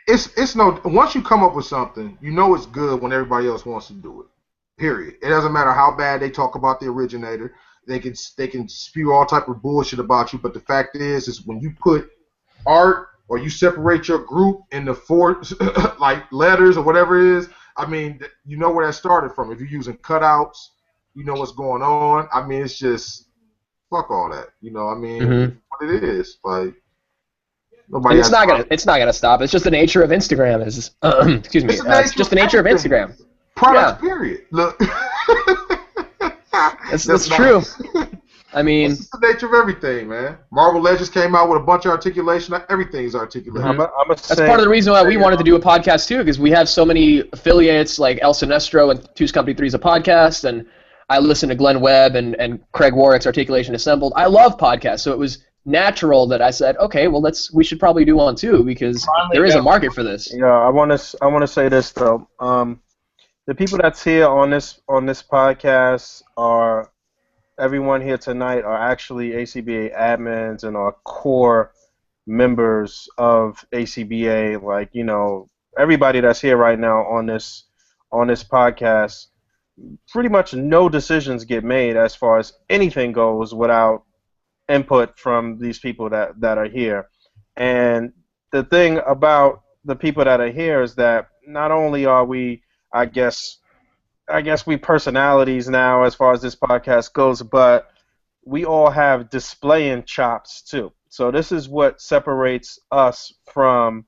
it's no. Once you come up with something, it's good when everybody else wants to do it. Period. It doesn't matter how bad they talk about the originator. They can spew all type of bullshit about you, but the fact is when you put art or you separate your group into 4 like letters or whatever it is. I mean, you know where that started from. If you're using cutouts, you know what's going on. I mean, it's just fuck all that. I mean, what it is like. Nobody. It's not gonna stop. It's just the nature of Instagram. Excuse me. It's just the nature of Instagram. Products. Yeah. Period. Look. That's true. I mean, it's the nature of everything, man. Marvel Legends came out with a bunch of articulation. Everything's articulated. That's part of the reason why we wanted to do a podcast too, because we have so many affiliates like El Sinestro and Two's Company 3's a podcast, and I listen to Glenn Webb and Craig Warwick's Articulation Assembled. I love podcasts, so it was natural that I said, okay, well we should probably do one too, because there is a market for this. Yeah, I want to say this though. The people that's here on this podcast are. Everyone here tonight are actually A.C.B.A. admins and are core members of A.C.B.A. Like, everybody that's here right now on this podcast, pretty much no decisions get made as far as anything goes without input from these people that are here. And the thing about the people that are here is that not only are we, I guess we personalities now as far as this podcast goes, but we all have displaying chops too. So this is what separates us from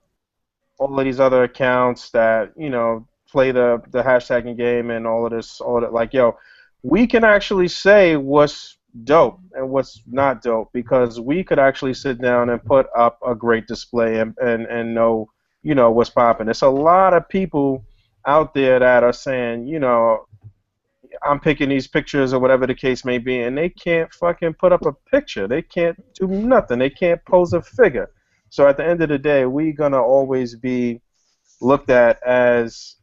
all of these other accounts that, play the hashtagging game and all of that. Like, we can actually say what's dope and what's not dope because we could actually sit down and put up a great display and know, what's popping. There's a lot of people out there that are saying, I'm picking these pictures or whatever the case may be, and they can't fucking put up a picture. They can't do nothing. They can't pose a figure. So at the end of the day, we're gonna always be looked at as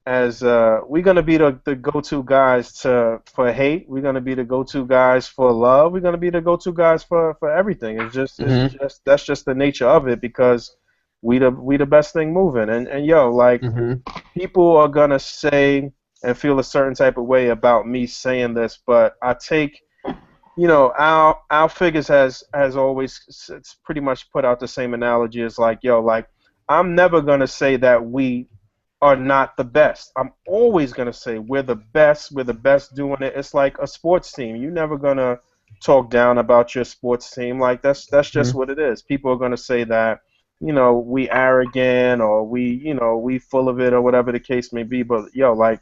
we're gonna be the go-to guys for hate. We're gonna be the go-to guys for love. We're gonna be the go-to guys for everything. It's that's just the nature of it because we the best thing moving, and people are gonna say and feel a certain type of way about me saying this, but I take, our figures has always it's pretty much put out the same analogy as like I'm never gonna say that we are not the best. I'm always gonna say we're the best. We're the best doing it. It's like a sports team. You're never gonna talk down about your sports team. Like that's just what it is. People are gonna say that, we arrogant or we full of it or whatever the case may be. But like,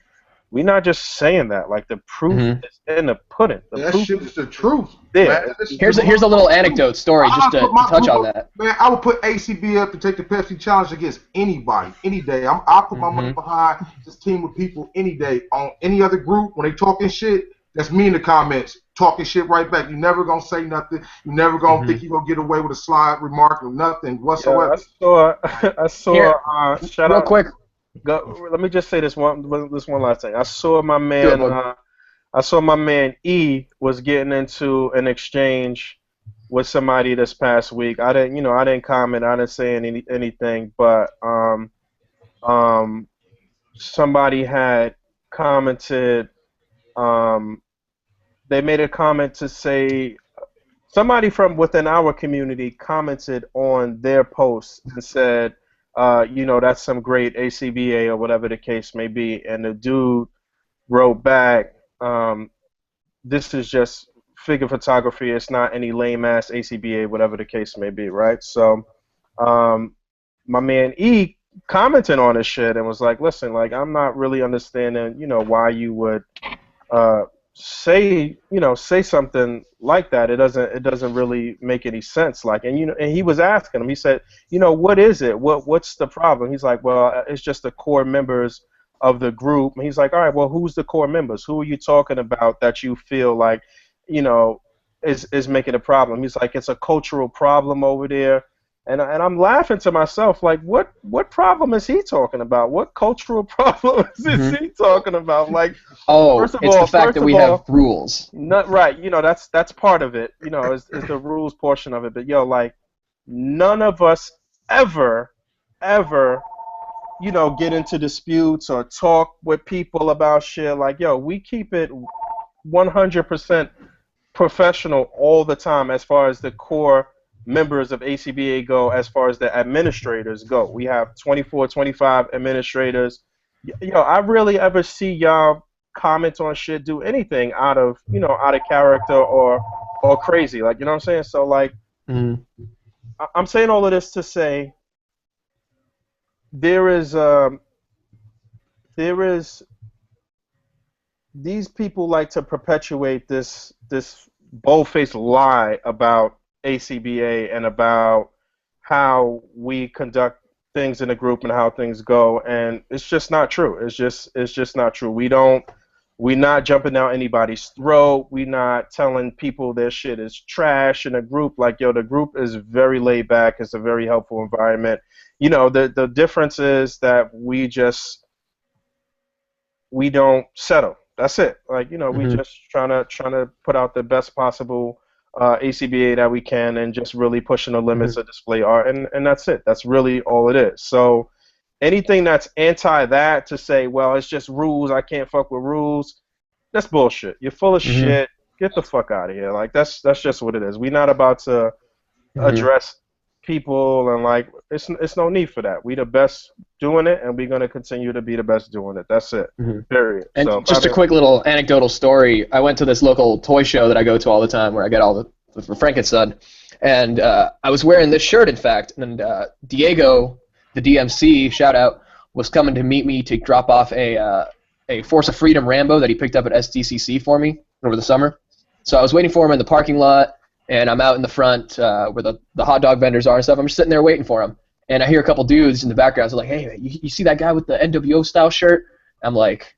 we're not just saying that. Like the proof is in the pudding. That shit is the truth. Yeah. Here's a little anecdote story just to touch on that. Man, I would put A.C.B.A up to take the Pepsi challenge against anybody, any day. I'll put my money behind this team of people any day. On any other group, when they talking shit, that's me in the comments talking shit right back. You never gonna say nothing. You never gonna think you gonna get away with a slide remark or nothing whatsoever. I saw. Shout real out. quick. Let me just say this one last thing. I saw my man E was getting into an exchange with somebody this past week. I didn't comment. I didn't say anything, but somebody had commented. They made a comment to say somebody from within our community commented on their post and said, that's some great A.C.B.A. or whatever the case may be. And the dude wrote back, this is just figure photography. It's not any lame-ass A.C.B.A., whatever the case may be, right? So my man E commented on this shit and was like, listen, like, I'm not really understanding, why you would say something like that. It doesn't really make any sense. Like, and he was asking him. He said, what is it? What's the problem? He's like, well, it's just the core members of the group. And he's like, all right, well, who's the core members? Who are you talking about that you feel like, is making a problem? He's like, it's a cultural problem over there. And I'm laughing to myself, like, what problem is he talking about? What cultural problem is he talking about? Like, first of all, the fact that we have rules. Not right, that's part of it. Is the rules portion of it. But like, none of us ever, get into disputes or talk with people about shit. Like, we keep it 100% professional all the time as far as the core members of A.C.B.A. go, as far as the administrators go. We have 24, 25 administrators. I rarely ever see y'all comment on shit, do anything out of character or crazy. Like, you know what I'm saying? So, like, I'm saying all of this to say there is these people like to perpetuate this bold-faced lie about A.C.B.A. and about how we conduct things in a group and how things go, and it's just not true. It's just not true. We're not jumping down anybody's throat. We're not telling people their shit is trash in a group. Like, the group is very laid back. It's a very helpful environment. The difference is that we don't settle. That's it. Like, we just trying to put out the best possible A.C.B.A. that we can, and just really pushing the limits of display art, and that's it. That's really all it is. So anything that's anti that, to say, well, it's just rules, I can't fuck with rules, that's bullshit. You're full of shit. Get the fuck out of here. Like, that's just what it is. We're not about to address people, and like, it's no need for that. We the best doing it, and we're gonna continue to be the best doing it. That's it. Period. And so, just a quick little anecdotal story. I went to this local toy show that I go to all the time, where I get all the for Frankenstein, and I was wearing this shirt, in fact, and Diego, the DMC, shout out, was coming to meet me to drop off a Force of Freedom Rambo that he picked up at SDCC for me over the summer. So I was waiting for him in the parking lot, and I'm out in the front where the hot dog vendors are and stuff. I'm just sitting there waiting for him. And I hear a couple dudes in the background. They're like, hey, you see that guy with the NWO style shirt? I'm like,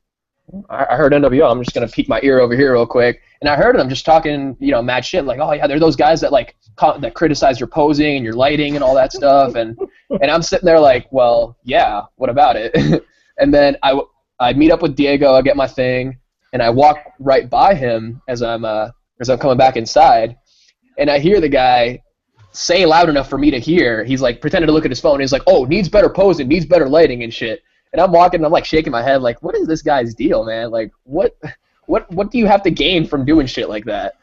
I heard NWO. I'm just going to peek my ear over here real quick. And I heard them just talking, mad shit. Like, oh, yeah, they're those guys that, like, that criticize your posing and your lighting and all that stuff. And I'm sitting there like, well, yeah, what about it? And then I meet up with Diego. I get my thing. And I walk right by him as I'm coming back inside. And I hear the guy say loud enough for me to hear. He's like pretending to look at his phone. He's like, "Oh, needs better posing, needs better lighting and shit." And I'm walking, and I'm like shaking my head, like, "What is this guy's deal, man? Like, what do you have to gain from doing shit like that?"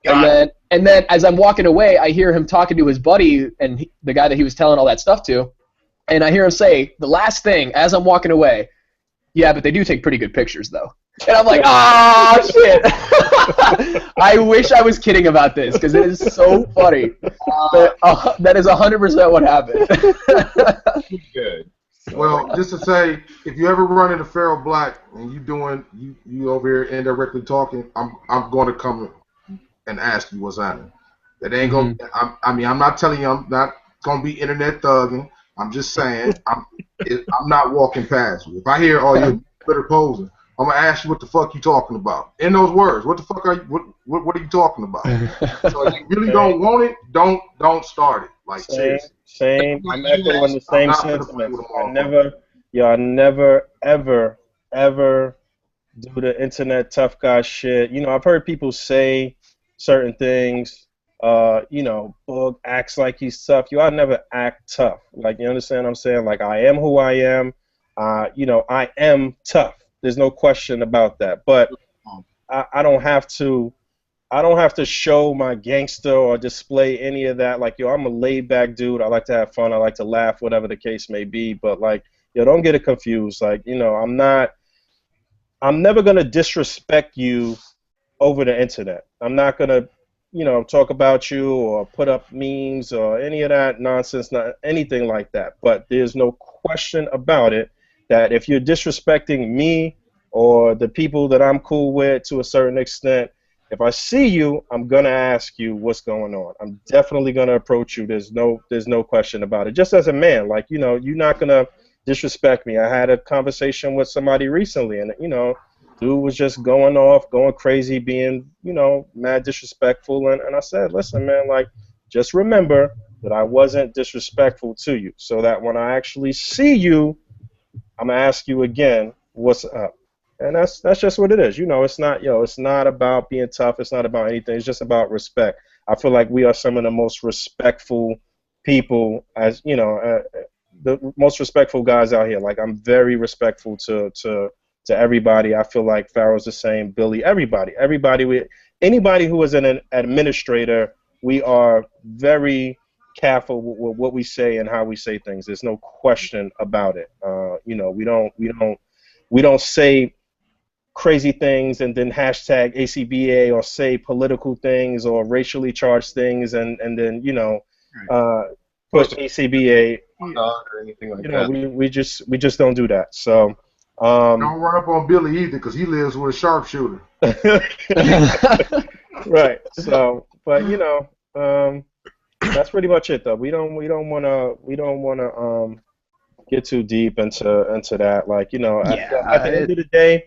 And then as I'm walking away, I hear him talking to his buddy and the guy that he was telling all that stuff to, And I hear him say the last thing as I'm walking away, yeah, but they do take pretty good pictures, though. And I'm like, ah, shit. I wish I was kidding about this because it is so funny. That is 100% what happened. Good. Well, just to say, if you ever run into Pharaoh Black and you over here indirectly talking, I'm going to come and ask you what's happening. That ain't gonna. I'm not telling you I'm not gonna be internet thugging. I'm just saying I'm not walking past you. If I hear you're Twitter posing, I'm gonna ask you what the fuck you talking about. In those words, what the fuck are you? What are you talking about? So if you really don't want it, don't start it. Like same. I'm echoing the same sentiments. I never, ever do the internet tough guy shit. You know, I've heard people say certain things. Bug acts like he's tough. I never act tough. Like, you understand what I'm saying? Like, I am who I am. I am tough. There's no question about that. But I don't have to show my gangster or display any of that. Like, I'm a laid back dude. I like to have fun. I like to laugh, whatever the case may be. But like, don't get it confused. Like, I'm never gonna disrespect you over the internet. I'm not gonna, talk about you or put up memes or any of that nonsense, not anything like that. But there's no question about it that if you're disrespecting me or the people that I'm cool with to a certain extent, if I see you, I'm gonna ask you what's going on. I'm definitely gonna approach you. There's no question about it. Just as a man, like, you're not gonna disrespect me. I had a conversation with somebody recently, and dude was just going off, going crazy, being, mad disrespectful, and I said, listen, man, like, just remember that I wasn't disrespectful to you, so that when I actually see you, I'm gonna ask you again, what's up? And that's just what it is. It's not about being tough. It's not about anything. It's just about respect. I feel like we are some of the most respectful people, as the most respectful guys out here. Like, I'm very respectful to everybody. I feel like Pharaoh's the same, Billy, everybody. Anybody who is an administrator, we are very careful with what we say and how we say things. There's no question about it. We don't say crazy things and then hashtag A.C.B.A. or say political things or racially charged things and then put A.C.B.A. or anything like that. We just don't do that. So don't run up on Billy either, because he lives with a sharpshooter. Right. So, but that's pretty much it though. We don't wanna get too deep into that. Like, at the end of the day,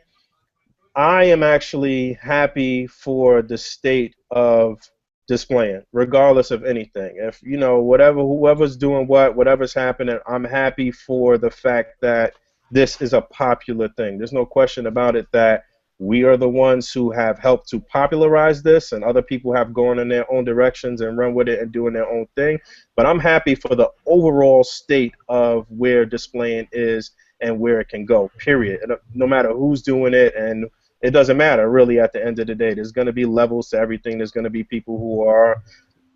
I am actually happy for the state of displaying, regardless of anything. If whoever's doing whatever's happening, I'm happy for the fact that this is a popular thing. There's no question about it that we are the ones who have helped to popularize this, and other people have gone in their own directions and run with it and doing their own thing. But I'm happy for the overall state of where displaying is and where it can go, period. No matter who's doing it, and it doesn't matter, really, at the end of the day. There's going to be levels to everything. There's going to be people who are,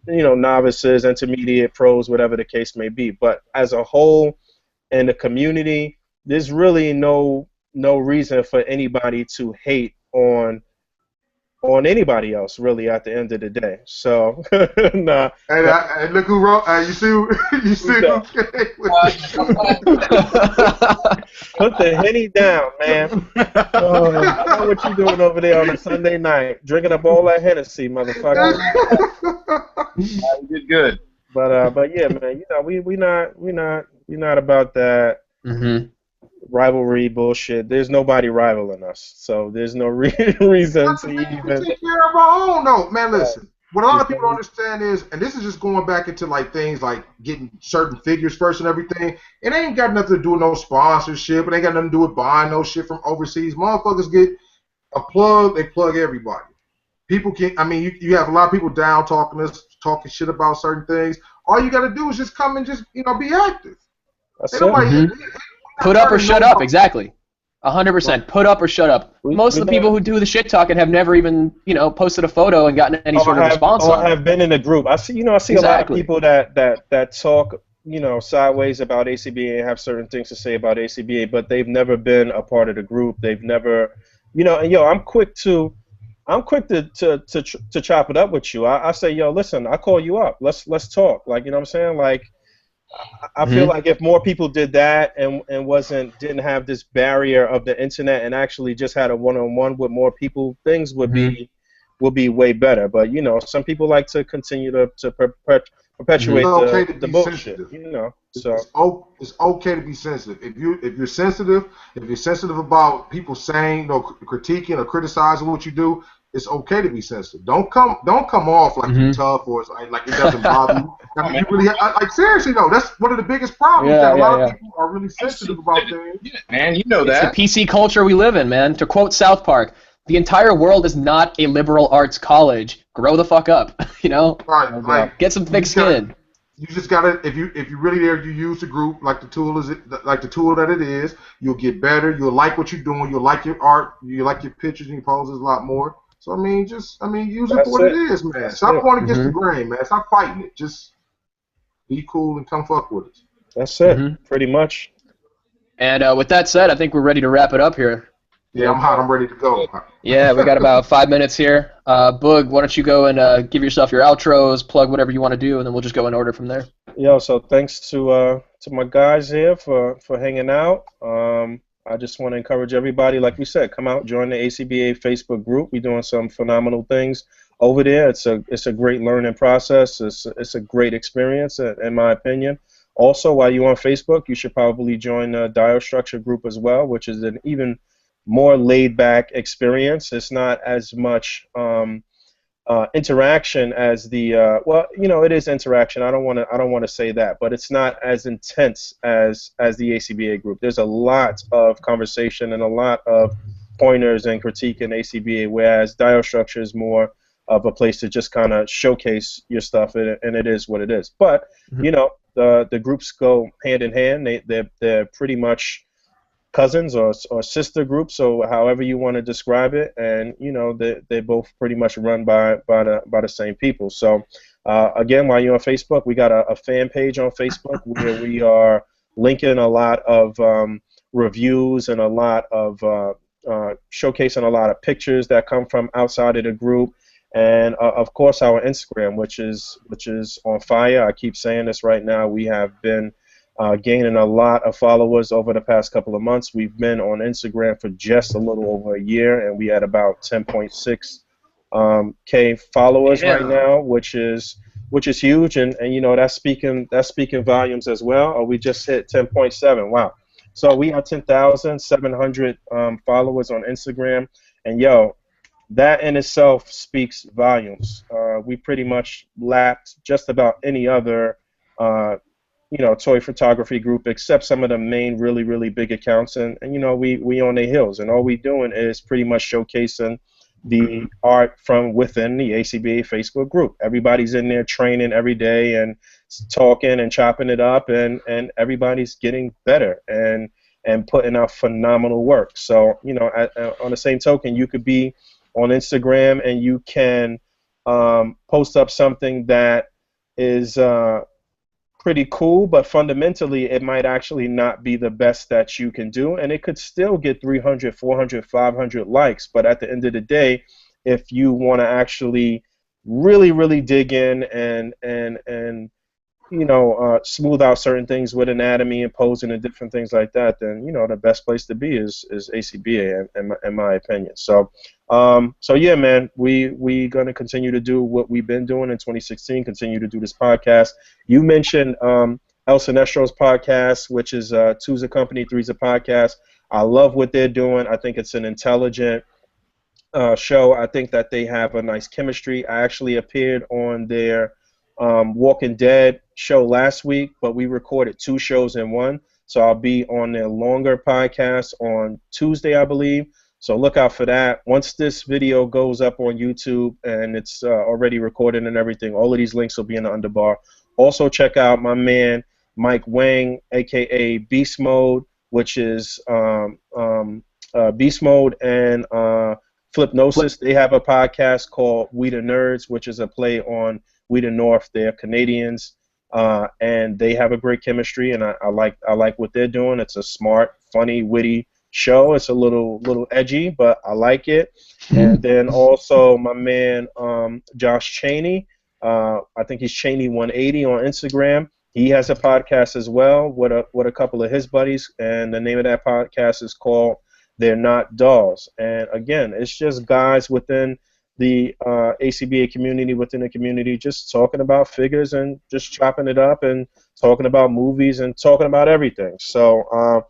novices, intermediate, pros, whatever the case may be. But as a whole, in the community, there's really no reason for anybody to hate on anybody else, really, at the end of the day. So, nah. And look who wrote. You see who Put the Henny down, man. I know what you doing over there on a Sunday night, drinking up all that Hennessy, motherfucker. You did good. But yeah, man. We not about that. Mm-hmm. Rivalry bullshit. There's nobody rivaling us, so there's no reason to even take care of our own. No, man. Listen, what a lot of people don't understand is, and this is just going back into like things like getting certain figures first and everything. It ain't got nothing to do with no sponsorship. It ain't got nothing to do with buying no shit from overseas. Motherfuckers get a plug. They plug everybody. People can. I mean, you have a lot of people down talking shit about certain things. All you got to do is just come and just be active. That's Ain't nobody, Put up or shut up, exactly. 100%. Put up or shut up. Most of the people who do the shit talking have never even, posted a photo and gotten any sort of response. Or have been in a group. I see a lot of people that talk sideways about A.C.B.A. and have certain things to say about A.C.B.A., but they've never been a part of the group. They've never, and I'm quick to chop it up with you. I say, yo, listen, I call you up. Let's talk. Like, you know what I'm saying? Like, I feel Mhm. like if more people did that and didn't have this barrier of the internet and actually just had a one-on-one with more people, things Mhm. would be way better. But some people like to continue to Mhm. It's perpetuate okay to the be bullshit. sensitive. So It's okay to be sensitive. If you're sensitive about people saying, critiquing or criticizing what you do, it's okay to be sensitive. Don't come off like you Mhm. tough or it's like it doesn't bother you. I Oh, mean, man. you really like seriously though. That's one of the biggest problems Yeah, that a yeah, lot of yeah. people are really I'm sensitive about sensitive. things. Yeah, man, you know It's the that. PC culture we live in, man. To quote South Park, the entire world is not a liberal arts college. Grow the fuck up, you know? Right? no doubt. Like Get some you thick just gotta skin. you just gotta if you really there, you use the group like the tool that it is. You'll get better. You'll like what you're doing. You'll like your art. You like your pictures and your poses a lot more. So use it for That's what it it. is, man. That's Stop it. going against the Mhm. grain, man. Stop fighting it. Just be cool and come fuck with us. That's it. Mhm. Pretty much. And with that said, I think we're ready to wrap it up here. Yeah, No I'm hot. doubt. I'm ready to go. Yeah, we got about 5 minutes here. Boog, why don't you go and give yourself your outros, plug whatever you want to do, and then we'll just go in order from there. Yo, so thanks to my guys here for hanging out. I just want to encourage everybody, like we said, come out, join the A.C.B.A. Facebook group. We're doing some phenomenal things over there. It's a great learning process. It's a great experience, in my opinion. Also, while you're on Facebook, you should probably join the Dial Structure group as well, which is an even more laid back experience. It's not as much interaction as the it is interaction. I don't want to say that, but it's not as intense as the A.C.B.A. group. There's a lot of conversation and a lot of pointers and critique in A.C.B.A., whereas Dial Structure is more of a place to just kind of showcase your stuff, and it is what it is. But Mhm. the groups go hand in hand. They're pretty much cousins or sister groups, so however you want to describe it, and they both pretty much run by the same people. So again, while you're on Facebook, we got a fan page on Facebook where we are linking a lot of reviews and a lot of showcasing a lot of pictures that come from outside of the group. And of course, our Instagram, which is on fire. I keep saying this right now. We have been gaining a lot of followers over the past couple of months. We've been on Instagram for just a little over a year, and we had about 10.6 K followers right Yeah. now, which is huge, and that's speaking volumes as well. Or we just hit 10.7. Wow! So we have 10,700 followers on Instagram, and yo, that in itself speaks volumes. We pretty much lapped just about any other uh, toy photography group, except some of the main really, really big accounts. And we on their heels, and all we doing is pretty much showcasing the art from within the A.C.B.A. Facebook group. Everybody's in there training every day and talking and chopping it up, and everybody's getting better and putting out phenomenal work. So on the same token, you could be on Instagram and you can post up something that is pretty cool, but fundamentally it might actually not be the best that you can do, and it could still get 300, 400, 500 likes. But at the end of the day, if you want to actually really, really dig in and smooth out certain things with anatomy and posing and different things like that, then the best place to be is A.C.B.A. in my opinion. So yeah, man, we gonna continue to do what we've been doing in 2016. Continue to do this podcast. You mentioned El Sinestro's podcast, which is Two's a Company, Three's a Podcast. I love what they're doing. I think it's an intelligent show. I think that they have a nice chemistry. I actually appeared on their Walking Dead show last week, but we recorded two shows in one. So I'll be on their longer podcast on Tuesday, I believe. So look out for that. Once this video goes up on YouTube and it's already recorded and everything, all of these links will be in the underbar. Also check out my man Mike Wang, aka Beast Mode, which is Beast Mode and Flipnosis. They have a podcast called We the Nerds, which is a play on We the North. They're Canadians, and they have a great chemistry, and I like what they're doing. It's a smart, funny, witty show. It's a little edgy, but I like it. And then also my man Josh Cheney. I think he's Cheney 180 on Instagram. He has a podcast as well with a couple of his buddies, and the name of that podcast is called They're Not Dolls. And again, it's just guys within the A.C.B.A community, within the community, just talking about figures and just chopping it up and talking about movies and talking about everything. So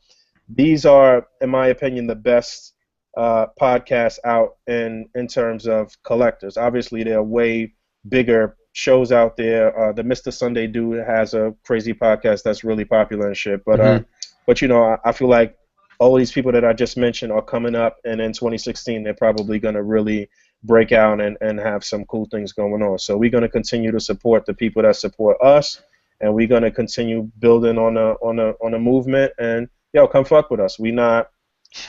these are, in my opinion, the best podcasts out in terms of collectors. Obviously, there are way bigger shows out there. The Mr. Sunday dude has a crazy podcast that's really popular and shit. But but you know, I feel like all these people that I just mentioned are coming up, and in 2016 they're probably going to really break out and have some cool things going on. So we're going to continue to support the people that support us, and we're going to continue building on a movement. And yo, come fuck with us. We not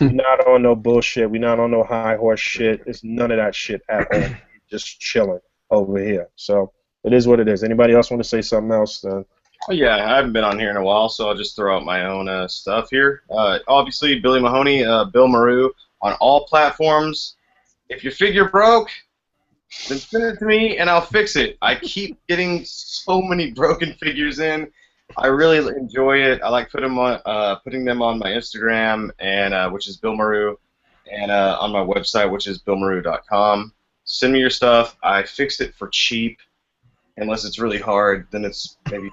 on no bullshit. We not on no high horse shit. It's none of that shit at all. Just chilling over here. So it is what it is. Anybody else want to say something else? Then? Oh, yeah, I haven't been on here in a while, so I'll just throw out my own stuff here. Obviously, Billy Mahoney, Bill Maru on all platforms. If your figure broke, then send it to me and I'll fix it. I keep getting so many broken figures in. I really enjoy it. I like putting them on my Instagram, and which is Bill Maru, and on my website, which is billmaru.com. Send me your stuff. I fixed it for cheap, unless it's really hard. Then it's maybe.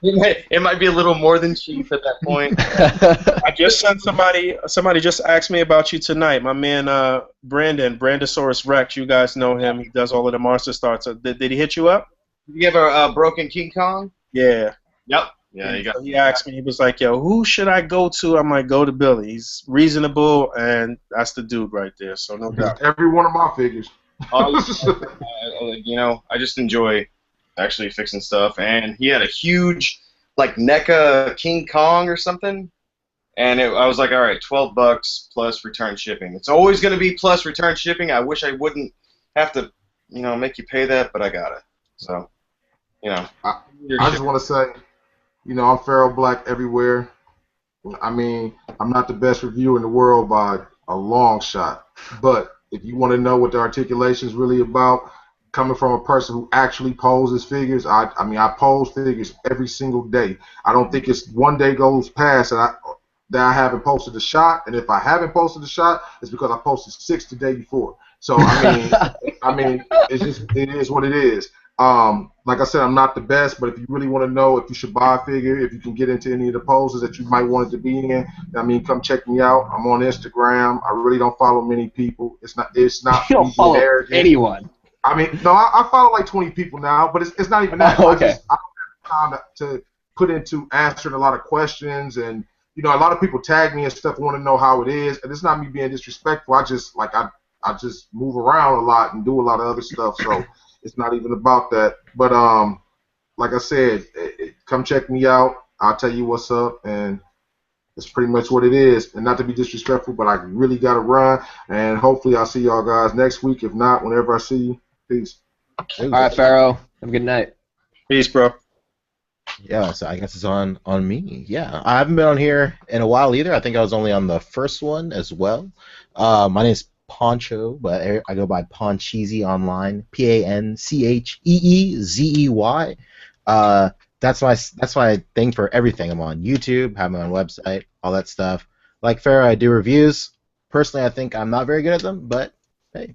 It might be a little more than cheap at that point. I just sent somebody just asked me about you tonight. My man Brandosaurus Rex, you guys know him. He does all of the monster starts. Did he hit you up? Did you have a broken King Kong? Yeah. Yep. Yeah, you got. So he asked me. He was like, "Yo, who should I go to?" I'm like, "Go to Billy. He's reasonable, and that's the dude right there." So no doubt. Every one of my figures. You know, I just enjoy actually fixing stuff. And he had a huge, like, NECA King Kong or something. And I was like, all right, $12 plus return shipping. It's always going to be plus return shipping. I wish I wouldn't have to, you know, make you pay that, but I got it. So, you know. I just want to say, you know, I'm Pharaoh Black everywhere. I mean, I'm not the best reviewer in the world by a long shot. But if you want to know what the articulation is really about, coming from a person who actually poses figures, I mean, I pose figures every single day. I don't think it's one day goes past that I haven't posted a shot, and if I haven't posted a shot, it's because I posted 6 the day before. So I mean, it is what it is. Like I said, I'm not the best, but if you really want to know if you should buy a figure, if you can get into any of the poses that you might want it to be in, I mean, come check me out. I'm on Instagram. I really don't follow many people. It's not. You don't follow anyone. I mean, no, I follow like 20 people now, but it's not even that. Oh, okay. I don't have time to put into answering a lot of questions, and you know, a lot of people tag me and stuff, want to know how it is, and it's not me being disrespectful. I just move around a lot and do a lot of other stuff, so it's not even about that. But like I said, come check me out. I'll tell you what's up, and that's pretty much what it is. And not to be disrespectful, but I really got to run, and hopefully I'll see y'all guys next week. If not, whenever I see you. Peace. All right, Pharaoh. Have a good night. Peace, bro. Yeah, so I guess it's on me. Yeah, I haven't been on here in a while either. I think I was only on the first one as well. My name's Pancho, but I go by Poncheezy online. PANCHEEZEY. That's my thing for everything. I'm on YouTube, have my own website, all that stuff. Like Pharaoh, I do reviews. Personally, I think I'm not very good at them, but hey,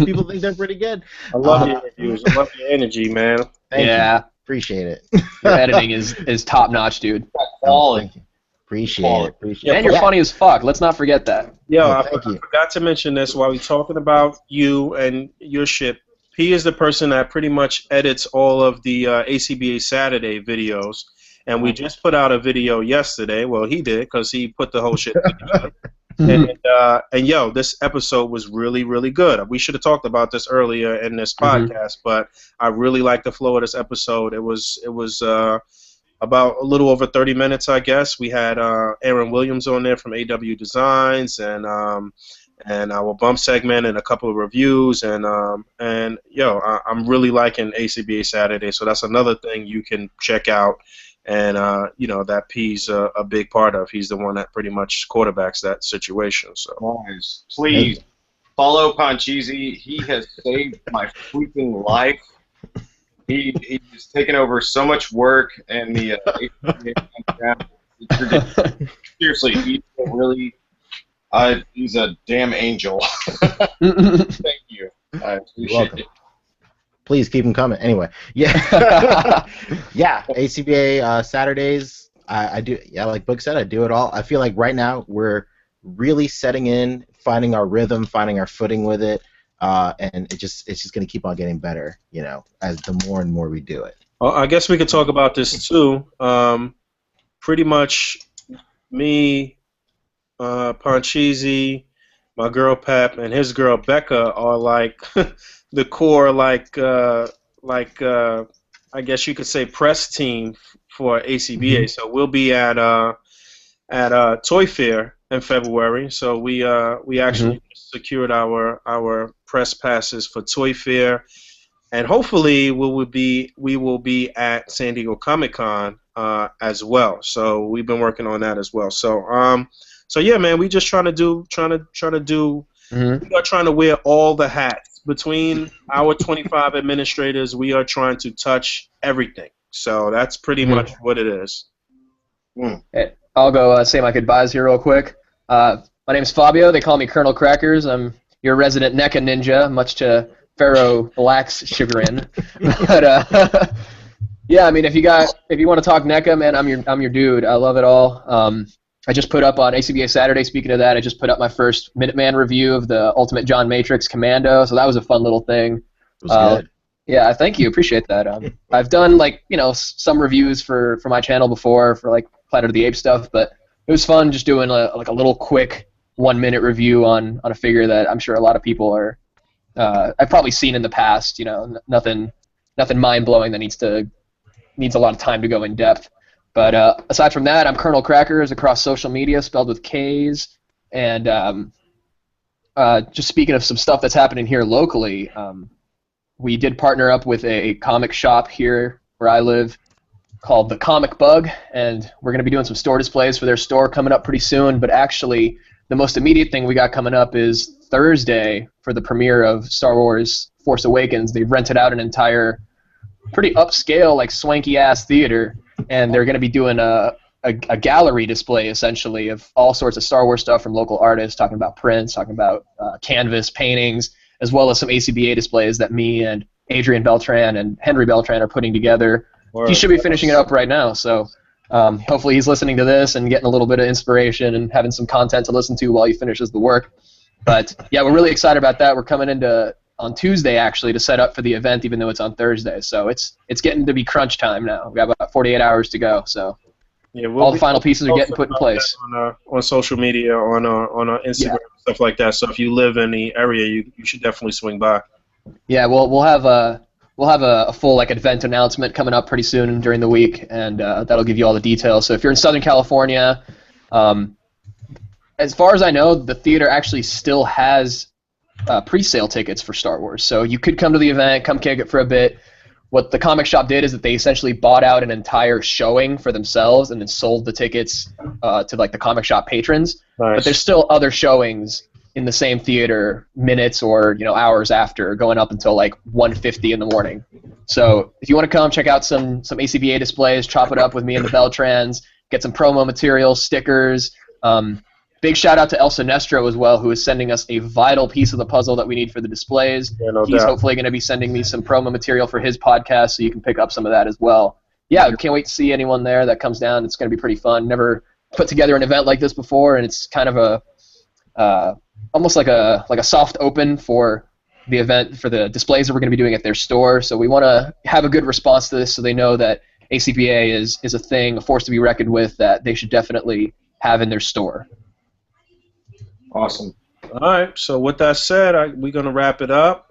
people think they're pretty good. I love your reviews. I love your energy, man. Thank Yeah. you. Appreciate it. Your editing is top notch, dude. Thank you. Appreciate it. And you're funny as fuck. Let's not forget that. Yo, Oh, I thank you. forgot to mention this while we're talking about you and your shit. He is the person that pretty much edits all of the A.C.B.A. Saturday videos. And we just put out a video yesterday. Well, he did because he put the whole shit together. And yo, this episode was really, really good. We should have talked about this earlier in this podcast, but I really like the flow of this episode. It was about a little over 30 minutes, I guess. We had Aaron Williams on there from AW Designs, and and our bump segment and a couple of reviews, and I'm really liking A.C.B.A. Saturday, so that's another thing you can check out, and that P's a big part of. He's the one that pretty much quarterbacks that situation. So Guys, please follow Panchisi. He has saved my freaking life. He's taken over so much work, and the it's ridiculous. Seriously, he's a damn angel. Thank you. I appreciate it. Please keep them coming. Anyway, yeah, yeah. A.C.B.A. Saturdays. I do. Yeah, like Book said, I do it all. I feel like right now we're really setting in, finding our rhythm, finding our footing with it, and it's just going to keep on getting better. As the more and more we do it. Well, I guess we could talk about this too. Pretty much, me, Panchisi, my girl Pep, and his girl Becca are like the core, I guess you could say, press team for A.C.B.A. Mm-hmm. So we'll be at Toy Fair in February. So we actually secured our press passes for Toy Fair, and hopefully we will be at San Diego Comic-Con as well. So we've been working on that as well. So yeah, man, we just trying to do. We are trying to wear all the hats between our 25 administrators. We are trying to touch everything. So that's pretty much what it is. Hey, I'll go say my goodbyes here real quick. My name is Fabio. They call me Colonel Krackers. I'm your resident NECA ninja, much to Pharaoh Black's chagrin. But yeah, I mean, if you want to talk NECA, man, I'm your dude. I love it all. I just put up on A.C.B.A. Saturday, speaking of that, I just put up my first Minuteman review of the Ultimate John Matrix Commando, so that was a fun little thing. It was good. Yeah, thank you. Appreciate that. I've done, some reviews for my channel before for, Planet of the Apes stuff, but it was fun just doing, a little quick 1-minute review on a figure that I'm sure a lot of people I've probably seen in the past, nothing mind-blowing that needs a lot of time to go in depth. But aside from that, I'm Colonel Krackers across social media, spelled with K's. And just speaking of some stuff that's happening here locally, we did partner up with a comic shop here where I live called The Comic Bug, and we're going to be doing some store displays for their store coming up pretty soon. But actually, the most immediate thing we got coming up is Thursday for the premiere of Star Wars Force Awakens. They've rented out an entire pretty upscale, swanky-ass theater, and they're going to be doing a gallery display, essentially, of all sorts of Star Wars stuff from local artists, talking about prints, talking about canvas paintings, as well as some A.C.B.A. displays that me and Adrian Beltran and Henry Beltran are putting together. He should be finishing it up right now, so hopefully he's listening to this and getting a little bit of inspiration and having some content to listen to while he finishes the work. But yeah, we're really excited about that. We're coming on Tuesday, actually, to set up for the event, even though it's on Thursday. So it's getting to be crunch time now. We have about 48 hours to go. So yeah, all the final pieces are getting put in place. On social media, on our Instagram, and stuff like that. So if you live in the area, you should definitely swing by. Yeah, we'll have a full event announcement coming up pretty soon during the week, and that'll give you all the details. So if you're in Southern California, as far as I know, the theater actually still has pre-sale tickets for Star Wars, so you could come to the event, come kick it for a bit. What the comic shop did is that they essentially bought out an entire showing for themselves and then sold the tickets to the comic shop patrons. Nice. But there's still other showings in the same theater minutes or hours after, going up until 1:50 in the morning. So if you want to come check out some A.C.B.A. displays, chop it up with me and the Beltrans, get some promo material, stickers. Big shout out to El Sinestro as well, who is sending us a vital piece of the puzzle that we need for the displays. Yeah, no He's doubt. hopefully going to be sending me some promo material for his podcast, so you can pick up some of that as well. Yeah, can't wait to see anyone there that comes down. It's going to be pretty fun. Never put together an event like this before, and it's kind of almost like a soft open for the event, for the displays that we're going to be doing at their store. So we want to have a good response to this, so they know that A.C.B.A. is a thing, a force to be reckoned with, that they should definitely have in their store. Awesome. All right. So with that said, we're gonna wrap it up.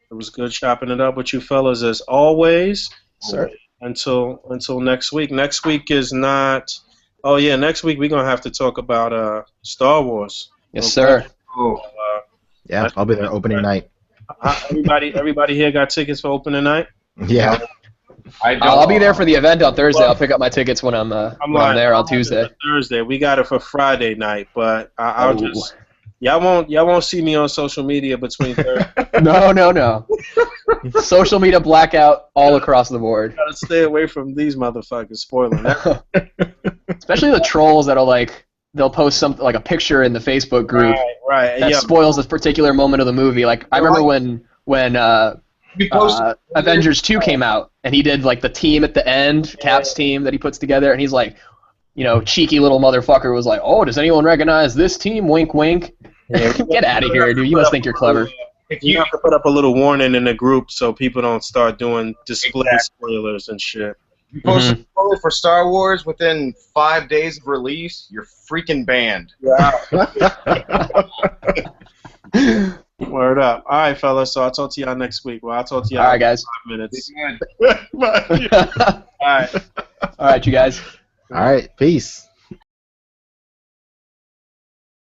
It was good chopping it up with you fellas as always. Sir. Until next week. Next week is not. Oh yeah, next week we're gonna have to talk about Star Wars. Yes, sir. Oh, Yeah, I'll be there opening night. Everybody here got tickets for opening night? Yeah. I'll be there for the event on Thursday. I'll pick up my tickets when I'm there on Tuesday. Thursday. We got it for Friday night, but I'll just y'all won't see me on social media between Thursday. No. Social media blackout all across the board. Gotta stay away from these motherfuckers spoiling that. Especially the trolls that'll they'll post something like a picture in the Facebook group right. that spoils this particular moment of the movie. Like I remember when Avengers 2 came out and he did like the team at the end, Cap's team that he puts together, and he's like, cheeky little motherfucker was like, "Oh, does anyone recognize this team? Wink, wink." Get out of here, dude. You must think you're clever. You have to put up a little warning in the group so people don't start doing display spoilers and shit. You post a spoiler for Star Wars within 5 days of release, you're freaking banned. Yeah. Word up. All right, fellas. So I'll talk to y'all next week. Well, I'll talk to y'all all right, guys. in 5 minutes. Bye. All right. All right, you guys. All right, peace.